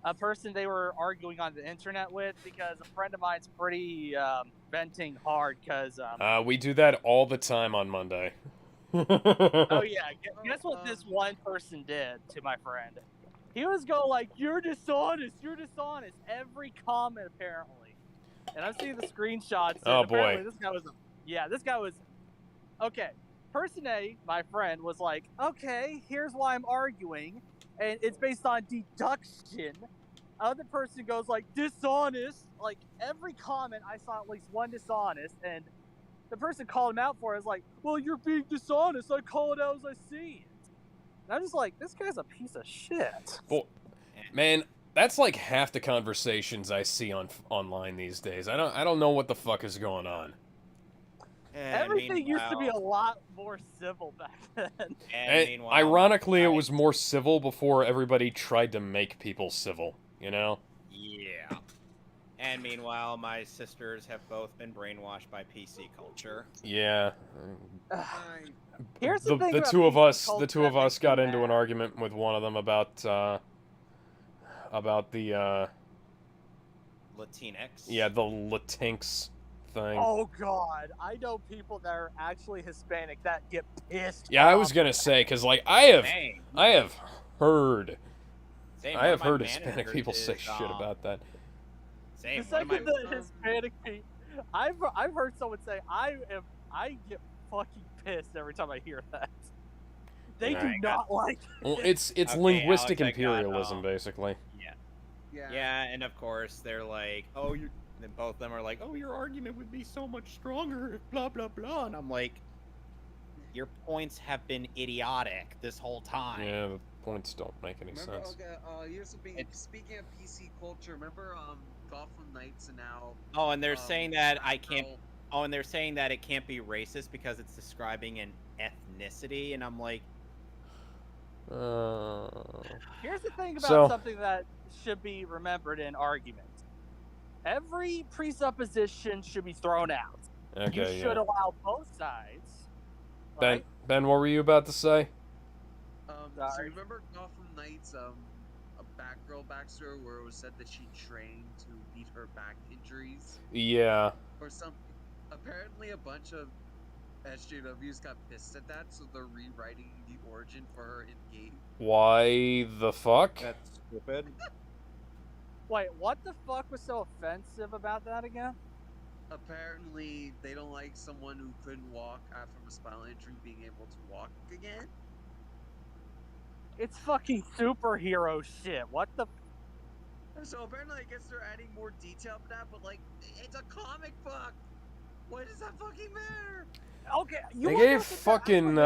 C: a person they were arguing on the internet with? Because a friend of mine's pretty venting hard because
B: We do that all the time on Monday.
C: oh yeah, guess what this one person did to my friend? He was going like, "You're dishonest, you're dishonest." Every comment apparently, and I'm seeing the screenshots. And
B: Oh,
C: apparently
B: boy.
C: this guy was okay. Person A, my friend, was like, "Okay, here's why I'm arguing. and it's based on deduction. Other person goes like dishonest. Like every comment, I saw at least one dishonest, and the person called him out for it is like, "Well, you're being dishonest. I call it out as I see it." And I'm just like, this guy's a piece of shit.
B: Well, man, that's like half the conversations I see online these days. I don't know what the fuck is going on.
C: Everything used to be a lot more civil back then.
B: And ironically, it was more civil before everybody tried to make people civil, you know?
A: Yeah. And meanwhile, my sisters have both been brainwashed by PC culture.
B: Yeah.
C: Here's the thing
B: the
C: about
B: two of
C: PC
B: us, the
C: culture
B: two of
C: that
B: us
C: makes me
B: got into an
C: mad.
B: argument with one of them about the
A: Latinx.
B: yeah, the Latinx thing.
C: Oh god, I know people that are actually Hispanic that get pissed.
B: Yeah, I was
C: off.
B: gonna say, cause like I have heard Hispanic people say shit about that.
A: Same.
C: The second the Hispanic people, I've heard someone say I get fucking pissed every time I hear that. They do not like it.
B: Well, it's
A: Okay,
B: linguistic
A: Alex, I got,
B: imperialism, basically.
A: Yeah, and of course they're like, oh, you. Then both of them are like, oh, your argument would be so much stronger, if blah blah blah, and I'm like, your points have been idiotic this whole time.
B: Yeah, the points don't make any sense.
D: Okay, here's something. Speaking of PC culture, remember Gotham Knights and now.
A: Oh, and they're saying that I
D: Batgirl-
A: can't. Oh, and they're saying that it can't be racist because it's describing an ethnicity, and I'm like,
C: Here's the thing about
B: So-
C: something that should be remembered in arguments. Every presupposition should be thrown out.
B: Okay,
C: You
B: yeah.
C: should allow both sides.
B: Ben,
C: right?
B: Ben, what were you about to say?
D: So
C: Sorry.
D: remember Gotham Knights, a Batgirl backstory where it was said that she trained to beat her back injuries
B: Yeah.
D: or something. Apparently, a bunch of SJWs got pissed at that, so they're rewriting the origin for her in game.
B: Why the fuck?
A: that's stupid.
C: Wait, what the fuck was so offensive about that again?
D: Apparently, they don't like someone who couldn't walk after a spinal injury being able to walk again.
C: It's fucking superhero shit. What the?
D: So apparently, I guess they're adding more detail to that, but like, it's a comic book. What does that fucking matter?
C: Okay, you
B: They
C: wanna
B: gave
C: look at that?
B: fucking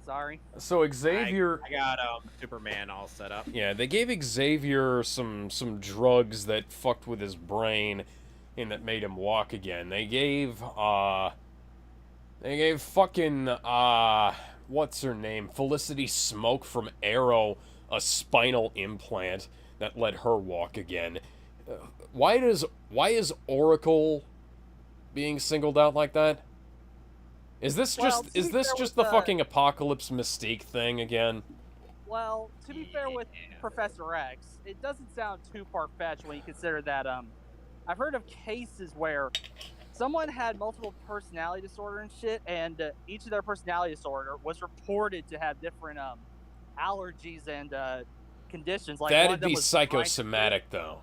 C: Sorry.
B: so Xavier
A: I got Superman all set up.
B: yeah, they gave Xavier some drugs that fucked with his brain and that made him walk again. They gave fucking what's her name? Felicity Smoke from Arrow a spinal implant that let her walk again. Why is Oracle being singled out like that? Is this
C: Well,
B: just
C: to be fair
B: just
C: with
B: the
C: the-
B: fucking Apocalypse Mystique thing again?
C: Well, to be fair with Professor X, it doesn't sound too far-fetched when you consider that I've heard of cases where someone had multiple personality disorder and shit, and each of their personality disorder was reported to have different allergies and conditions. Like one
B: That'd
C: of them
B: be
C: was
B: psychosomatic, though.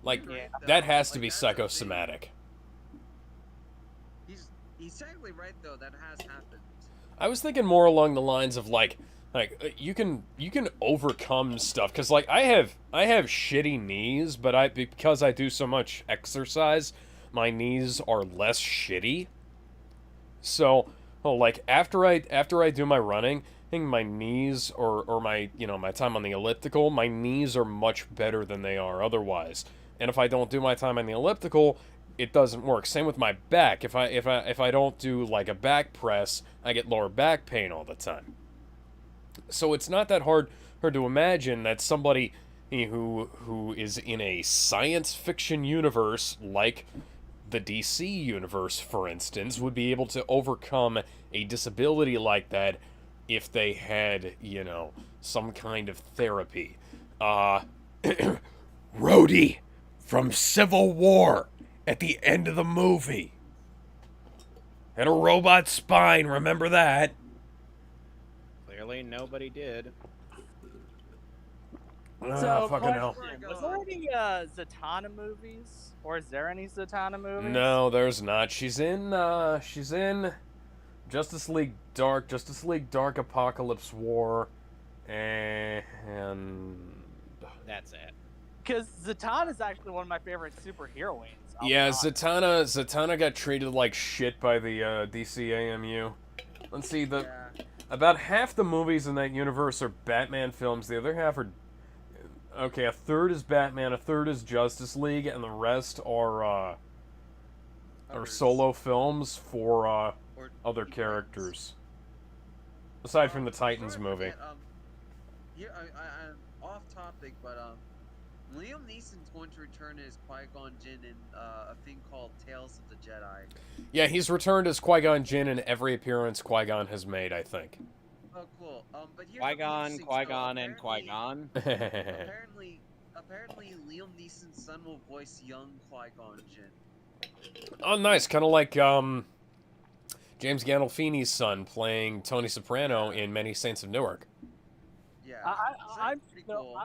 B: Like,
D: You're right,
B: that
D: though.
B: has to
D: Like,
B: be
D: that's a thing.
B: psychosomatic.
D: He's technically right though. That has happened.
B: I was thinking more along the lines of like you can overcome stuff because like I have shitty knees, but because I do so much exercise, my knees are less shitty. So, like after I do my running, I think my knees or my my time on the elliptical, my knees are much better than they are otherwise. And if I don't do my time on the elliptical, it doesn't work. Same with my back. If I don't do like a back press, I get lower back pain all the time. So it's not that hard to imagine that somebody who is in a science fiction universe like the DC universe, for instance, would be able to overcome a disability like that if they had, some kind of therapy. Rhodey from Civil War at the end of the movie. Had a robot spine, remember that?
A: Clearly, nobody did.
C: So,
B: fucking hell.
C: question, was there any Zatanna movies? Or is there any Zatanna movies?
B: No, there's not. She's in Justice League Dark, Justice League Dark Apocalypse War, and
A: That's it.
C: Because Zatanna is actually one of my favorite superheroines.
B: yeah, Zatanna got treated like shit by the DCAMU. Let's see, about half the movies in that universe are Batman films. The other half are okay. A third is Batman, a third is Justice League, and the rest are solo films for
D: Or
B: other
D: events.
B: characters. Aside from the Titans
D: before I
B: movie.
D: forget, here I'm off topic, but Liam Neeson's going to return as Qui-Gon Jinn in a thing called Tales of the Jedi.
B: Yeah, he's returned as Qui-Gon Jinn in every appearance Qui-Gon has made, I think.
D: Oh, cool. But here's
A: Qui-Gon, Qui-Gon, and Qui-Gon.
D: Apparently, Liam Neeson's son will voice young Qui-Gon Jinn.
B: Oh, nice. Kind of like James Gandolfini's son playing Tony Soprano in Many Saints of Newark.
D: Yeah,
C: I'm
D: pretty
C: still,
D: cool.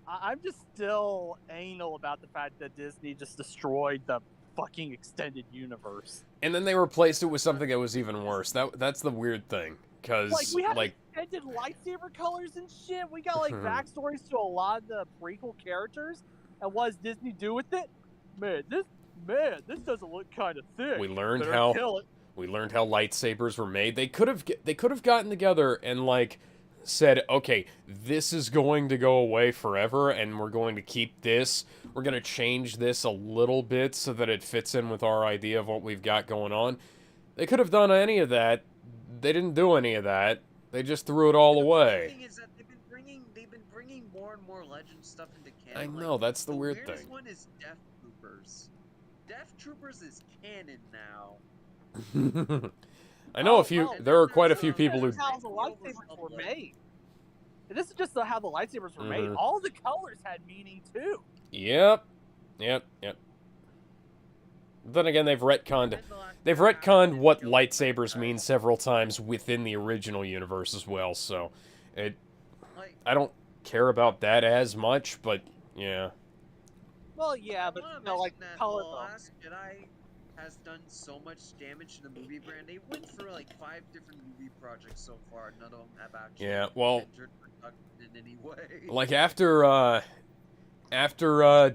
C: I'm just still anal about the fact that Disney just destroyed the fucking extended universe.
B: And then they replaced it with something that was even worse. That's the weird thing. Because,
C: Like, we had extended lightsaber colors and shit. We got, like, backstories to a lot of the prequel characters. And what does Disney do with it? Man, this doesn't look kind of thick.
B: we learned
C: Better
B: how
C: kill it.
B: we learned how lightsabers were made. They could have gotten together and like said, okay, this is going to go away forever, and we're going to keep this. We're going to change this a little bit so that it fits in with our idea of what we've got going on. They could have done any of that. They didn't do any of that. They just threw it all
D: The
B: away.
D: thing is that they've been bringing more and more Legend stuff into
B: I
D: canon.
B: know, that's the weird
D: weirdest
B: thing.
D: one is Death Troopers. Death Troopers is canon now.
B: I know
C: Oh,
B: a few.
C: well,
B: There are quite a few people who.
C: This is how the lightsabers were made. This is just how the lightsabers were made.
B: Mhm.
C: All the colors had meaning too.
B: Yep. Then again, they've retconned.
D: And the last
B: They've
D: one
B: retconned
D: is
B: what
D: Joe
B: lightsabers
D: Biden.
B: mean several times within the original universe as well. So,
D: Like,
B: I don't care about that as much, but yeah.
C: Well, yeah,
D: I
C: but
D: wanna
C: you know, like
D: mention that
C: color.
D: The Last Jedi has done so much damage to the movie brand. They went through like 5 different movie projects so far. None of them have actually
B: Yeah, well,
D: entered production in any way.
B: like after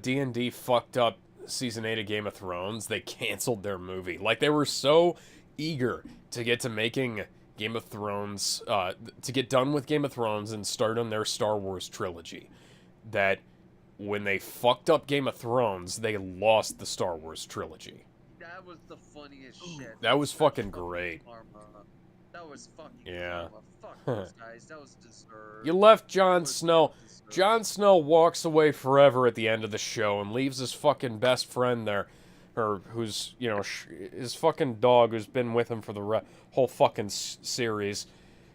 B: D&D fucked up season 8 of Game of Thrones, they canceled their movie. Like they were so eager to get to making Game of Thrones, to get done with Game of Thrones and start on their Star Wars trilogy, that when they fucked up Game of Thrones, they lost the Star Wars trilogy.
D: That was the funniest shit.
B: That was fucking great.
D: Karma. That was fucking
B: Yeah.
D: karma. Fuck those guys. That was deserved.
B: You left
D: That
B: Jon
D: was
B: Snow.
D: deserved.
B: Jon Snow walks away forever at the end of the show and leaves his fucking best friend there, or who's, you know, his fucking dog who's been with him for the whole fucking series.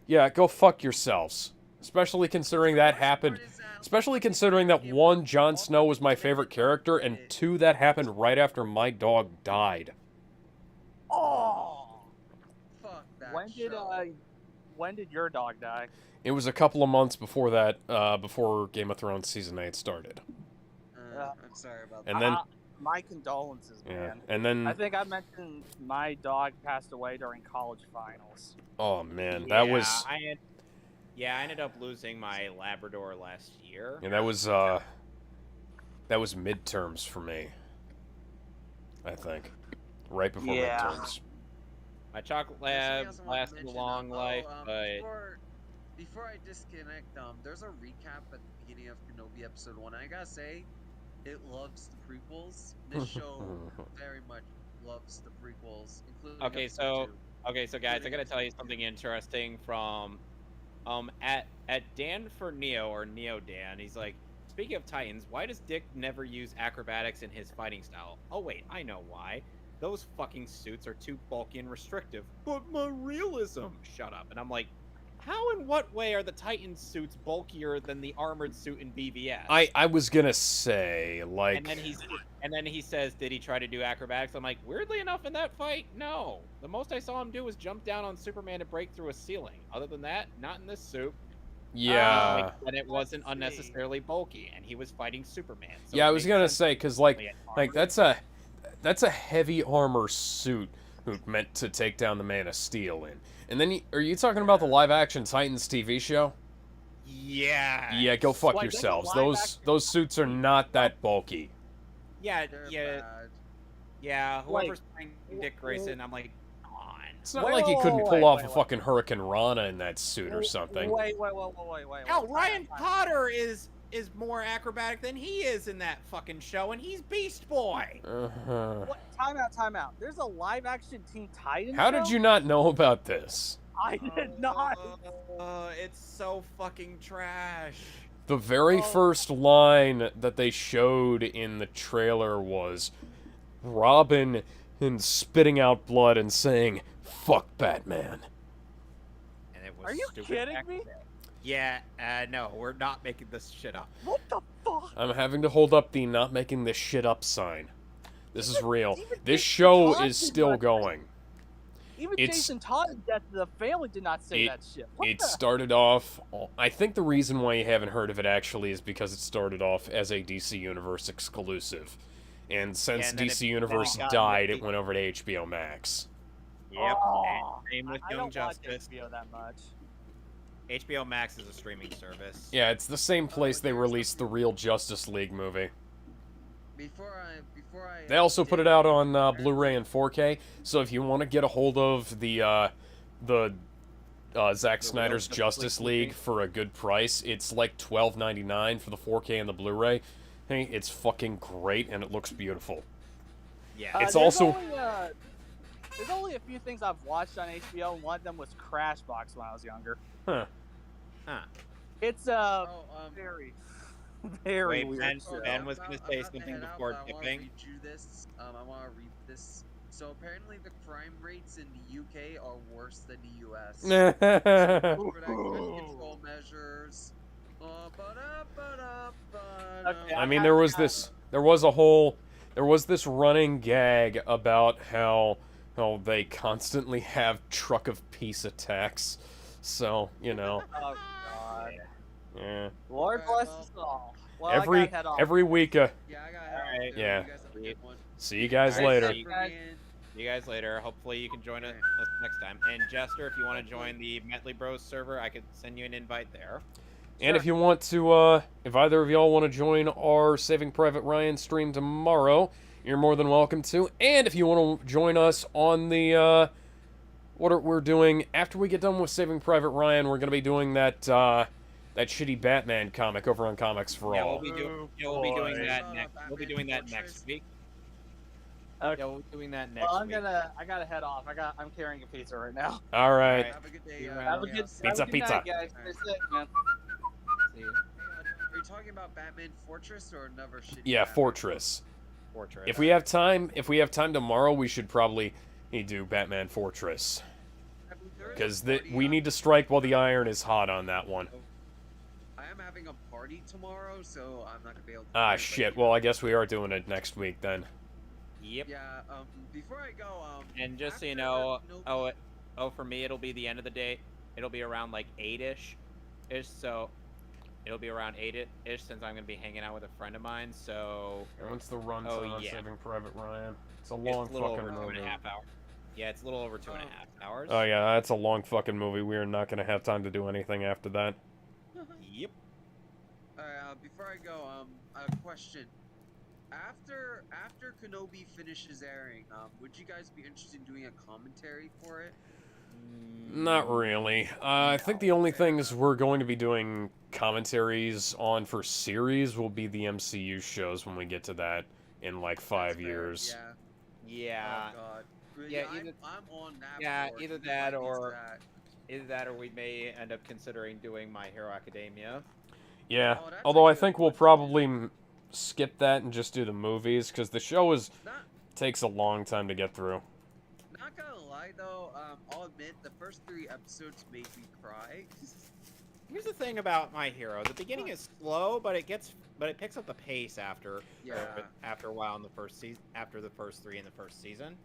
B: Yeah, go fuck yourselves. Especially considering that happened. Especially considering that 1, Jon Snow was my favorite character, and 2, that happened right after my dog died.
C: Oh,
D: Fuck that
C: when did your dog die?
B: It was a couple of months before that, before Game of Thrones season 8 started.
D: I'm sorry about that.
B: And then,
C: My condolences,
B: yeah,
C: man.
B: and then,
C: I think I mentioned my dog passed away during college finals.
B: oh man, that was,
A: I ended up losing my Labrador last year.
B: yeah, that was midterms for me. I think, right before
C: Yeah.
B: midterms.
A: My chocolate
D: There's something
A: lab
D: else I wanted to
A: lasted a
D: mention.
A: long life, but
D: Before I disconnect, there's a recap at the beginning of Kenobi episode 1. I gotta say, it loves the prequels. This show very much loves the prequels, including
A: Okay,
D: episode
A: so guys, I gotta tell you something interesting from at Dan for Neo, or Neo Dan. He's like, speaking of Titans, why does Dick never use acrobatics in his fighting style? Oh wait, I know why. Those fucking suits are too bulky and restrictive. But my realism. Shut up. And I'm like, how and what way are the Titan suits bulkier than the armored suit in BVS?
B: I was gonna say, like,
A: And then he says, did he try to do acrobatics? I'm like, weirdly enough, in that fight, no. The most I saw him do was jump down on Superman to break through a ceiling. Other than that, not in this suit.
B: yeah,
A: And it wasn't
C: Let's see.
A: unnecessarily bulky, and he was fighting Superman. So
B: yeah,
A: it
B: I was
A: makes
B: gonna
A: sense
B: say, cause
A: that he had
B: like
A: armor.
B: that's a heavy armor suit who meant to take down the Man of Steel in. And then, are you talking about the live-action Titans TV show?
A: Yeah.
B: Yeah, go fuck
C: Wait, there's a
B: yourselves.
C: live-action
B: Those suits are not that bulky.
A: Yeah,
D: They're
A: yeah,
D: bad.
A: yeah. Whoever's
C: Wait.
A: playing Dick Grayson, I'm like, come on.
B: It's not
C: Wait,
B: like he
C: wait,
B: couldn't
C: wait,
B: pull
C: wait,
B: off
C: wait,
B: a
C: wait.
B: fucking Hurricane Rana in that suit or something.
C: Wait.
A: Hell,
C: Time
A: Ryan
C: out.
A: Potter is more acrobatic than he is in that fucking show, and he's Beast Boy.
B: Uh-huh.
C: What? Time out. There's a live action Teen Titans
B: How
C: show?
B: did you not know about this?
C: I did not.
A: It's so fucking trash.
B: The very
C: Oh.
B: first line that they showed in the trailer was Robin and spitting out blood and saying, "Fuck Batman."
A: And it was
C: Are you
A: stupid
C: kidding
A: back
C: me?
A: then. Yeah, no, we're not making this shit up.
C: What the fuck?
B: I'm having to hold up the not making this shit up sign. This is real.
C: Even
B: This
C: Jason
B: show
C: Todd
B: is
C: did
B: still
C: not-
B: going.
C: Even
B: It's-
C: Jason Todd and Death of the Family did not say that shit. What
B: It
C: the?
B: started off... I think the reason why you haven't heard of it actually is because it started off as a DC Universe exclusive. And since
A: Yeah, and then
B: DC
A: it
B: Universe
A: got
B: died, it
A: movie.
B: went over to HBO Max.
A: Yep.
C: Oh,
A: Same with
C: I
A: Young
C: don't
A: Justice.
C: watch HBO that much.
A: HBO Max is a streaming service.
B: Yeah, it's the same place they released the real Justice League movie.
D: Before I
B: They also put it out on Blu-ray and 4K, so if you want to get a hold of the Zack Snyder's
A: Justice
B: Justice
A: League
B: League
A: movie?
B: for a good price, it's like $12.99 for the 4K and the Blu-ray. Hey, it's fucking great and it looks beautiful.
A: Yeah.
B: It's
C: There's
B: also-
C: there's only a few things I've watched on HBO, and one of them was Crashbox when I was younger.
B: Huh.
A: Huh.
C: It's very, very
A: Wait,
C: weird.
A: Ben was gonna say something before
D: I want to
A: dipping.
D: read you this. I want to read this. So apparently the crime rates in the UK are worse than the US. For that gun control measures.
C: Okay,
B: I mean, there was this running gag about how they constantly have truck of peace attacks. So, you know,
C: Oh god.
B: yeah.
C: Lord
D: Alright,
C: bless
D: well,
C: us all. Well, I gotta head off.
B: every week,
D: Yeah, I got
A: Alright.
B: Yeah.
D: You guys have a good one.
B: see you guys
A: Alright,
B: later.
A: see you guys later. Hopefully you can join us next time. And Jester, if you want to join the Metley Bros server, I could send you an invite there.
B: And if you want to, if either of y'all want to join our Saving Private Ryan stream tomorrow, you're more than welcome to. And if you want to join us on the, we're doing, after we get done with Saving Private Ryan, we're going to be doing that, that shitty Batman comic over on Comics for
A: Yeah,
B: All.
A: we'll be doing that next. We'll be doing that next week.
C: Okay.
A: Yeah, we'll be doing that next
C: Well,
A: week.
C: I gotta head off. I'm carrying a pizza right now.
B: All right.
D: Have a good day.
C: Have a good,
B: Pizza,
C: have a good
B: pizza.
C: night, guys. Stay safe, man.
A: See you.
D: Are you talking about Batman Fortress or another shitty
B: Yeah,
D: Batman?
B: Fortress.
A: Fortress.
B: If we have time tomorrow, we should probably do Batman Fortress.
D: I mean, there is a
B: Because
D: party
B: we
D: on-
B: need to strike while the iron is hot on that one.
D: I am having a party tomorrow, so I'm not gonna be able to.
B: Ah,
D: do it,
B: shit.
D: but,
B: Well, I guess we are doing it next week then.
A: Yep.
D: Yeah. Before I go,
A: And just so you
D: after
A: know,
D: no-
A: for me, it'll be the end of the day. It'll be around like 8-ish. So it'll be around 8-ish since I'm gonna be hanging out with a friend of mine. So
B: What's the runtime
A: Oh,
B: on
A: yeah.
B: Saving Private Ryan? It's a
A: it's
B: long
A: a little
B: fucking
A: over
B: movie.
A: 2.5 hours. Yeah, it's a little over 2.5 hours.
B: Oh yeah, that's a long fucking movie. We are not gonna have time to do anything after that.
A: Yep.
D: Alright, before I go, a question. After Kenobi finishes airing, would you guys be interested in doing a commentary for it?
B: Not really. I think the only things we're going to be doing commentaries on for series will be the MCU shows when we get to that in like 5
D: That's fair,
B: years.
D: Yeah.
A: Yeah.
D: Oh god. Really,
A: Yeah,
D: I'm,
A: either-
D: I'm on that.
A: yeah,
D: board.
A: either
D: If
A: that
D: I miss
A: or-
D: that.
A: Either that, or we may end up considering doing My Hero Academia.
B: Yeah,
D: Oh, that's
B: although I
D: a good
B: think we'll
D: one.
B: probably skip that and just do the movies because the show
D: Not
B: takes a long time to get through.
D: Not gonna lie though, I'll admit the first 3 episodes made me cry.
A: Here's the thing about My Hero: the beginning is slow, but it picks up the pace after after a while in the first season. After the first 3 in the first season,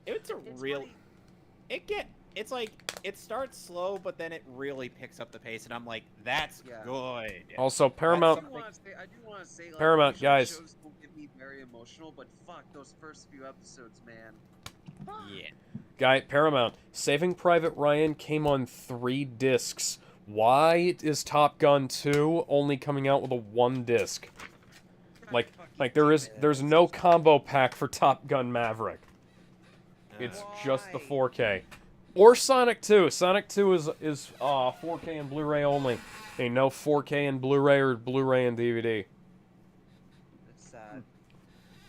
A: it's real.
D: funny.
A: It's like it starts slow, but then it really picks up the pace, and I'm like, that's
D: Yeah.
A: good.
B: Also, Paramount.
D: I do want to say, like,
B: Paramount,
D: usually
B: guys.
D: shows don't get me very emotional, but fuck those first few episodes, man.
A: Yeah.
B: Guy, Paramount, Saving Private Ryan came on 3 discs. Why is Top Gun 2 only coming out with a 1 disc? Like there's no combo pack for Top Gun Maverick. It's just the 4K. Or Sonic 2. Sonic 2 is 4K and Blu-ray only. Ain't no 4K and Blu-ray or Blu-ray and DVD.
D: That's sad.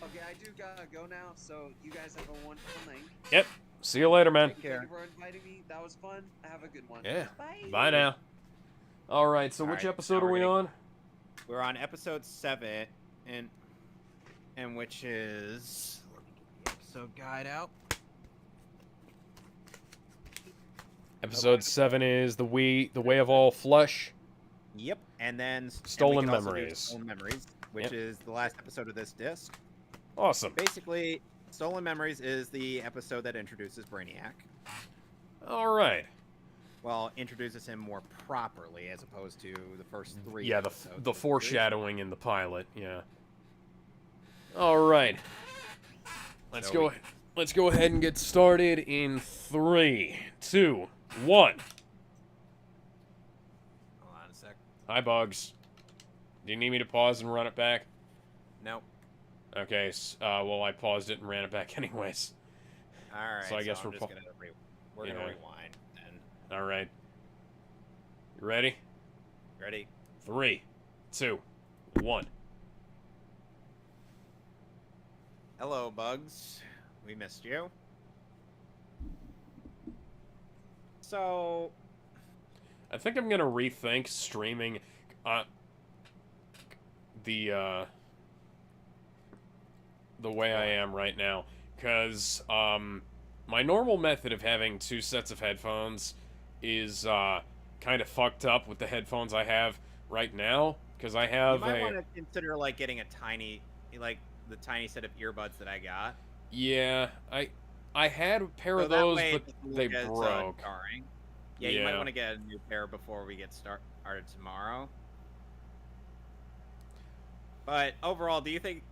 D: Okay, I do gotta go now, so you guys have a wonderful night.
B: Yep. See you later, man.
D: Thank you for inviting me. That was fun. Have a good one.
B: Yeah.
D: Bye.
B: Bye now. All right. So which
A: Alright,
B: episode
A: now
B: are we on?
A: We're on episode 7, and which is, let me get the episode guide out.
B: Episode 7 is the Way of All Flesh.
A: Yep, and then
B: Stolen
A: and we can also do
B: Memories.
A: Stolen Memories, which
B: Yep.
A: is the last episode of this disc.
B: Awesome.
A: Basically, Stolen Memories is the episode that introduces Brainiac.
B: All right.
A: Well, introduces him more properly as opposed to the first 3.
B: Yeah,
A: episodes
B: the
A: of the series.
B: foreshadowing in the pilot. Yeah. All right. Let's
A: So
B: go. Let's go ahead and get started in 3, 2, 1.
A: Hold on a sec.
B: Hi, Bugs. Do you need me to pause and run it back?
A: Nope.
B: Okay. Well, I paused it and ran it back anyways.
A: All right.
B: So I guess
A: I'm
B: we're
A: just gonna we're gonna
B: Yeah.
A: rewind then.
B: All right. You ready?
A: Ready?
B: 3, 2, 1.
A: Hello, Bugs. We missed you. So,
B: I think I'm gonna rethink streaming the way I am right now, because my normal method of having 2 sets of headphones is kind of fucked up with the headphones I have right now, because I
A: you
B: have
A: might want to consider like getting a tiny, like the tiny set of earbuds that I got.
B: yeah, I had a pair
A: So
B: of
A: that
B: those,
A: way
B: but
A: it doesn't
B: they
A: look as,
B: broke.
A: jarring. Yeah, you might
B: Yeah.
A: want to get a new pair before we get started tomorrow. But overall, do you think?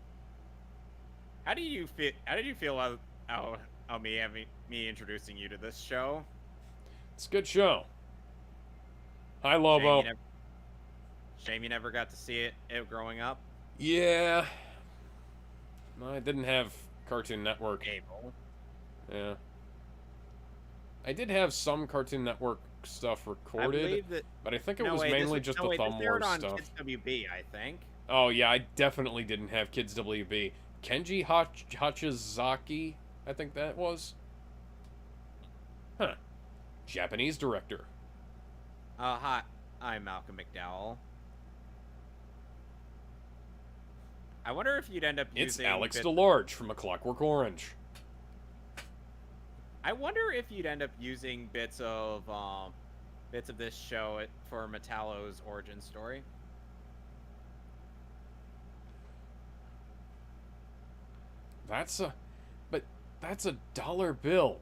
A: How do you feel? How did you feel about me introducing you to this show?
B: It's a good show. Hi,
A: Shame
B: Lobo.
A: you, shame you never got to see it growing up.
B: Yeah. No, I didn't have Cartoon Network.
A: Cable.
B: Yeah. I did have some Cartoon Network stuff
A: I
B: recorded,
A: believe that.
B: but I think it
A: No,
B: was
A: wait,
B: mainly
A: this,
B: just
A: no,
B: the
A: wait,
B: Thumb
A: this aired
B: Wars
A: on
B: stuff.
A: Kids WB, I think.
B: Oh, yeah, I definitely didn't have Kids WB. Kenji Hachizaki, I think that was. Huh. Japanese director.
A: Hi, I'm Malcolm McDowell. I wonder if you'd end up
B: It's
A: using
B: Alex
A: bits-
B: DeLarge from A Clockwork Orange.
A: I wonder if you'd end up using bits of this show for Metallo's origin story.
B: That's a $1 bill.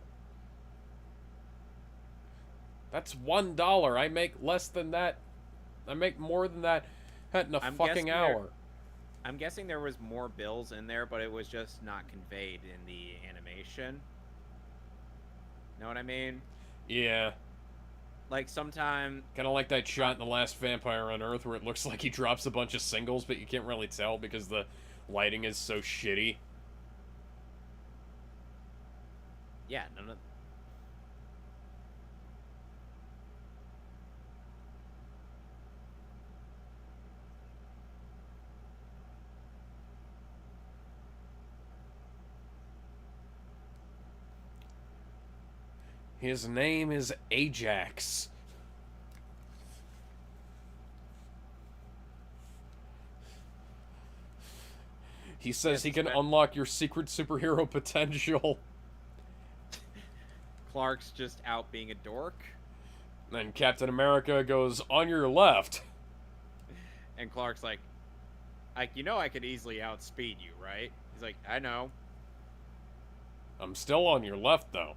B: That's $1. I make less than that. I make more than that in a
A: I'm
B: fucking
A: guessing
B: hour.
A: I'm guessing there was more bills in there, but it was just not conveyed in the animation. Know what I mean?
B: Yeah.
A: Like sometime.
B: Kind of like that shot in The Last Vampire on Earth where it looks like he drops a bunch of singles, but you can't really tell because the lighting is so shitty.
A: Yeah, none of.
B: His name is Ajax. He says he can unlock your secret superhero potential.
A: Clark's just out being a dork,
B: Then Captain America goes, on your left.
A: and Clark's like, you know, I could easily outspeed you, right? He's like, I know.
B: I'm still on your left, though.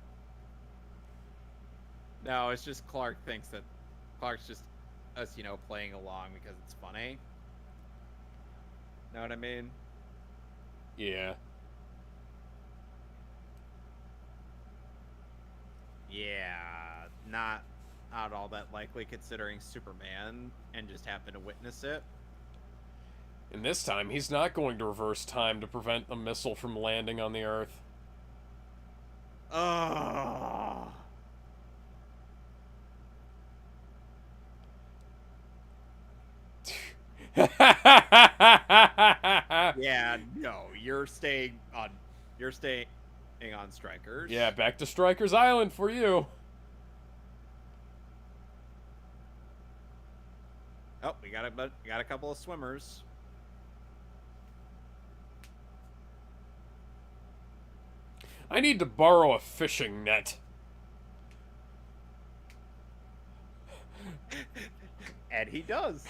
A: No, it's just Clark thinks that Clark's just us, playing along because it's funny. Know what I mean?
B: Yeah.
A: Yeah, not all that likely considering Superman and just happen to witness it.
B: And this time, he's not going to reverse time to prevent a missile from landing on the Earth.
A: Oh. Yeah, no, you're staying on Strikers.
B: Yeah, back to Strikers Island for you.
A: Oh, we got a couple of swimmers.
B: I need to borrow a fishing net.
A: And he does.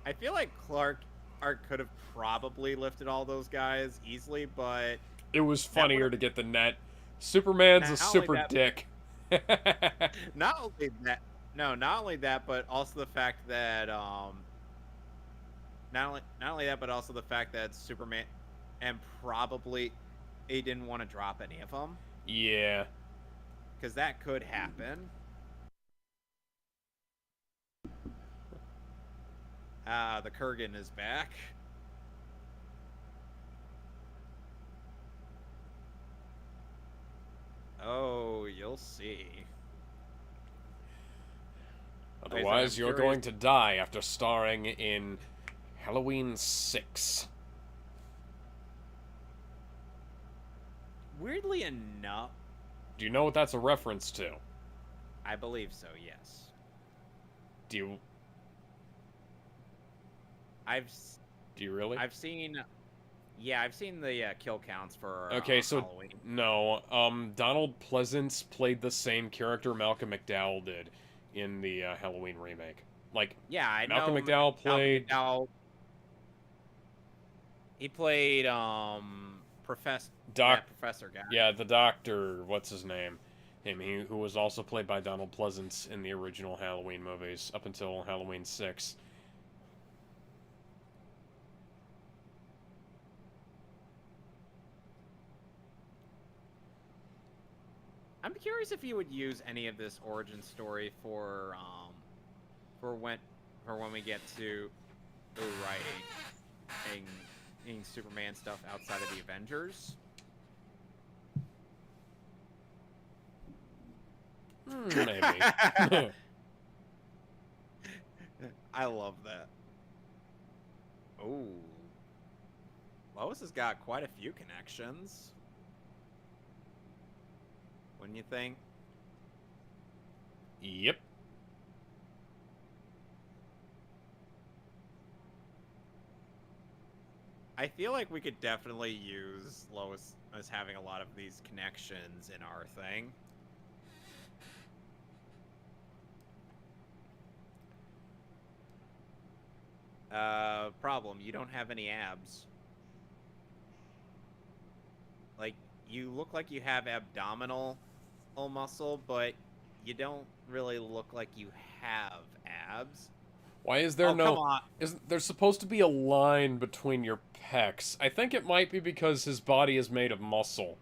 A: I feel like Clark could have probably lifted all those guys easily, but
B: It was funnier to get the net. Superman's a
A: Not
B: super
A: only that-
B: dick.
A: not only that, but also the fact that not only that, but also the fact that Superman and probably he didn't want to drop any of them
B: Yeah.
A: because that could happen. The Kurgan is back. Oh, you'll see.
B: Otherwise,
A: I'm
B: you're
A: curious-
B: going to die after starring in Halloween 6.
A: Weirdly enough,
B: Do you know what that's a reference to?
A: I believe so. Yes,
B: Do you
A: I've
B: really?
A: seen. Yeah, I've seen the kill counts for
B: Okay, so
A: Halloween.
B: no. Donald Pleasance played the same character Malcolm McDowell did in the Halloween remake. Like,
A: Yeah, I
B: Malcolm
A: know.
B: McDowell played.
A: He played professor. Professor guy.
B: Yeah, the doctor. What's his name? Who was also played by Donald Pleasance in the original Halloween movies up until Halloween 6.
A: I'm curious if you would use any of this origin story for when we get to writing Superman stuff outside of the Avengers.
B: Maybe.
A: I love that. Oh, Lois has got quite a few connections. Wouldn't you think?
B: Yep.
A: I feel like we could definitely use Lois as having a lot of these connections in our thing. Problem, you don't have any abs. Like, you look like you have abdominal muscle, but you don't really look like you have abs.
B: Why is there
A: Come
B: no...
A: on.
B: Isn't there's supposed to be a line between your pecs? I think it might be because his body is made of muscle.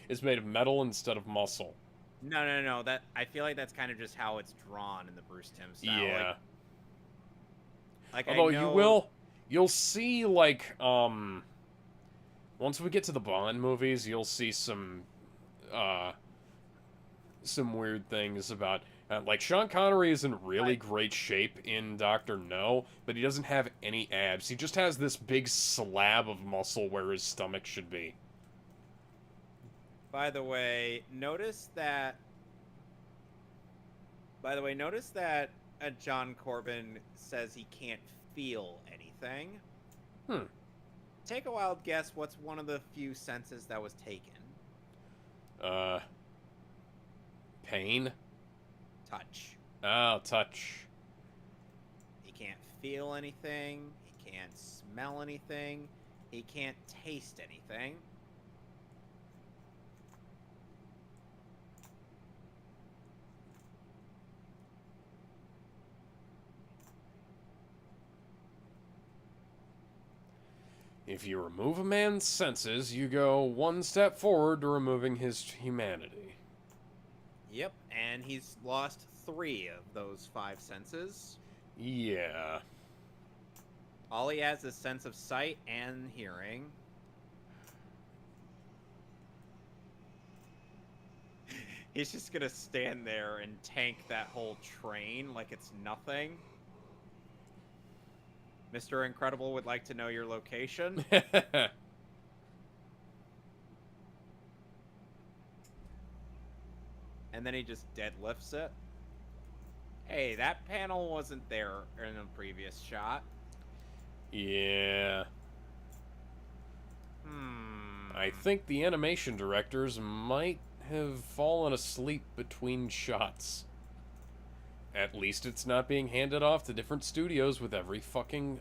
B: Is made of metal instead of muscle.
A: No. That I feel like that's kind of just how it's drawn in the Bruce Timm style.
B: Yeah.
A: Like
B: Although
A: I know...
B: you'll see, like, once we get to the Bond movies, you'll see some weird things about, like, Sean Connery is in really great shape in Dr. No, but he doesn't have any abs. He just has this big slab of muscle where his stomach should be.
A: By the way, notice that John Corbin says he can't feel anything. Take a wild guess what's one of the few senses that was taken.
B: Pain?
A: Touch.
B: Oh, touch.
A: He can't feel anything. He can't smell anything. He can't taste anything.
B: If you remove a man's senses, you go one step forward to removing his humanity.
A: Yep, and he's lost 3 of those 5 senses.
B: Yeah.
A: All he has is sense of sight and hearing. He's just gonna stand there and tank that whole train like it's nothing. Mr. Incredible would like to know your location. And then he just deadlifts it. Hey, that panel wasn't there in the previous shot.
B: Yeah. I think the animation directors might have fallen asleep between shots. At least it's not being handed off to different studios with every fucking,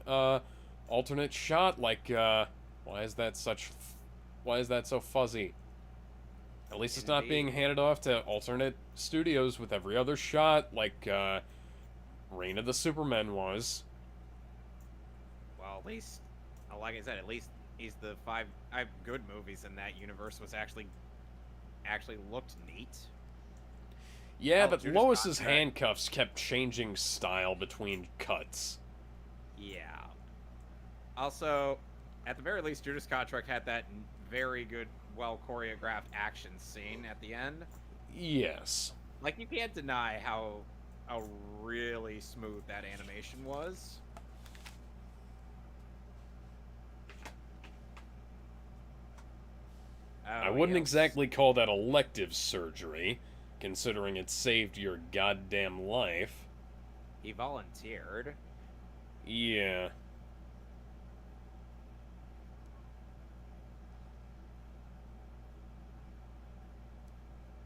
B: alternate shot. Like, why is that so fuzzy? At least it's not being handed off to alternate studios with every other shot, like, Reign of the Supermen was.
A: Well, at least, like I said, at least he's the 5 good movies in that universe was actually looked neat.
B: Yeah,
A: Oh,
B: but
A: Judas
B: Lois's
A: Contract.
B: handcuffs kept changing style between cuts.
A: Yeah. Also, at the very least, Judas Contract had that very good, well choreographed action scene at the end.
B: Yes.
A: Like, you can't deny how really smooth that animation was.
B: I wouldn't exactly call that elective surgery, considering it saved your goddamn life.
A: He volunteered.
B: Yeah.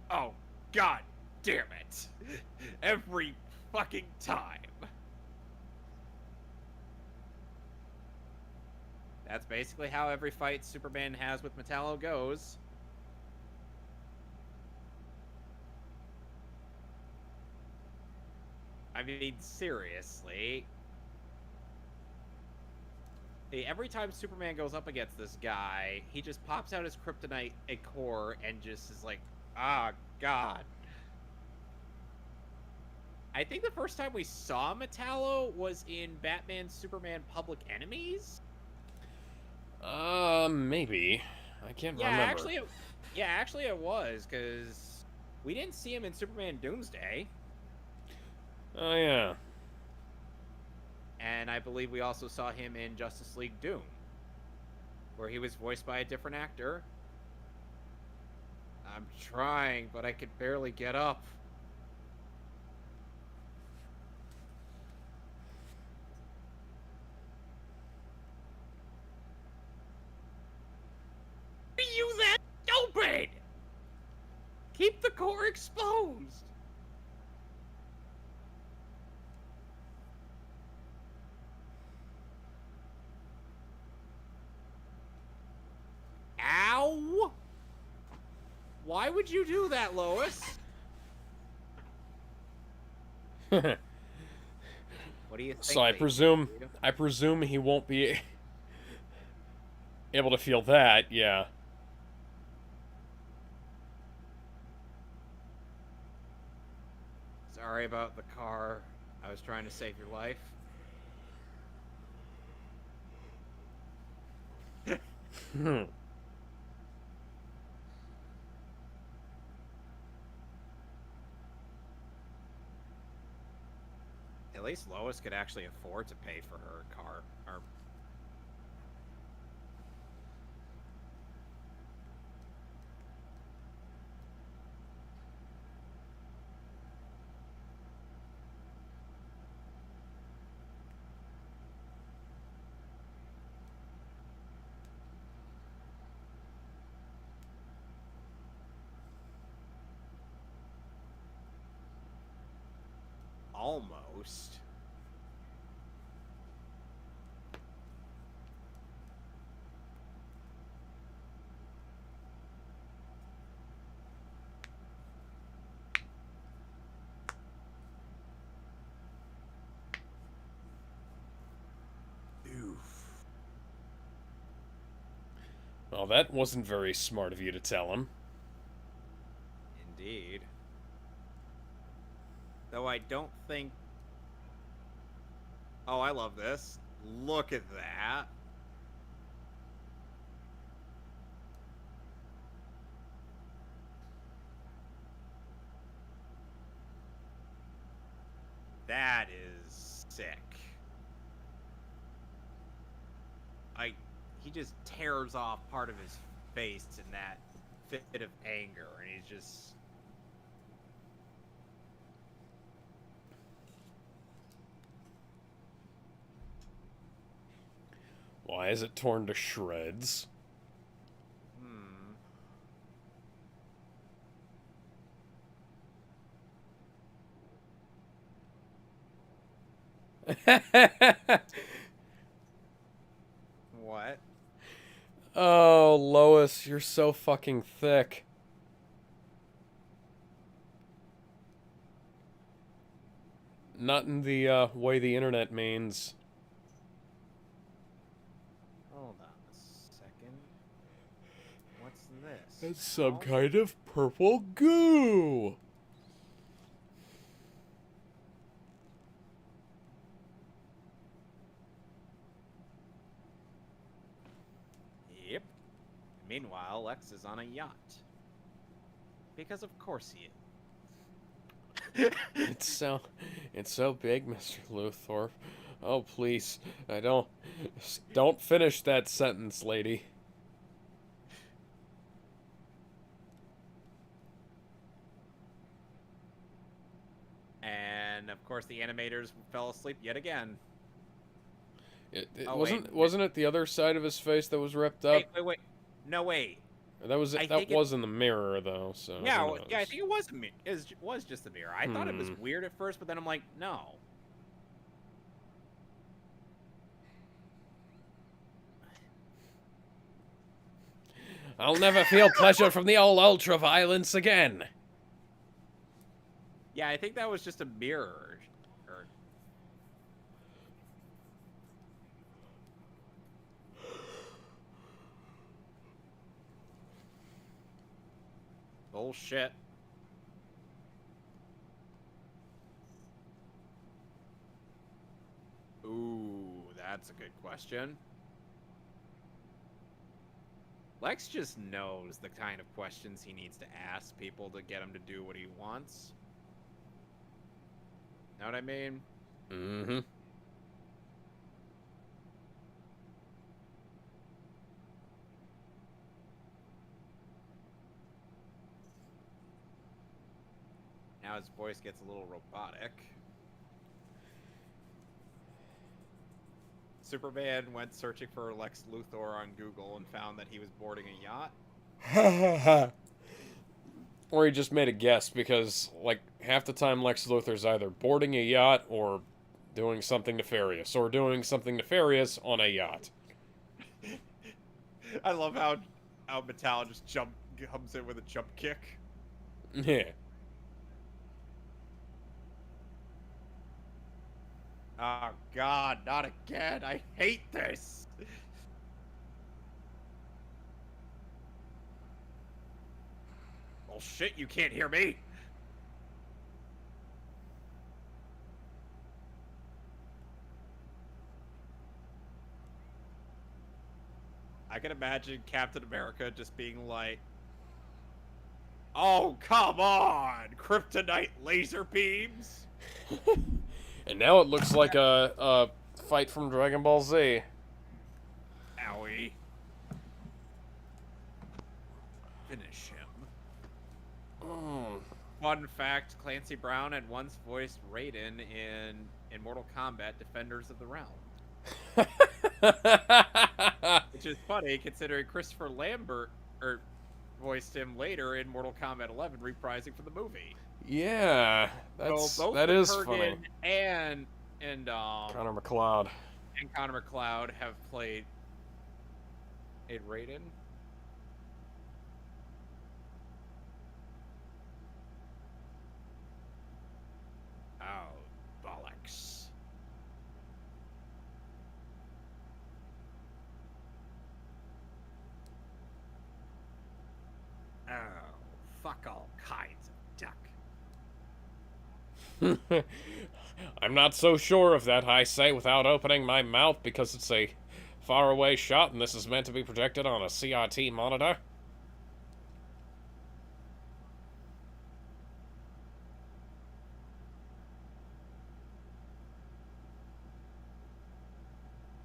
A: Oh, god damn it. Every fucking time. That's basically how every fight Superman has with Metallo goes. I mean, seriously. Every time Superman goes up against this guy, he just pops out his kryptonite core and just is like, ah, God. I think the first time we saw Metallo was in Batman Superman Public Enemies.
B: Maybe. I can't remember.
A: Actually it was, because we didn't see him in Superman Doomsday.
B: Oh, yeah.
A: And I believe we also saw him in Justice League Doom, where he was voiced by a different actor. I'm trying, but I could barely get up. Are you that stupid? Keep the core exposed. Ow! Why would you do that, Lois? What do you think?
B: So I presume he won't be able to feel that, yeah.
A: Sorry about the car. I was trying to save your life. At least Lois could actually afford to pay for her car. Or... Almost.
E: Oof.
B: Well, that wasn't very smart of you to tell him.
A: Indeed. Though I don't think... Oh, I love this. Look at that. That is sick. He just tears off part of his face in that fit of anger, and he's just...
B: Why is it torn to shreds?
A: What?
B: Oh, Lois, you're so fucking thick. Not in the way the internet means.
A: Hold on a second. What's this?
B: It's some kind of purple goo.
A: Yep. Meanwhile, Lex is on a yacht. Because of course he is.
B: It's so big, Mr. Luthor. Oh, please. Don't finish that sentence, lady.
A: And of course the animators fell asleep yet again.
B: Wasn't it the other side of his face that was ripped up?
A: Wait. No, wait.
B: That was in the mirror though, so
A: Yeah, I think it was was just the mirror. I thought it was weird at first, but then I'm like, no.
B: I'll never feel pleasure from the old ultra-violence again.
A: Yeah, I think that was just a mirror. Bullshit. Ooh, that's a good question. Lex just knows the kind of questions he needs to ask people to get him to do what he wants. Know what I mean?
B: Mm-hmm.
A: Now his voice gets a little robotic. Superman went searching for Lex Luthor on Google and found that he was boarding a yacht.
B: Or he just made a guess because, like, half the time Lex Luthor's either boarding a yacht or doing something nefarious, or doing something nefarious on a yacht.
A: I love how Metallo just comes in with a jump kick.
B: Yeah.
A: Oh God, not again! I hate this! Oh shit, you can't hear me! I can imagine Captain America just being like, oh, come on! Kryptonite laser beams?
B: And now it looks like a fight from Dragon Ball Z.
A: Owie. Finish him. Fun fact, Clancy Brown had once voiced Raiden in Mortal Kombat Defenders of the Realm. Which is funny, considering Christopher Lambert voiced him later in Mortal Kombat 11, reprising for the movie.
B: Yeah, that is funny.
A: And
B: Connor McLeod
A: have played Raiden. Oh, bollocks.
B: I'm not so sure of that, I say, without opening my mouth, because it's a faraway shot and this is meant to be projected on a CRT monitor.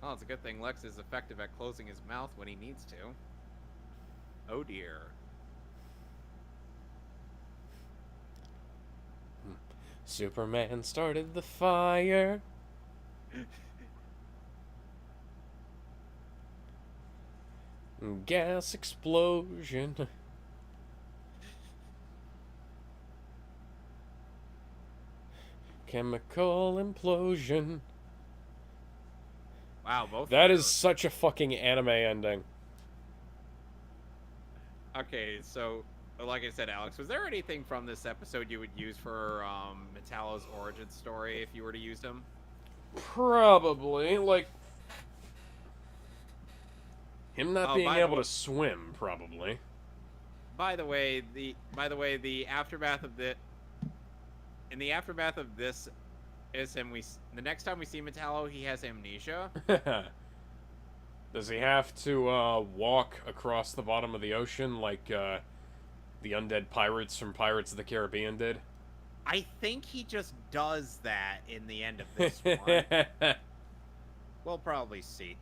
A: Well, it's a good thing Lex is effective at closing his mouth when he needs to. Oh dear.
B: Superman started the fire. Gas explosion. Chemical implosion.
A: Wow, both.
B: That is such a fucking anime ending.
A: Okay, so like I said, Alex, was there anything from this episode you would use for Metallo's origin story if you were to use him?
B: Probably, like him not being
A: by the
B: able
A: way-
B: to swim, probably.
A: By the way, the aftermath of in the aftermath of this is him. The next time we see Metallo, he has amnesia.
B: Does he have to walk across the bottom of the ocean like the undead pirates from Pirates of the Caribbean did?
A: I think he just does that in the end of this one. We'll probably see.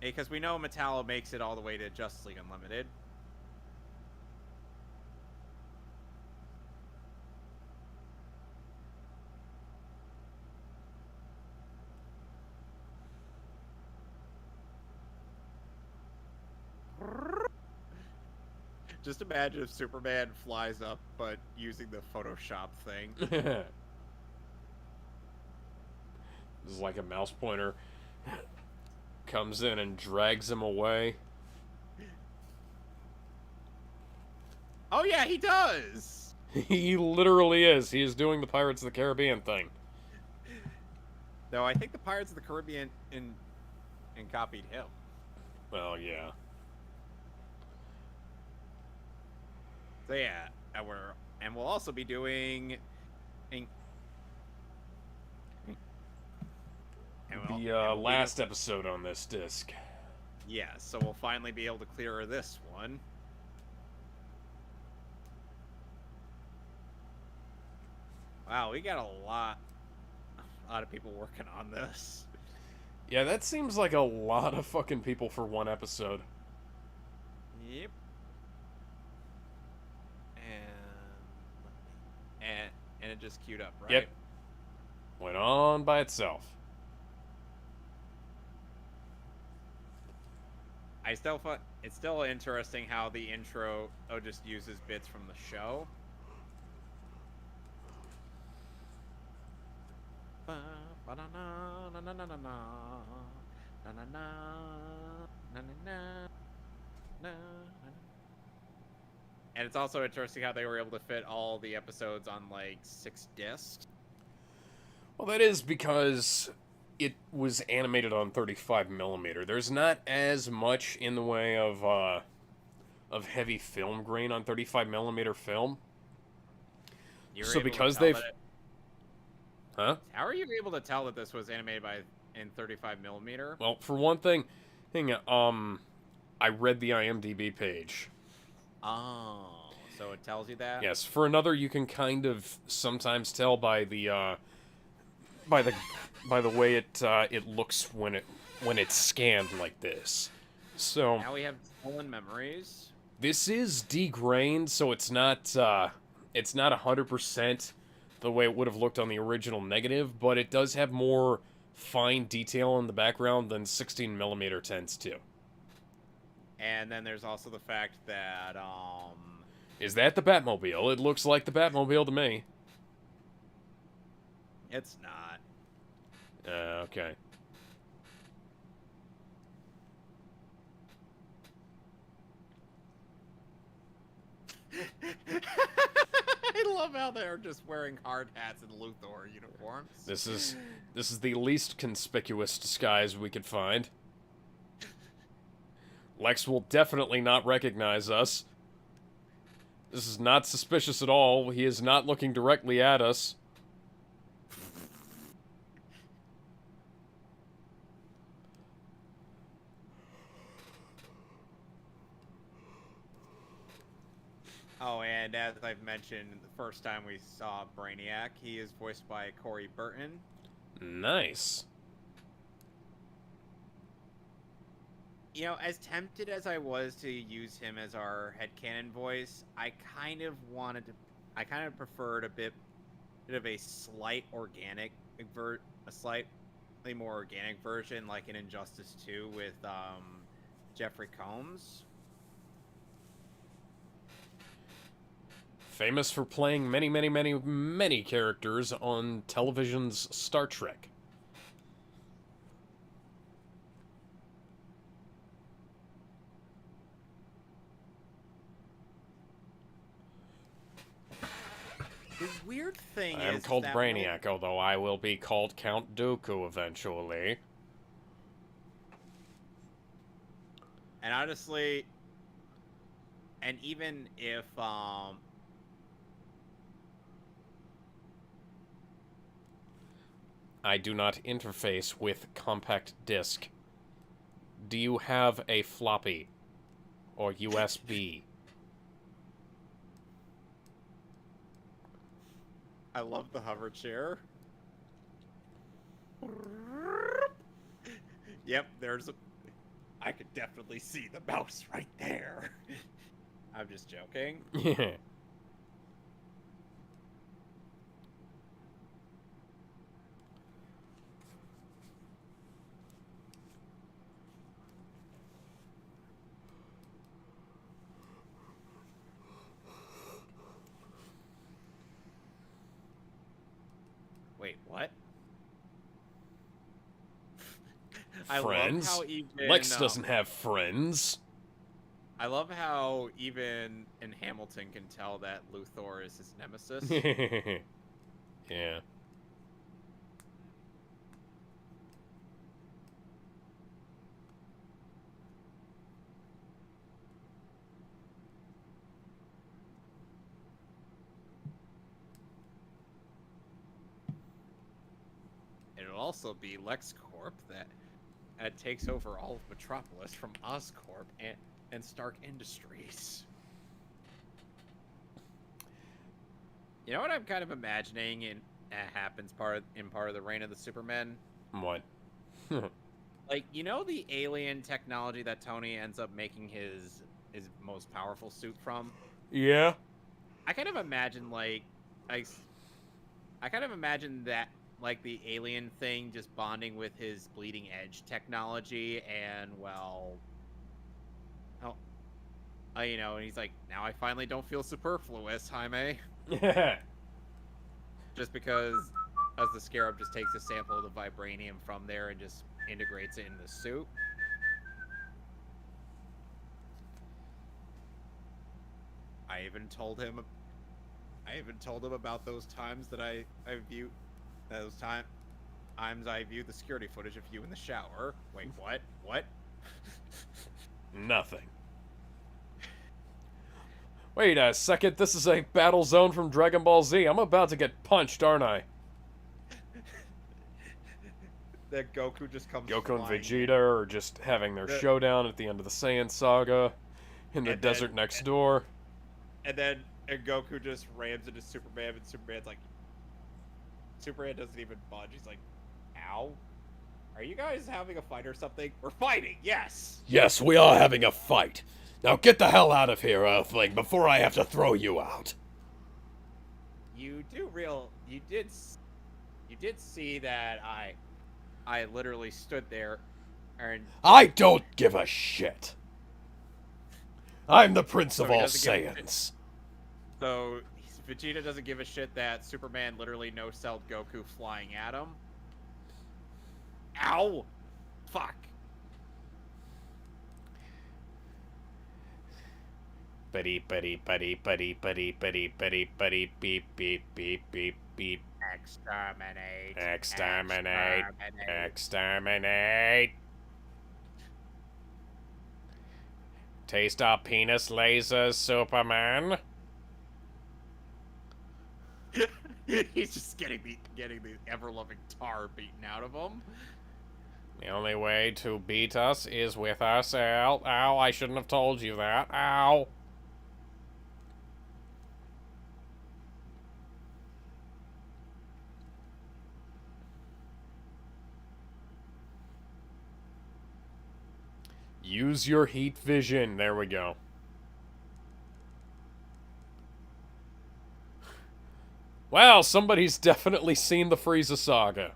A: Because we know Metallo makes it all the way to Justice League Unlimited. Just imagine if Superman flies up, but using the Photoshop thing.
B: This is like a mouse pointer comes in and drags him away.
A: Oh yeah, he does!
B: He literally is. He is doing the Pirates of the Caribbean thing.
A: Though I think the Pirates of the Caribbean copied him.
B: Well, yeah.
A: So yeah, and we'll also be doing
B: The last episode on this disc.
A: Yeah, so we'll finally be able to clear this one. Wow, we got a lot of people working on this.
B: Yeah, that seems like a lot of fucking people for one episode.
A: Yep. And it just queued up, right?
B: Yep. Went on by itself.
A: It's still interesting how the intro just uses bits from the show. And it's also interesting how they were able to fit all the episodes on like 6 discs.
B: Well, that is because it was animated on 35mm. There's not as much in the way of heavy film grain on 35mm film. So because they've... Huh?
A: How are you able to tell that this was animated in 35mm?
B: Well, for one thing, I read the IMDb page.
A: Oh, so it tells you that?
B: Yes. For another, you can kind of sometimes tell by the way it looks when it's scanned like this. So
A: now we have stolen memories.
B: This is degrained, so it's not 100% the way it would have looked on the original negative, but it does have more fine detail in the background than 16mm tends to.
A: And then there's also the fact that
B: Is that the Batmobile? It looks like the Batmobile to me.
A: It's not.
B: Okay.
A: I love how they're just wearing hard hats and Luthor uniforms.
B: This is the least conspicuous disguise we could find. Lex will definitely not recognize us. This is not suspicious at all. He is not looking directly at us.
A: Oh, and as I've mentioned, the first time we saw Brainiac, he is voiced by Corey Burton.
B: Nice.
A: You know, as tempted as I was to use him as our headcanon voice, I kind of preferred a bit of a slightly more organic version, like in Injustice 2 with Jeffrey Combs.
B: Famous for playing many, many, many, many characters on television's Star Trek.
A: The weird thing
B: I am
A: is
B: called
A: that
B: Brainiac, although I will be called Count Dooku eventually.
A: And honestly, and even if
B: I do not interface with compact disc. Do you have a floppy? Or USB?
A: I love the hover chair. Yep, I could definitely see the mouse right there. I'm just joking.
B: Yeah.
A: Wait, what?
B: Friends?
A: I love how even
B: Lex doesn't have friends.
A: I love how even in Hamilton can tell that Luthor is his nemesis.
B: Yeah.
A: It'll also be LexCorp that takes over all of Metropolis from Oscorp and Stark Industries. You know what I'm kind of imagining happens in part of the Reign of the Supermen?
B: What?
A: Like, you know the alien technology that Tony ends up making his most powerful suit from?
B: Yeah?
A: I kind of imagine I kind of imagine that like the alien thing just bonding with his bleeding edge technology, and you know, and he's like, now I finally don't feel superfluous, Jaime.
B: Yeah.
A: Just because as the Scarab just takes a sample of the vibranium from there and just integrates it in the suit. I even told him about those times that I viewed the security footage of you in the shower. Wait, what? What?
B: Nothing. Wait a second, this is a battle zone from Dragon Ball Z. I'm about to get punched, aren't I?
A: That Goku just comes
B: Goku and
A: flying
B: Vegeta
A: in.
B: are just having their showdown at the end of the Saiyan saga in the desert next door.
A: And Goku just rams into Superman, and Superman doesn't even budge. He's like, ow. Are you guys having a fight or something? We're fighting, yes!
E: Yes, we are having a fight. Now get the hell out of here, Earthling, before I have to throw you out.
A: You did see that I literally stood there and...
E: I don't give a shit. I'm the Prince of all Saiyans.
A: So, Vegeta doesn't give a shit that Superman literally no-selled Goku flying at him? Ow! Fuck.
B: Buddy, beep, beep, beep, beep.
A: Exterminate.
B: Exterminate. Exterminate. Taste our penis lasers, Superman.
A: He's just getting the ever-loving tar beaten out of him.
B: The only way to beat us is with us. Ow, ow, I shouldn't have told you that. Ow. Use your heat vision. There we go. Wow, somebody's definitely seen the Frieza saga.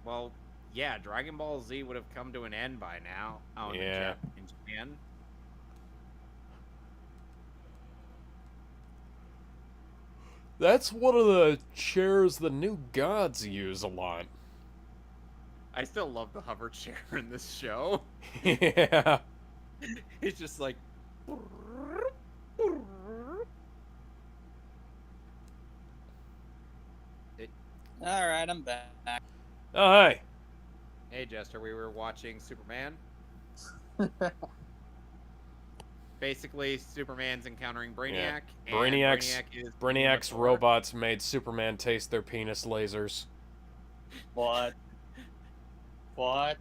A: Well, yeah, Dragon Ball Z would have come to an end by now. Oh,
B: Yeah.
A: in Japan.
B: That's one of the chairs the new gods use a lot.
A: I still love the hover chair in this show.
B: Yeah.
A: It's just like.
C: All right, I'm back.
B: Oh, hi.
A: Hey, Jester, we were watching Superman. Basically, Superman's encountering Brainiac. And
B: Brainiac's robots made Superman taste their penis lasers.
C: What? What?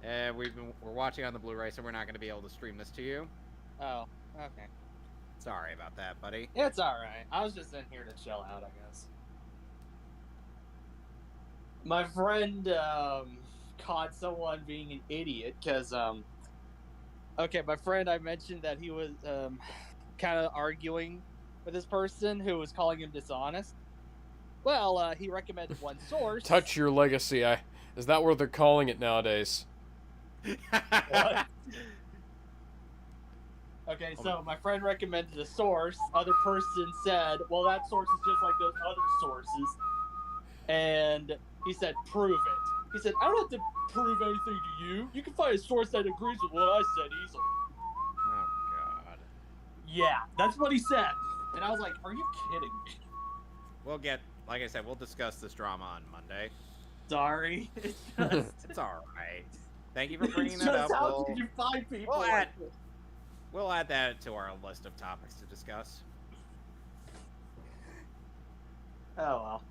A: We're watching on the Blu-ray, so we're not going to be able to stream this to you.
C: Oh, okay.
A: Sorry about that, buddy.
C: It's all right. I was just in here to chill out, I guess. My friend caught someone being an idiot because okay, my friend, I mentioned that he was kind of arguing with this person who was calling him dishonest. Well, he recommended one source.
B: Touch your legacy. Is that what they're calling it nowadays?
C: What? Okay, so my friend recommended a source. Other person said, well, that source is just like those other sources. And he said, prove it. He said, I don't have to prove anything to you. You can find a source that agrees with what I said easily.
A: Oh, God.
C: Yeah, that's what he said. And I was like, are you kidding me?
A: Like I said, we'll discuss this drama on Monday.
C: Sorry.
A: It's all right. Thank you for bringing
C: It's
A: that
C: just
A: up.
C: how did you find people like this?
A: We'll add that to our list of topics to discuss.
C: Oh, well.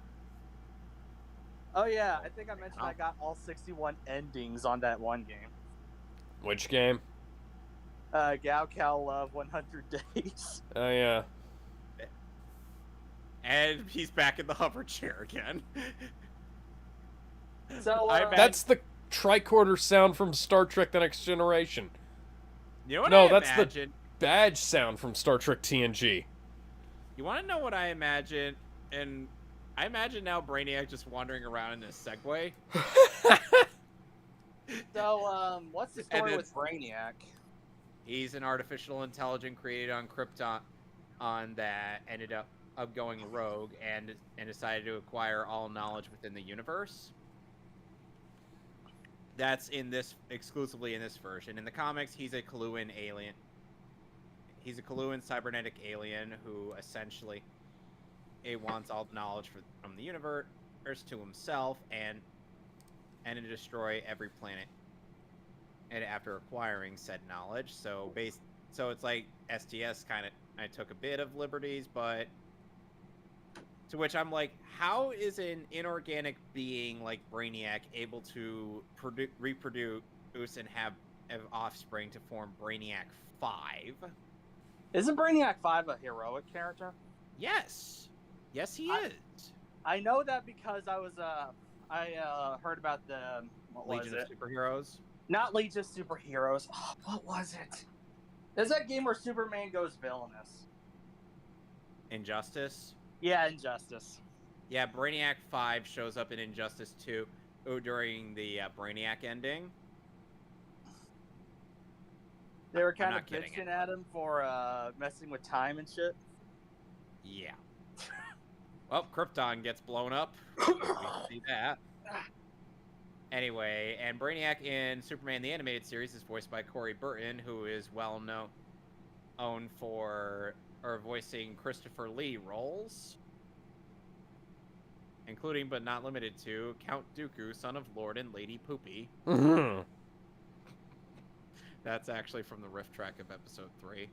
C: Oh, yeah, I think I mentioned I got all 61 endings on that one game.
B: Which game?
C: Gao Cao Love 100 Days.
B: Oh, yeah.
A: And he's back in the hover chair again.
C: So,
B: That's the tricorder sound from Star Trek The Next Generation.
A: You know what
B: No,
A: I
B: that's
A: imagine?
B: the badge sound from Star Trek TNG.
A: You want to know what I imagine? And I imagine now Brainiac just wandering around in a Segway.
C: So, what's the story with Brainiac?
A: He's an artificial intelligence created on Krypton that ended up going rogue and decided to acquire all knowledge within the universe. That's exclusively in this version. In the comics, he's a Kaluan alien. He's a Kaluan cybernetic alien who essentially wants all the knowledge from the universe to himself and to destroy every planet. And after acquiring said knowledge, so it's like STS kind of. I took a bit of liberties, but to which I'm like, how is an inorganic being like Brainiac able to reproduce and have offspring to form Brainiac 5?
C: Isn't Brainiac 5 a heroic character?
A: Yes. Yes, he is.
C: I know that because I heard about the
A: Legion of Superheroes.
C: Not Legion of Superheroes. Oh, what was it? There's that game where Superman goes villainous.
A: Injustice.
C: Yeah, Injustice.
A: Yeah, Brainiac 5 shows up in Injustice 2 during the Brainiac ending.
C: They were kind of bitching at him for messing with time and shit.
A: Yeah. Well, Krypton gets blown up. We can see that. Anyway, and Brainiac in Superman the Animated Series is voiced by Corey Burton, who is well known for voicing Christopher Lee roles, including but not limited to Count Dooku, son of Lord and Lady Poopy.
B: Mm-hmm.
A: That's actually from the riff track of episode 3.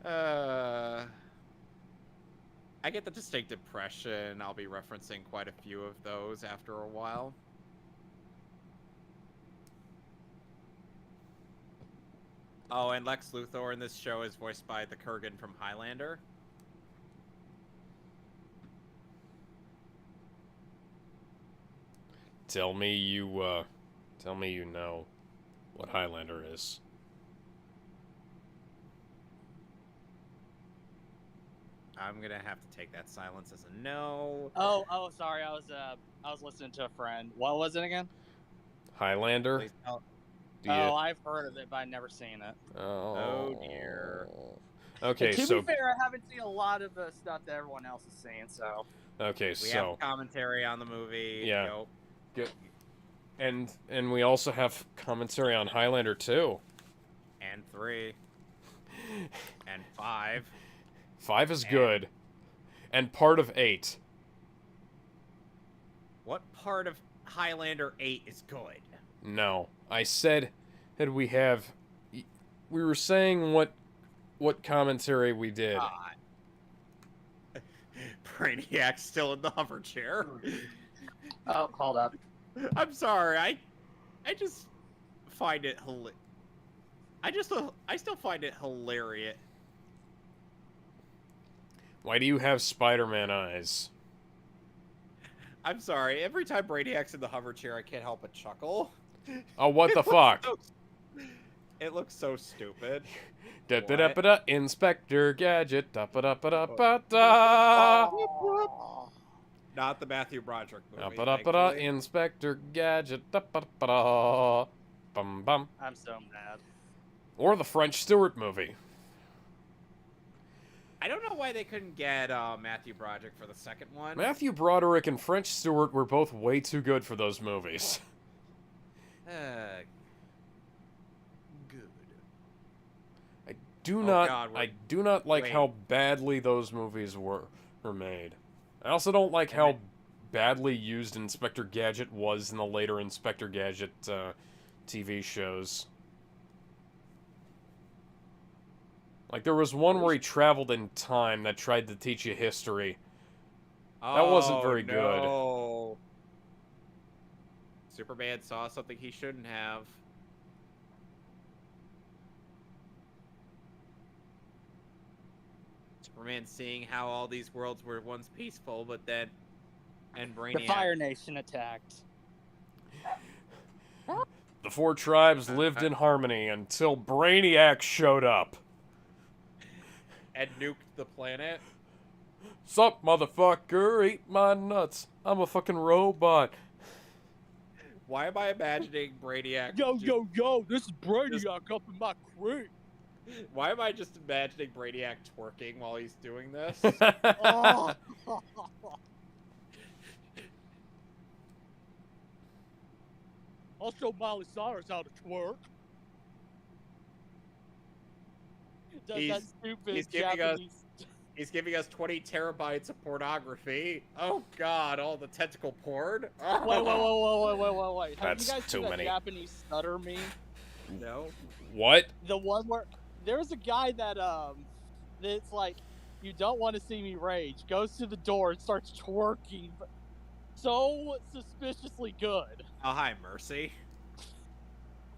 A: I get the distinct impression I'll be referencing quite a few of those after a while. Oh, and Lex Luthor in this show is voiced by the Kurgan from Highlander.
B: Tell me you know what Highlander is.
A: I'm gonna have to take that silence as a no.
C: Oh, sorry. I was listening to a friend. What was it again?
B: Highlander?
A: Please tell-
B: Do you...
C: Oh, I've heard of it, but I've never seen it.
A: Oh, dear.
B: Okay,
C: to
B: so...
C: be fair, I haven't seen a lot of the stuff that everyone else is seeing, so...
B: Okay,
A: We
B: so...
A: have commentary on the movie.
B: Yeah.
A: Nope.
B: Good. And we also have commentary on Highlander 2.
A: And 3. And 5.
B: 5 is good. And part of 8.
A: What part of Highlander 8 is good?
B: No. I said that we have... We were saying what commentary we did.
A: Brainiac's still in the hover chair.
C: Oh, hold up.
A: I'm sorry. I just find it I still find it hilarious.
B: Why do you have Spider-Man eyes?
A: I'm sorry. Every time Brainiac's in the hover chair, I can't help but chuckle.
B: Oh, what the fuck?
A: It looks so stupid.
B: Da-da-da-da-da, Inspector Gadget. Da-ba-da-ba-da-ba-da.
A: Not the Matthew Broderick movie.
B: Da-ba-da-ba-da,
A: thankfully.
B: Inspector Gadget. Da-ba-da-ba-da. Bum-bum.
C: I'm so mad.
B: Or the French Stewart movie.
A: I don't know why they couldn't get Matthew Broderick for the second one.
B: Matthew Broderick and French Stewart were both way too good for those movies.
A: Good.
B: I do
A: Oh,
B: not.
A: God,
B: I do not like
A: wait.
B: how badly those movies were made. I also don't like how badly used Inspector Gadget was in the later Inspector Gadget TV shows. Like, there was one where he traveled in time that tried to teach you history. That wasn't very good.
A: No. Superman saw something he shouldn't have. Superman seeing how all these worlds were once peaceful, but then... And Brainiac...
C: The Fire Nation attacked.
B: The four tribes lived in harmony until Brainiac showed up.
A: And nuked the planet.
B: Sup, motherfucker? Eat my nuts. I'm a fucking robot.
A: Why am I imagining Brainiac...
C: Yo, this is Brainiac up in my crate.
A: Why am I just imagining Brainiac twerking while he's doing this?
C: Oh. I'll show Miley Cyrus how to twerk. Does
A: He's-
C: that stupid
A: he's giving us-
C: Japanese...
A: He's giving us 20 terabytes of pornography. Oh god, all the tentacle porn. Oh.
C: Wait. Have
B: That's
C: you guys
B: too
C: seen that
B: many.
C: Japanese stutter meme?
A: No.
B: What?
C: The one where there's a guy that it's like, you don't want to see me rage, goes to the door and starts twerking, but so suspiciously good.
A: Oh, hi, Mercy.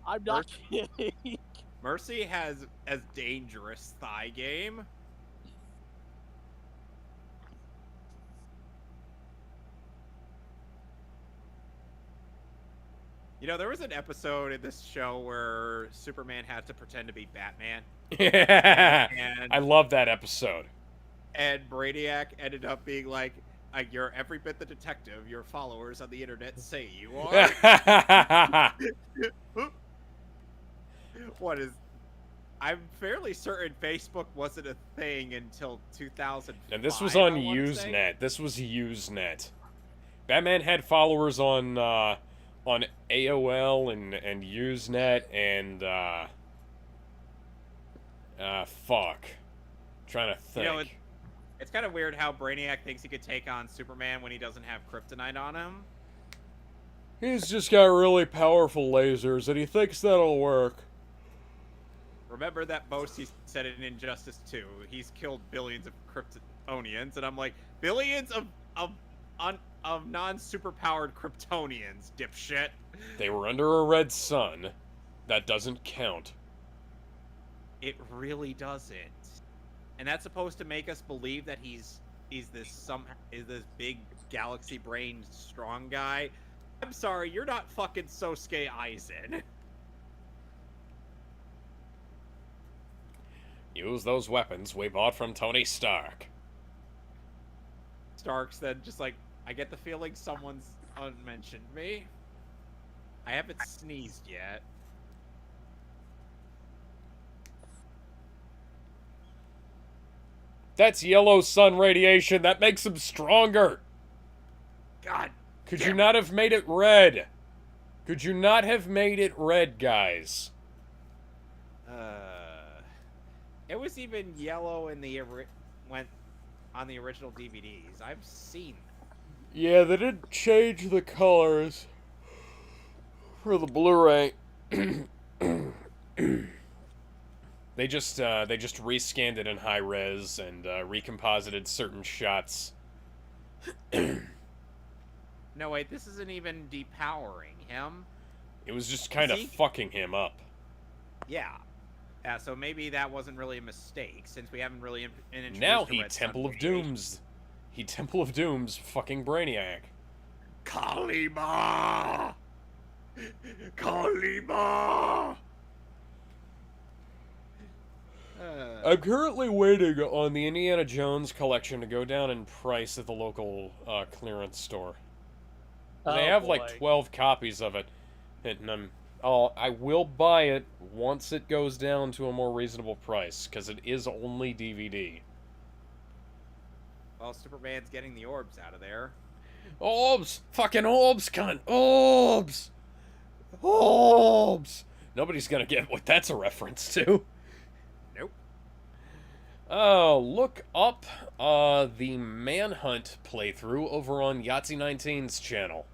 C: I'm not kidding.
A: Mercy has as dangerous thigh game. You know, there was an episode in this show where Superman had to pretend to be Batman.
B: Yeah.
A: And
B: I love that episode.
A: And Brainiac ended up being like, you're every bit the detective your followers on the internet say you are. What is... I'm fairly certain Facebook wasn't a thing until 2005.
B: And this was on
A: I wanna say.
B: Usenet. This was Usenet. Batman had followers on AOL and Usenet and fuck. Trying to think.
A: You know, it's kind of weird how Brainiac thinks he could take on Superman when he doesn't have kryptonite on him.
B: He's just got really powerful lasers and he thinks that'll work.
A: remember that boast he said in Injustice 2. He's killed billions of Kryptonians, and I'm like, billions of non-superpowered Kryptonians, dipshit.
B: They were under a red sun. That doesn't count.
A: It really doesn't. And that's supposed to make us believe that he's this big galaxy brain strong guy. I'm sorry, you're not fucking Sosuke Aizen.
B: Use those weapons we bought from Tony Stark.
A: Stark's then just like, I get the feeling someone's unmentioned me. I haven't sneezed yet.
B: That's yellow sun radiation. That makes him stronger.
A: God.
B: Could you not have made it red? Could you not have made it red, guys?
A: It was even yellow in the on the original DVDs. I've seen them.
B: Yeah, they didn't change the colors for the Blu-ray. They just rescanned it in high res and recomposited certain shots.
A: No, wait, this isn't even depowering him.
B: It was just kind of fucking him up.
A: Yeah. Yeah, so maybe that wasn't really a mistake, since we haven't really introduced
B: Now
A: the
B: he
A: Red
B: Temple
A: Sun
B: of
A: radiation.
B: Dooms. He Temple of Dooms fucking Brainiac.
A: Kalima! Kalima!
B: I'm currently waiting on the Indiana Jones collection to go down in price at the local clearance store. They have like 12 copies of it, and I will buy it once it goes down to a more reasonable price, because it is only DVD.
A: Well, Superman's getting the orbs out of there.
B: Orbs! Fucking orbs, cunt! Orbs! Orbs! Nobody's gonna get what that's a reference to.
A: Nope.
B: Look up the Manhunt playthrough over on Yahtzee19's channel.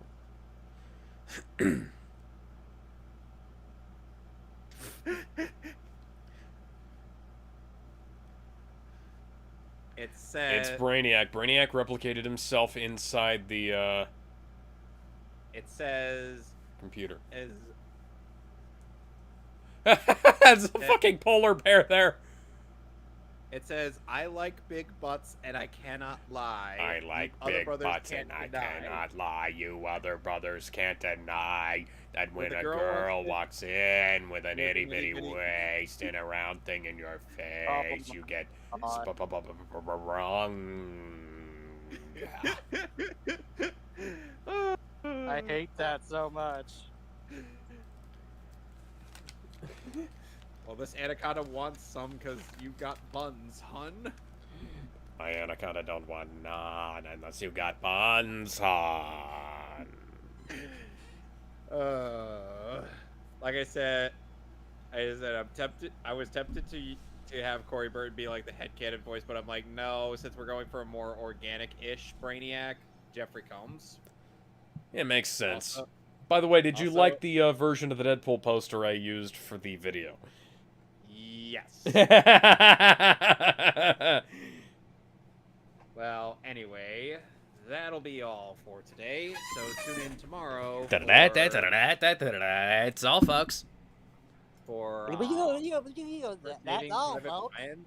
A: It says...
B: It's Brainiac. Brainiac replicated himself inside the,
A: It says...
B: computer.
A: Is...
B: There's a fucking polar bear there.
A: It says, I like big butts and I cannot lie.
B: I like
A: You other
B: big
A: brothers
B: butts
A: can't
B: and I
A: deny.
B: cannot lie. You other brothers can't deny that when
A: When
B: a
A: the girl
B: girl walks in with an
A: with an
B: itty bitty
A: itty-bitty-
B: waist and a round thing in your face, you get wrong.
C: I hate that so much.
A: Well, this anaconda wants some because you got buns, hun.
B: My anaconda don't want none unless you got buns on.
A: Like I said, I'm tempted. I was tempted to have Corey Burton be like the headcanon voice, but I'm like, no, since we're going for a more organic-ish Brainiac, Jeffrey Combs.
B: It makes sense.
A: Also-
B: By the way, did you
A: also-
B: like the version of the Deadpool poster I used for the video?
A: Yes. Well, anyway, that'll be all for today. So tune in tomorrow
B: It's all, folks.
A: for
C: That's
A: Saving
C: all,
A: Private
C: folks.
A: Ryan.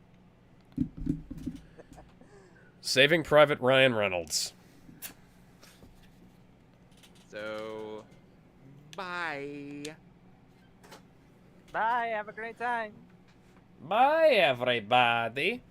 B: Saving Private Ryan Reynolds.
A: So, bye.
C: Bye, have a great time.
B: Bye, everybody.